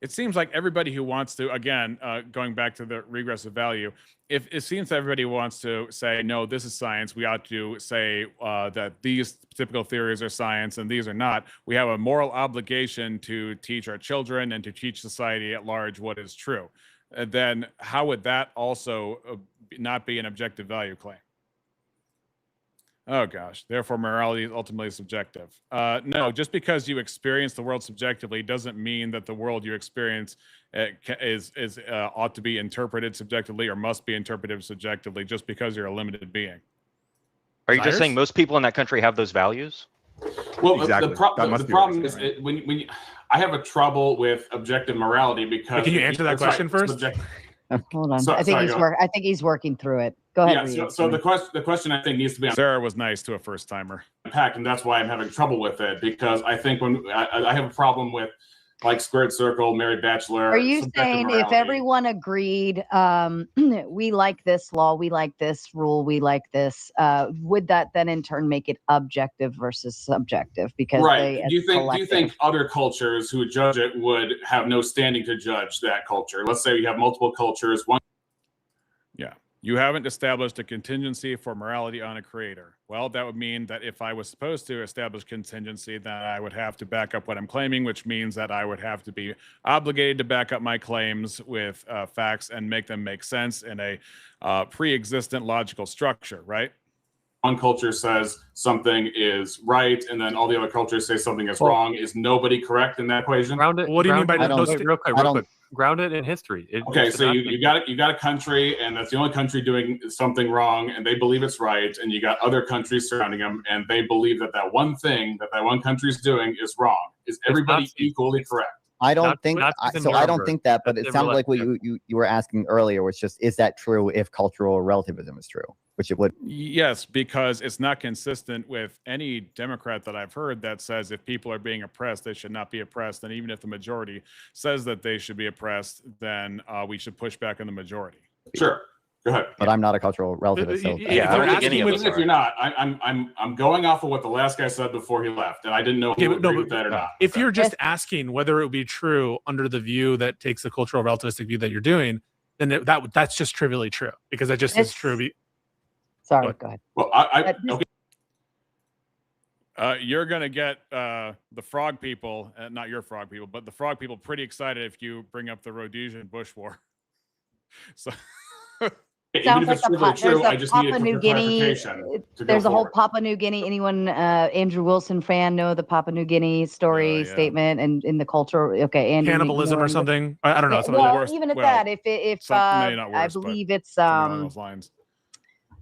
it seems like everybody who wants to, again, going back to the regressive value, if it seems that everybody wants to say, no, this is science, we ought to say that these typical theories are science and these are not, we have a moral obligation to teach our children and to teach society at large what is true. And then how would that also not be an objective value claim? Oh gosh, therefore morality is ultimately subjective. No, just because you experience the world subjectively doesn't mean that the world you experience ought to be interpreted subjectively or must be interpreted subjectively just because you're a limited being. Are you just saying most people in that country have those values? Well, Exactly. the problem is right. when I have a trouble with objective morality because. Can you answer that question first? Hold on. So- I think sorry, I think he's working through it. Go ahead. Yeah. Reed. So the question I think needs to be Sarah was nice to a first timer. unpacked, and that's why I'm having trouble with it, because I think when I have a problem with like squared circle, married bachelor. Are you subjective saying if morality. everyone agreed, we like this law, we like this rule, we like this, would that then in turn make it objective versus subjective? Because Right. they, Do you think other cultures who would judge it would have no standing to judge that culture? Let's say you have multiple cultures. One. Yeah. You haven't established a contingency for morality on a creator. Well, that would mean that if I was supposed to establish contingency, then I would have to back up what I'm claiming, which means that I would have to be obligated to back up my claims with facts and make them make sense in a pre-existent logical structure, right? One culture says something is right, and then all the other cultures say something is wrong. Is nobody correct in that equation? What do you mean by real quick? Grounded in history. Okay, so you got a country, and that's the only country doing something wrong, and they believe it's right, and you got other countries surrounding them, and they believe that that one thing that one country is doing is wrong. Is everybody equally correct? I don't think so. I don't think that, but it sounds like what you were asking earlier was just, is that true if cultural relativism is true? Which it would. Yes, because it's not consistent with any Democrat that I've heard that says if people are being oppressed, they should not be oppressed. And even if the majority says that they should be oppressed, then we should push back on the majority. Sure. Go ahead. But I'm not a cultural relativist. So Even if you're not, I'm going off of what the last guy said before he left, and I didn't know if you agree with that or not. If you're just asking whether it would be true under the view that takes the cultural relativistic view that you're doing, then that's just trivially true, because that just is true. Sorry, go ahead. Well, okay. You're going to get the frog people, not your frog people, but the frog people pretty excited if you bring up the Rhodesian Bush War. So Sounds like there's a Papua New Guinea. There's a whole Papua New Guinea. Anyone, Andrew Wilson fan, know the Papua New Guinea story statement and in the culture? Okay, Andrew, cannibalism or something. I don't know. Well, even at that, if I believe it's those lines.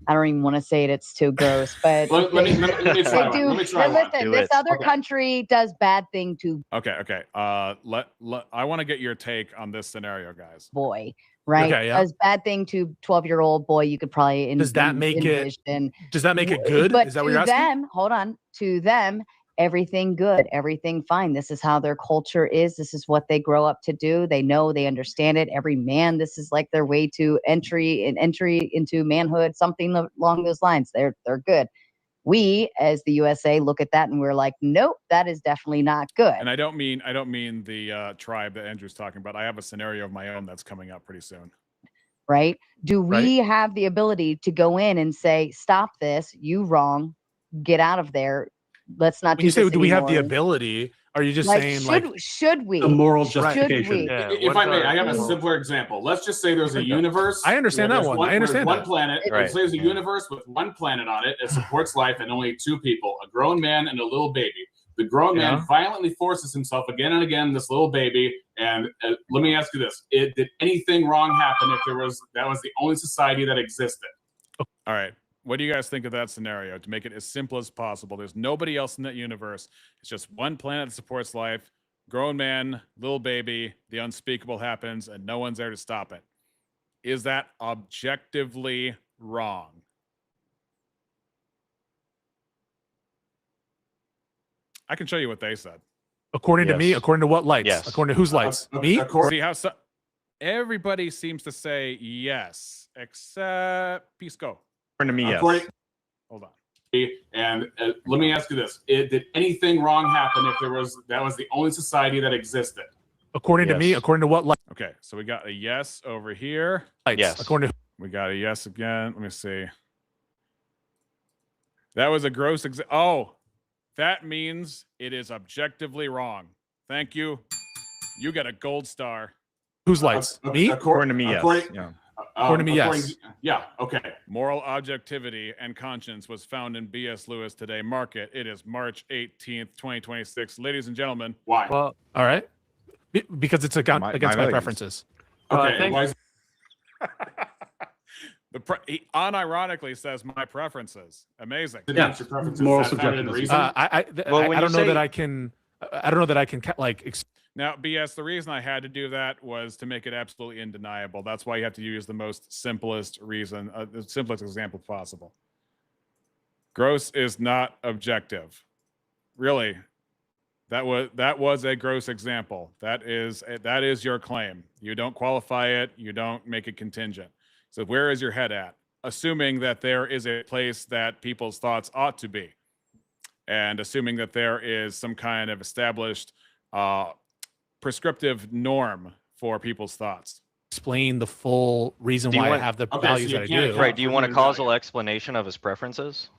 I don't even want to say it; it's too gross. But let me try one. Let me try one. Listen, this other country does bad thing to. Okay. I want to get your take on this scenario, guys. Boy, right? Okay, yeah. Does bad thing to 12-year-old boy. You could probably does that make it good? But Is that what to you're asking? them, hold on. To them, everything good, everything fine. This is how their culture is. This is what they grow up to do. They know, they understand it. Every man, this is like their way to entry into manhood, something along those lines. They're good. We, as the USA, look at that and we're like, nope, that is definitely not good. And I don't mean the tribe that Andrew's talking about. I have a scenario of my own that's coming up pretty soon. Right? Do we have the ability to go in and say, stop this, you wrong, get out of there? Let's not When you say, this do we have the anymore. ability? Are you just Like, saying should we? the moral Should justification? we? If I may, I have a simpler example. Let's just say there's a universe. I understand where that there's one. I understand One that. planet. Right. Let's say there's a universe with one planet on it. It supports life and only two people: a grown man and a little baby. The grown man violently forces himself again and again this little baby. And let me ask you this: did anything wrong happen if that was the only society that existed? All right. What do you guys think of that scenario? To make it as simple as possible, there's nobody else in that universe. It's just one planet that supports life, grown man, little baby, the unspeakable happens, and no one's there to stop it. Is that objectively wrong? I can show you what they said. According to me, Yes. according to what lights? Yes. According to whose lights? Me? See how everybody seems to say yes, except Pisco. According to me, yes. According- Hold on. And let me ask you this: did anything wrong happen if that was the only society that existed? According to me, according to what light? Okay, so we got a yes over here. Lights. Yes. According to We got a yes again. Let me see. That was a gross oh, that means it is objectively wrong. Thank you. You got a gold star. whose lights? Me? According to me, yes. Yeah. According to me, yes. Yeah. Okay. Moral objectivity and conscience was found in B.S. Lewis Today Market. It is March 18th, 2026. Ladies and gentlemen. Why? Well, All right. Because it's against my values. preferences. Okay. Why is- He unironically says my preferences. Amazing. Yeah. your preferences, Moral is that found in subjectivism. reason? I when don't you know say- that I can. I don't know that I can Now, BS, the reason I had to do that was to make it absolutely undeniable. That's why you have to use the most simplest reason, the simplest example possible. Gross is not objective. Really, that was a gross example. That is your claim. You don't qualify it. You don't make it contingent. So where is your head at? Assuming that there is a place that people's thoughts ought to be, and assuming that there is some kind of established prescriptive norm for people's thoughts. explain the full reason Do you why I want- have the Okay, values so that I you can't do. count Right. Do you for want a human causal value. explanation of his preferences?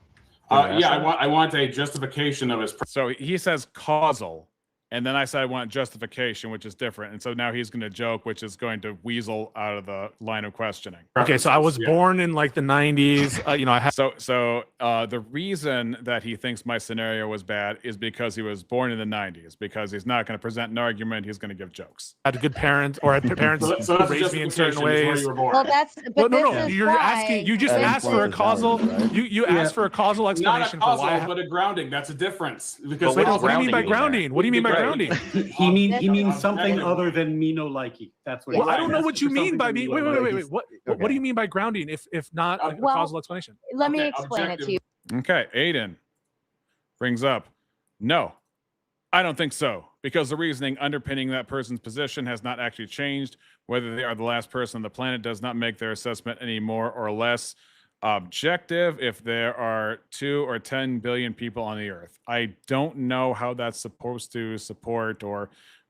Yeah, I want a justification of his. So he says causal, and then I said I want justification, which is different. And so now he's going to joke, which is going to weasel out of the line of questioning. Okay, so I was Yeah. born in like the 90s. I have So the reason that he thinks my scenario was bad is because he was born in the 90s, because he's not going to present an argument. He's going to give jokes. had good parents, or had parents So who that's a raised me in certain justification is where ways. you were born. Well, that's but No, this is you're why asking. You just That asked for a influences causal. values, right? You asked for a causal Not a explanation for causal, why. but a grounding. That's a difference. Because Wait, What what do you mean by grounding mean there? grounding? What do you mean by Right. grounding? He means something other than me no likey. That's what. Well, he's I don't know asking what you for mean something by from me. me Wait. no likey. What do you mean by grounding? If not a Well, causal explanation? let me Okay, explain it to you. Okay, Aiden brings up, no, I don't think so, because the reasoning underpinning that person's position has not actually changed. Whether they are the last person on the planet does not make their assessment any more or less objective if there are 2 or 10 billion people on the earth. I don't know how that's supposed to support or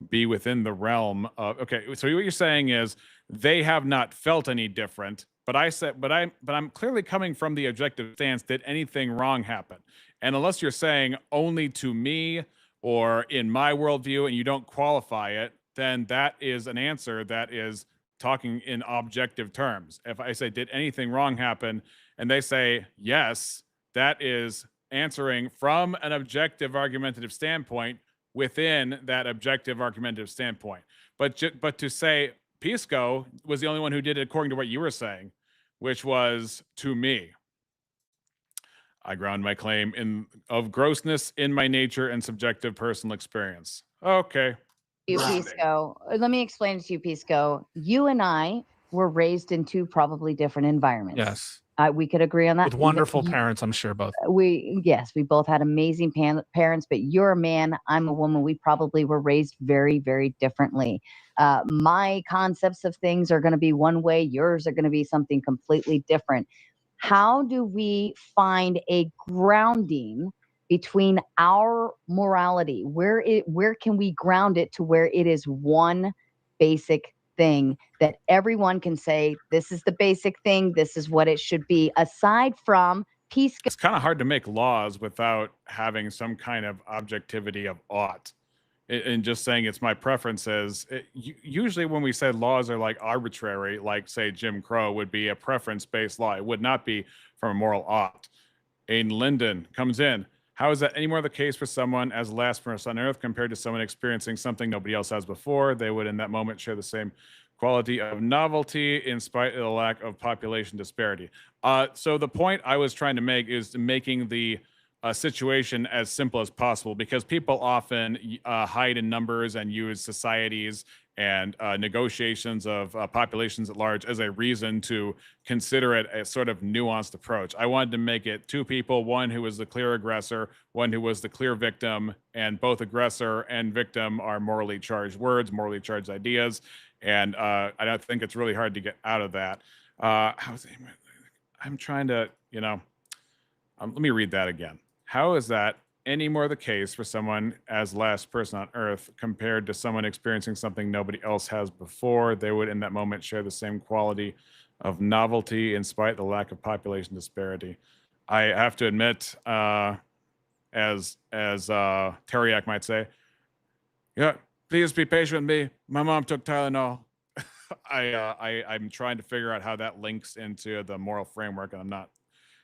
be within the realm of. Okay, so what you're saying is they have not felt any different, but I'm clearly coming from the objective stance. Did anything wrong happen? And unless you're saying only to me or in my worldview and you don't qualify it, then that is an answer that is talking in objective terms. If I say, did anything wrong happen? And they say, yes, that is answering from an objective argumentative standpoint within that objective argumentative standpoint. But to say Pisco was the only one who did it according to what you were saying, which was to me. I ground my claim of grossness in my nature and subjective personal experience. Okay. Pisco. Let me explain it to you, Pisco. You and I were raised in two probably different environments. Yes. We could agree on that. With wonderful parents, I'm sure both. We both had amazing parents, but you're a man, I'm a woman. We probably were raised very, very differently. My concepts of things are going to be one way. Yours are going to be something completely different. How do we find a grounding between our morality? Where can we ground it to where it is one basic thing that everyone can say, this is the basic thing, this is what it should be, aside from peace? It's kind of hard to make laws without having some kind of objectivity of ought. And just saying it's my preferences. Usually when we say laws are like arbitrary, like say Jim Crow would be a preference-based law. It would not be from a moral ought. Aiden Linden comes in. How is that any more the case for someone as last person on earth compared to someone experiencing something nobody else has before? They would in that moment share the same quality of novelty in spite of the lack of population disparity. So the point I was trying to make is making the situation as simple as possible, because people often hide in numbers and use societies and negotiations of populations at large as a reason to consider it a sort of nuanced approach. I wanted to make it two people, one who was the clear aggressor, one who was the clear victim, and both aggressor and victim are morally charged words, morally charged ideas, and I don't think it's really hard to get out of that. I'm trying to, let me read that again. How is that any more the case for someone as last person on Earth compared to someone experiencing something nobody else has before? They would, in that moment, share the same quality of novelty in spite of the lack of population disparity. I have to admit, as Teriak might say, yeah, please be patient with me. My mom took Tylenol. I'm trying to figure out how that links into the moral framework, and I'm not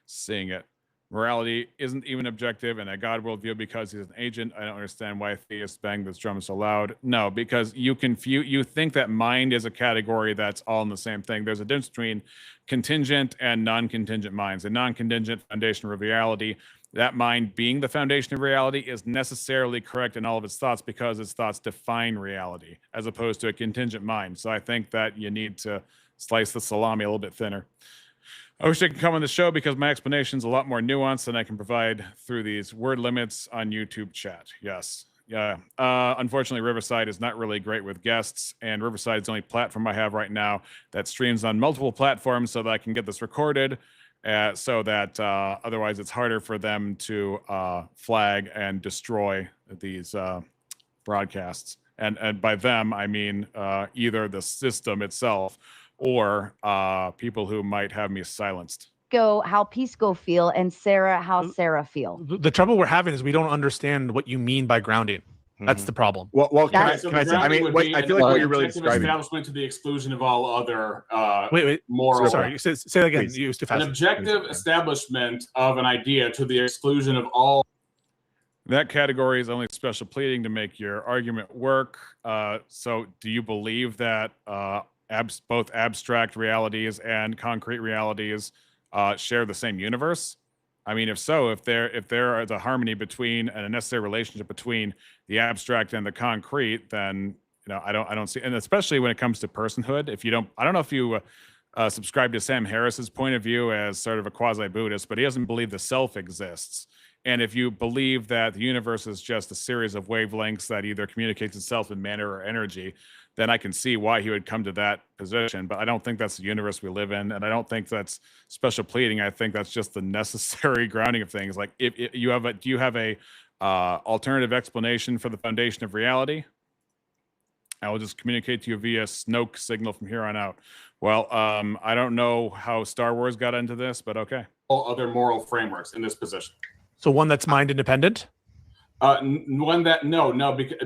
seeing it. Morality isn't even objective in a God worldview because he's an agent. I don't understand why theists bang this drum so loud. No, because you think that mind is a category that's all in the same thing. There's a difference between contingent and non-contingent minds. A non-contingent foundation of reality, that mind being the foundation of reality, is necessarily correct in all of its thoughts because its thoughts define reality, as opposed to a contingent mind. So I think that you need to slice the salami a little bit thinner. I wish I could come on the show because my explanation is a lot more nuanced than I can provide through these word limits on YouTube chat. Yes. Yeah. Unfortunately, Riverside is not really great with guests, and Riverside is the only platform I have right now that streams on multiple platforms so that I can get this recorded, so that otherwise it's harder for them to flag and destroy these broadcasts. And by them, I mean either the system itself or people who might have me silenced. How Pisco feel, and Sarah, how Sarah feel. The trouble we're having is we don't understand what you mean by grounding. That's the problem. Well, can I say? I mean, I feel like what you're really describing. Establishment to the exclusion of all other wait. moral. Sorry, say that again. You used to fast. An objective establishment of an idea to the exclusion of all. That category is only special pleading to make your argument work. So do you believe that both abstract realities and concrete realities share the same universe? I mean, if so, if there is a harmony between and a necessary relationship between the abstract and the concrete, then I don't see, and especially when it comes to personhood. I don't know if you subscribe to Sam Harris's point of view as sort of a quasi-Buddhist, but he doesn't believe the self exists. And if you believe that the universe is just a series of wavelengths that either communicates itself in matter or energy, then I can see why he would come to that position. But I don't think that's the universe we live in, and I don't think that's special pleading. I think that's just the necessary grounding of things. Like, do you have a alternative explanation for the foundation of reality? I will just communicate to you via Snoke signal from here on out. Well, I don't know how Star Wars got into this, but okay. All other moral frameworks in this position. So one that's mind independent? One that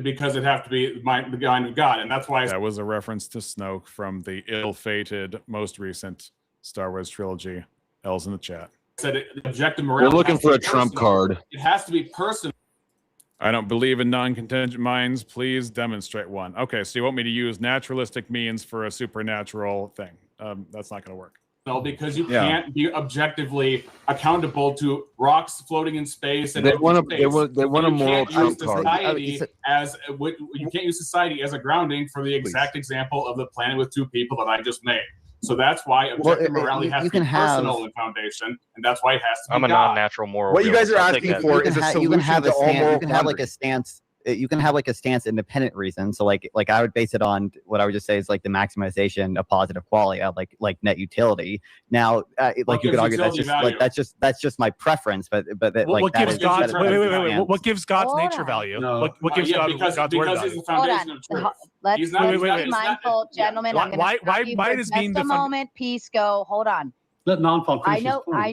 because it have to be the mind of God, and that's why that was a reference to Snoke from the ill-fated most recent Star Wars trilogy. L's in the chat. Said objective morality. We're looking for a trump card. It has to be personal. I don't believe in non-contingent minds. Please demonstrate one. Okay, so you want me to use naturalistic means for a supernatural thing? That's not going to work. No, because you can't be objectively accountable to rocks floating in space. And they want a moral trump card. You can't use society as a grounding for the exact example of the planet with two people that I just made. So that's why objective morality has to be personal in foundation, and that's why it has to be I'm a non-natural moral. What you guys are asking for is a solution to all moral. You can have like a stance. You can have like a stance independent reason. So like I would base it on what I would just say is like the maximization of positive quality, like net utility. Now, like you could argue that's just my preference, but what gives God's what gives God's nature value? What gives God's word value? He's the foundation of truth. Let's be mindful, gentlemen. Why does being the moment? Peace. Go. Hold on. Let non-fault I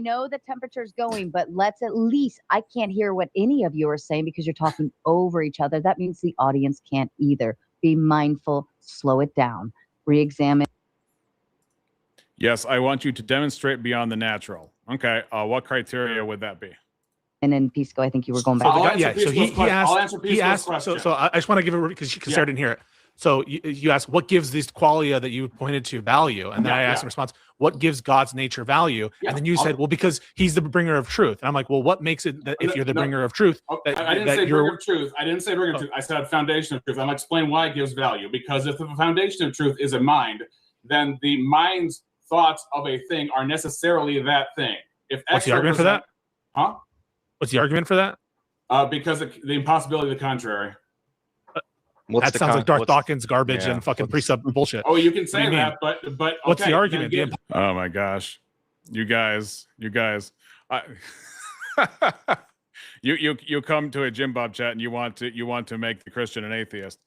know the temperature's going, but let's at least, I can't hear what any of you are saying because you're talking over each other. That means the audience can't either. Be mindful, slow it down, re-examine. Yes, I want you to demonstrate beyond the natural. Okay, what criteria would that be? And then Pisco, I think you were going back. So he asked, so I just want to give it, because Sarah didn't hear it. So you asked, what gives this qualia that you pointed to value? And then I asked in response, what gives God's nature value? Yeah, And then you said, well, because he's the bringer of truth. And I'm like, well, what makes it that if you're the bringer of truth? That, I didn't that say you're... bringer of truth. I didn't say bringer of truth. I said foundation of truth. I'm explaining why it gives value. Because if the foundation of truth is a mind, then the mind's thoughts of a thing are necessarily that thing. If X What's the argument for that? Huh? What's the argument for that? Because the impossibility of the contrary. That sounds like Darth Dawkins garbage and fucking precept bullshit. Oh, you can say that, but what's the okay, argument? then Oh my gosh, you guys, you come to a JimBob chat and you want to make the Christian an atheist.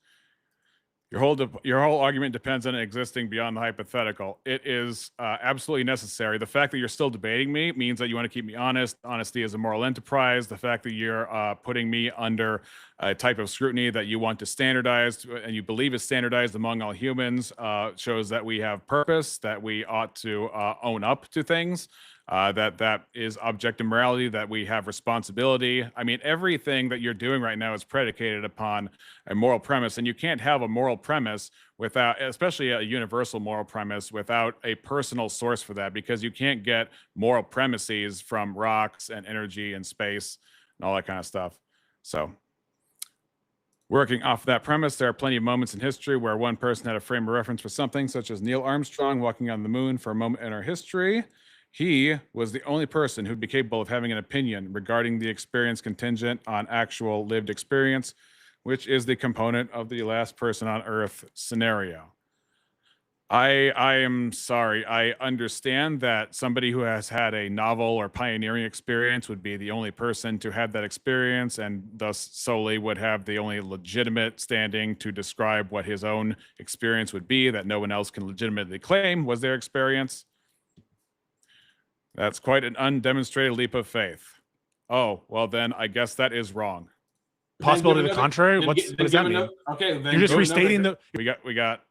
Your whole argument depends on it existing beyond the hypothetical. It is absolutely necessary. The fact that you're still debating me means that you want to keep me honest. Honesty is a moral enterprise. The fact that you're putting me under a type of scrutiny that you want to standardize and you believe is standardized among all humans shows that we have purpose, that we ought to own up to things. That is objective morality, that we have responsibility. I mean, everything that you're doing right now is predicated upon a moral premise, and you can't have a moral premise without, especially a universal moral premise, without a personal source for that, because you can't get moral premises from rocks and energy and space and all that kind of stuff. So, working off that premise, there are plenty of moments in history where one person had a frame of reference for something, such as Neil Armstrong walking on the moon for a moment in our history. He was the only person who'd be capable of having an opinion regarding the experience contingent on actual lived experience, which is the component of the last person on Earth scenario. I am sorry. I understand that somebody who has had a novel or pioneering experience would be the only person to have that experience and thus solely would have the only legitimate standing to describe what his own experience would be that no one else can legitimately claim was their experience. That's quite an undemonstrated leap of faith. Oh, well then I guess that is wrong. Possibility to the contrary? What does that mean? Okay, then you're just restating the. the. We got.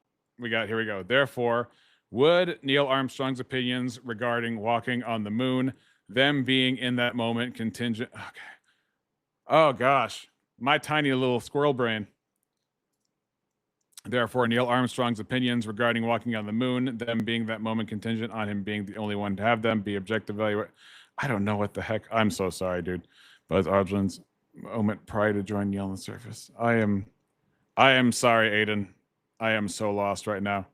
Here we go. Therefore, would Neil Armstrong's opinions regarding walking on the moon, them being in that moment contingent? Okay. Oh gosh, my tiny little squirrel brain. Therefore, Neil Armstrong's opinions regarding walking on the moon, them being that moment contingent on him being the only one to have them, be objective value. I don't know what the heck. I'm so sorry, dude. Buzz Aldrin's moment prior to join Neil on the surface. I am sorry, Aiden. I am so lost right now.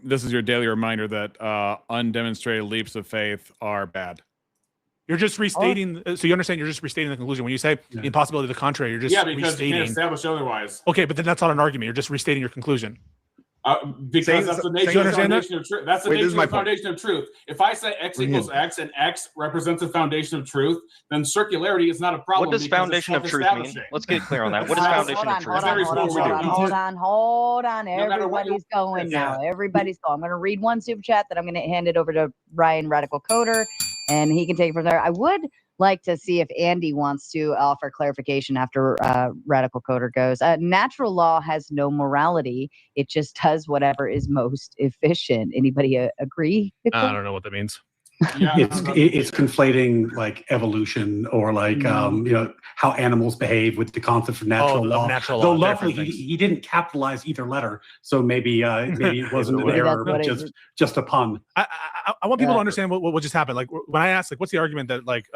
This is your daily reminder that undemonstrated leaps of faith are bad. You're just restating. So you understand? You're just restating the conclusion. When you say the impossibility of the contrary, you're just because restating. you can't establish otherwise. Okay, but then that's not an argument. You're just restating your conclusion. Because that's the nature of the foundation of truth. That's the nature of the foundation of truth. If I say X equals X and X represents the foundation of truth, then circularity is not a problem. What does foundation of truth mean? Let's get clear on that. What is foundation of truth? Hold on. Everybody's going now. Everybody's going. I'm going to read one super chat, then I'm going to hand it over to Ryan Radical Coder, and he can take it from there. I would like to see if Andy wants to offer clarification after Radical Coder goes. Natural law has no morality. It just does whatever is most efficient. Anybody agree? I don't know what that means. Yeah, it's conflating like evolution or like how animals behave with the concept of natural law. Natural Though law, luckily he didn't capitalize either letter, so maybe it wasn't an error, but just a pun. I want people to understand what just happened. Like when I asked, like, what's the argument that like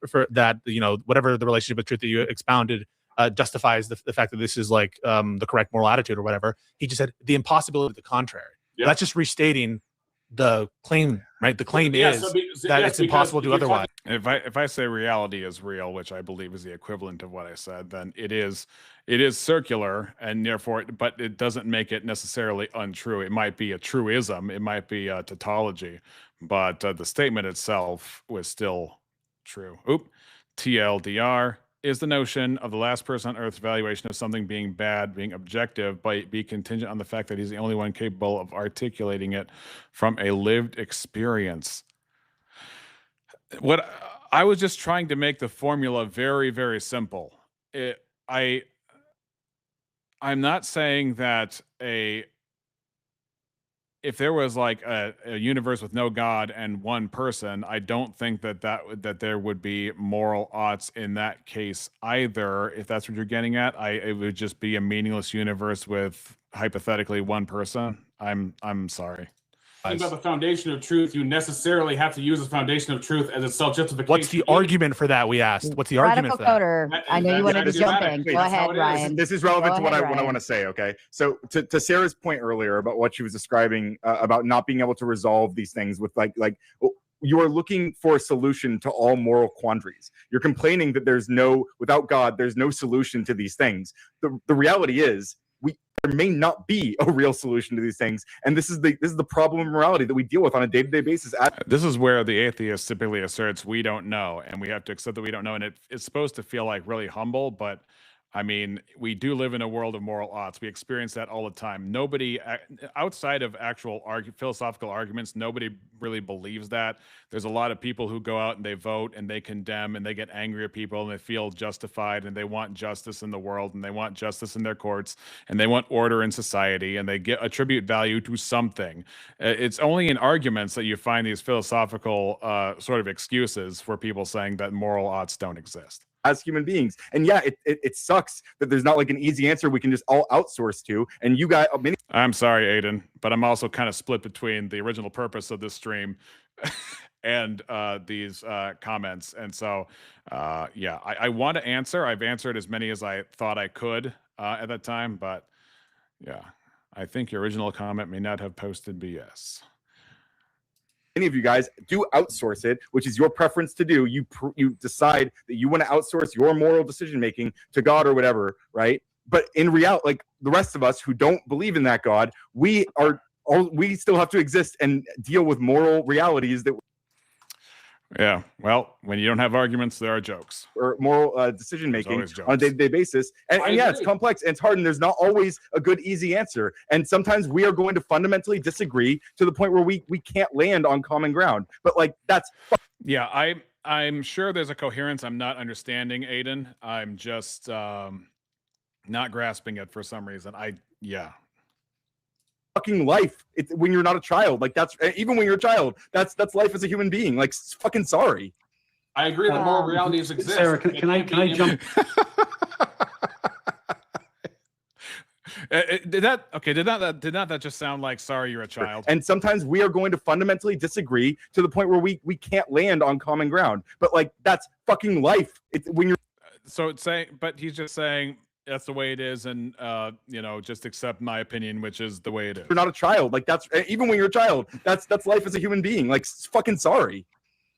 for that whatever the relationship with truth that you expounded justifies the fact that this is like the correct moral attitude or whatever. He just said the impossibility of the contrary. Yeah. That's just restating the claim, right? The claim is that it's impossible to do otherwise. If I say reality is real, which I believe is the equivalent of what I said, then it is circular, and therefore, but it doesn't make it necessarily untrue. It might be a truism, it might be a tautology, but the statement itself was still true. TLDR is the notion of the last person on Earth's evaluation of something being bad, being objective, but be contingent on the fact that he's the only one capable of articulating it from a lived experience. What I was just trying to make the formula very, very simple. I'm not saying that if there was like a universe with no God and one person, I don't think that there would be moral oughts in that case either. If that's what you're getting at, it would just be a meaningless universe with hypothetically one person. I'm sorry. About the foundation of truth, you necessarily have to use the foundation of truth as a self-justification. What's the argument for that? We asked. What's the argument for that? Coder, I know you wanted to jump in. Go ahead, Ryan. This is relevant Go to what ahead, I want to say. Okay, so to Sarah's point earlier about what she was describing about not being able to resolve these things with like you are looking for a solution to all moral quandaries. You're complaining that without God, there's no solution to these things. The reality is there may not be a real solution to these things, and this is the problem of morality that we deal with on a day-to-day basis. This is where the atheist typically asserts we don't know, and we have to accept that we don't know, and it's supposed to feel like really humble, but I mean, we do live in a world of moral oughts. We experience that all the time. Nobody, outside of actual philosophical arguments, nobody really believes that. There's a lot of people who go out and they vote and they condemn and they get angry at people and they feel justified and they want justice in the world and they want justice in their courts and they want order in society and they attribute value to something. It's only in arguments that you find these philosophical sort of excuses for people saying that moral oughts don't exist. As human beings. And yeah, it sucks that there's not like an easy answer we can just all outsource to. And you guys, I'm sorry, Aiden, but I'm also kind of split between the original purpose of this stream and these comments. And so, yeah, I want to answer. I've answered as many as I thought I could at that time. But yeah, I think your original comment may not have posted BS. Any of you guys do outsource it, which is your preference to do. You decide that you want to outsource your moral decision making to God or whatever, right? But in reality, like the rest of us who don't believe in that God, we still have to exist and deal with moral realities that. Yeah, well, when you don't have arguments, there are jokes. Or moral decision making on a day-to-day basis. And yeah, it's complex and it's hard, and there's not always a good, easy answer. And sometimes we are going to fundamentally disagree to the point where we can't land on common ground. But like that's yeah, I'm sure there's a coherence I'm not understanding, Aiden. I'm just not grasping it for some reason. Fucking life. When you're not a child, like that's even when you're a child, that's life as a human being. Like fucking sorry. I agree that moral realities exist. Sarah, can I jump? Did that just sound like sorry you're a child? And sometimes we are going to fundamentally disagree to the point where we can't land on common ground. But like that's fucking life. When you're so it's saying, but he's just saying that's the way it is, and just accept my opinion, which is the way it is. You're not a child. Like that's even when you're a child, that's life as a human being. Like fucking sorry.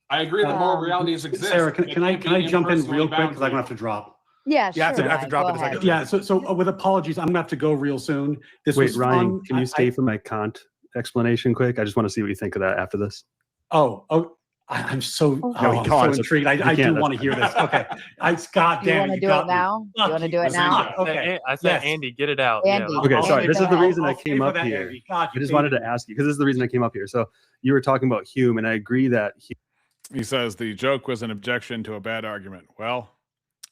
I agree that moral realities exist. Sarah, can I jump in real quick because I'm gonna have to drop. Yeah, sure. I have to drop it a second. Yeah, so with apologies, I'm gonna have to go real soon. Wait, Ryan, can you stay for my Kant explanation quick? I just want to see what you think of that after this. I'm so intrigued. I do want to hear this. Okay. God damn it. You want to do it now? You want to do it now? Okay. I said, Andy, get it out. Andy, yeah. Okay, sorry. This is the reason I I'll came pay for up that, here. Andy. God, I just wanted to ask you, because this is the reason I came up here. So you were talking about Hume, and I agree that he says the joke was an objection to a bad argument. Well,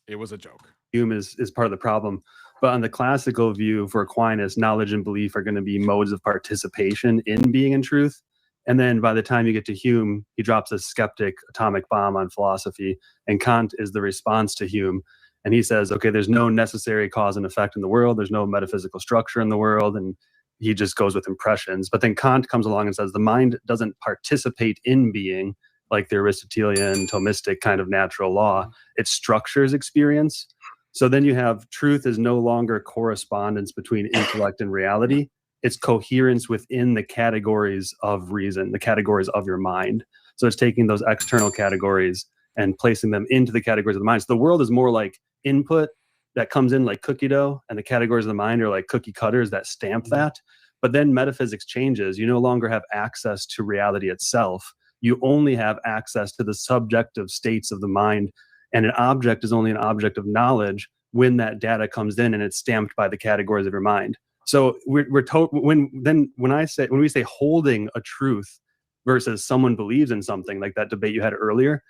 it was a joke. Hume is part of the problem. But on the classical view for Aquinas, knowledge and belief are going to be modes of participation in being and truth. And then by the time you get to Hume, he drops a skeptic atomic bomb on philosophy. And Kant is the response to Hume. And he says, okay, there's no necessary cause and effect in the world. There's no metaphysical structure in the world. And he just goes with impressions. But then Kant comes along and says the mind doesn't participate in being like the Aristotelian, Thomistic kind of natural law. It structures experience. So then you have truth is no longer correspondence between intellect and reality. It's coherence within the categories of reason, the categories of your mind. So it's taking those external categories and placing them into the categories of the mind. So the world is more like input that comes in like cookie dough, and the categories of the mind are like cookie cutters that stamp that. But then metaphysics changes. You no longer have access to reality itself. You only have access to the subjective states of the mind. And an object is only an object of knowledge when that data comes in and it's stamped by the categories of your mind. So we're told when we say holding a truth versus someone believes in something, like that debate you had earlier.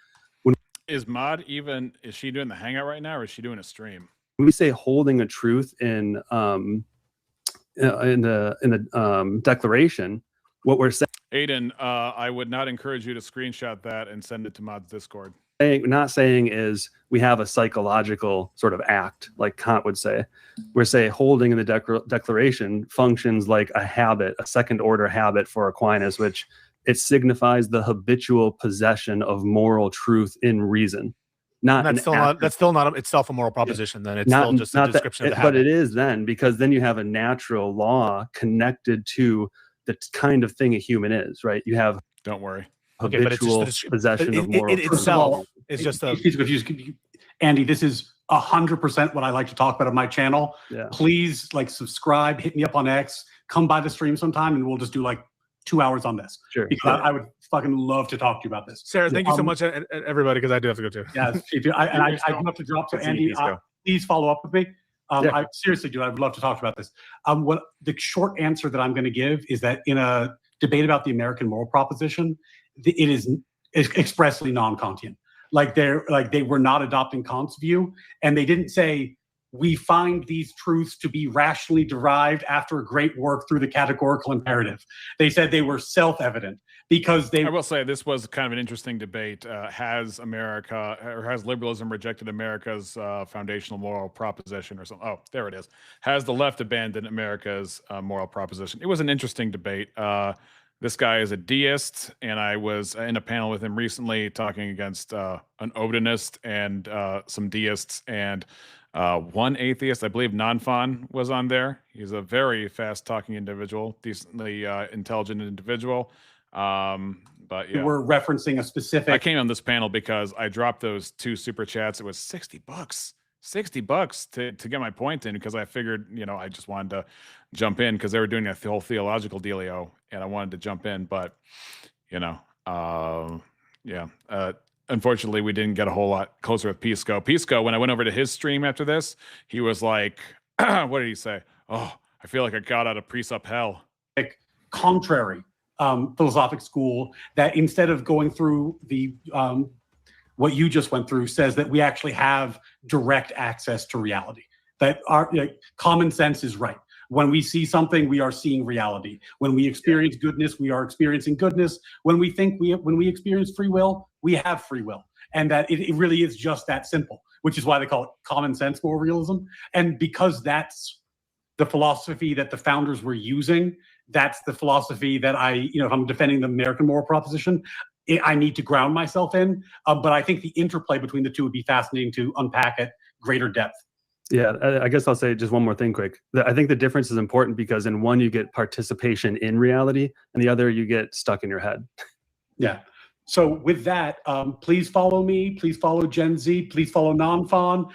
Is Maud is she doing the hangout right now, or is she doing a stream? When we say holding a truth in the declaration, what we're saying. Aiden, I would not encourage you to screenshot that and send it to Maud's Discord. not saying is we have a psychological sort of act, like Kant would say. We're saying holding in the declaration functions like a habit, a second order habit for Aquinas, which it signifies the habitual possession of moral truth in reason. That's still not itself a moral proposition. Then it's still just a description of the habit. But it is then, because then you have a natural law connected to the kind of thing a human is, right? You have. Don't worry. Habitual possession of moral truth. Itself is just a. Andy, this is 100% what I like to talk about on my channel. Yeah. Please subscribe, hit me up on X, come by the stream sometime, and we'll just do 2 hours on this. Sure. Because I would fucking love to talk to you about this. Sarah, thank you so much, everybody, because I do have to go too. Yeah, I do have to drop. So Andy, please follow up with me. I seriously do. I'd love to talk about this. What the short answer that I'm going to give is that in a debate about the American moral proposition, it is expressly non-Kantian. They were not adopting Kant's view, and they didn't say we find these truths to be rationally derived after a great work through the categorical imperative. They said they were self-evident because they. I will say this was kind of an interesting debate. Has liberalism rejected America's foundational moral proposition or something? Oh, there it is. Has the left abandoned America's moral proposition? It was an interesting debate. This guy is a deist, and I was in a panel with him recently talking against an Odinist and some deists and one atheist. I believe Nanfan was on there. He's a very fast-talking individual, decently intelligent individual. But yeah, we're referencing a specific. I came on this panel because I dropped those 2 super chats. It was $60. $60 to get my point in, because I figured, I just wanted to jump in because they were doing a whole theological dealio, and I wanted to jump in, but unfortunately we didn't get a whole lot closer with Pisco. Pisco, when I went over to his stream after this, he was like, what did he say? Oh, I feel like I got out of precept hell. Contrary philosophic school that instead of going through the what you just went through, says that we actually have direct access to reality, that our common sense is right. When we see something, we are seeing reality. When we experience goodness, we are experiencing goodness. When we experience free will, we have free will. And that it really is just that simple, which is why they call it common sense moral realism. And because that's the philosophy that the founders were using, that's the philosophy that if I'm defending the American moral proposition, I need to ground myself in. But I think the interplay between the two would be fascinating to unpack at greater depth. Yeah, I guess I'll say just one more thing quick. I think the difference is important because in one, you get participation in reality, and the other, you get stuck in your head. Yeah. So with that, please follow me. Please follow Gen Z. Please follow Nanfan.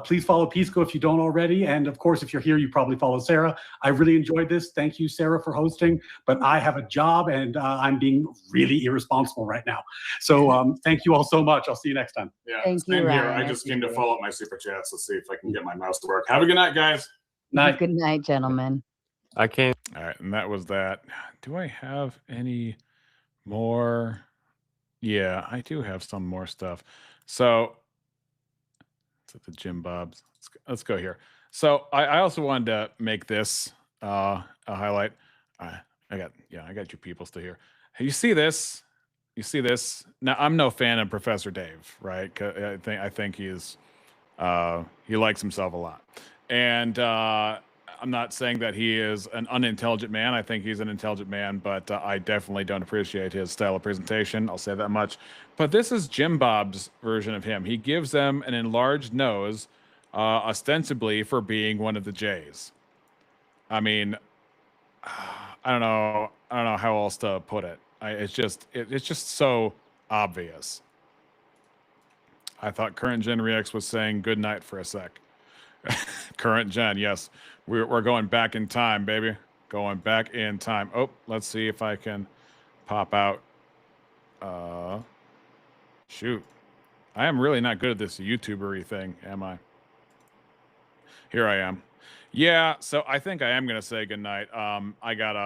Please follow Pisco if you don't already. And of course, if you're here, you probably follow Sarah. I really enjoyed this. Thank you, Sarah, for hosting. But I have a job, and I'm being really irresponsible right now. So thank you all so much. I'll see you next time. Yeah, Thank same you, here. Ryan. I just came to follow up my super chats. Let's see if I can get my mouse to work. Have a good night, guys. Night. Good night, gentlemen. I can't. All right, and that was that. Do I have any more? Yeah, I do have some more stuff. So, it's at the JimBobs. Let's go here. So, I also wanted to make this a highlight. I got your people still here. Hey, you see this? You see this? Now, I'm no fan of Professor Dave, right? I think he's he likes himself a lot, and I'm not saying that he is an unintelligent man. I think he's an intelligent man, but I definitely don't appreciate his style of presentation. I'll say that much. But this is JimBob's version of him. He gives them an enlarged nose, ostensibly for being one of the J's. I mean, I don't know how else to put it. It's just so obvious. I thought Current Gen Rex was saying good night for a sec. Current Gen, yes. We're going back in time, baby. Going back in time. Oh, let's see if I can pop out. Shoot. I am really not good at this YouTuber-y thing, am I? Here I am. Yeah, so I think I am going to say goodnight. I got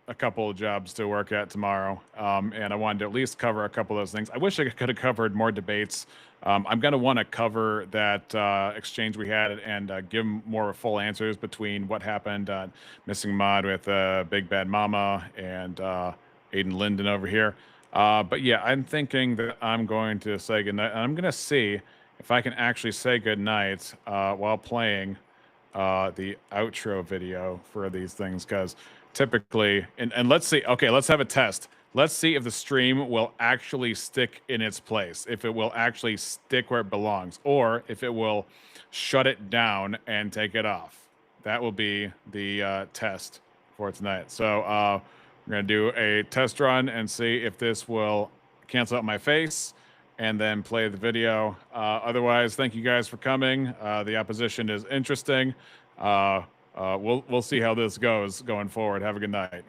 a couple of jobs to work at tomorrow, and I wanted to at least cover a couple of those things. I wish I could have covered more debates. I'm going to want to cover that exchange we had and give more full answers between what happened on Missing Mod with Big Bad Mama and Aiden Linden over here. But yeah, I'm thinking that I'm going to say goodnight. And I'm going to see if I can actually say goodnight while playing the outro video for these things. Because typically, and let's see. Okay, let's have a test. Let's see if the stream will actually stick in its place, if it will actually stick where it belongs, or if it will shut it down and take it off. That will be the test for tonight. So we're going to do a test run and see if this will cancel out my face and then play the video. Otherwise, thank you guys for coming. The opposition is interesting. We'll see how this goes going forward. Have a good night.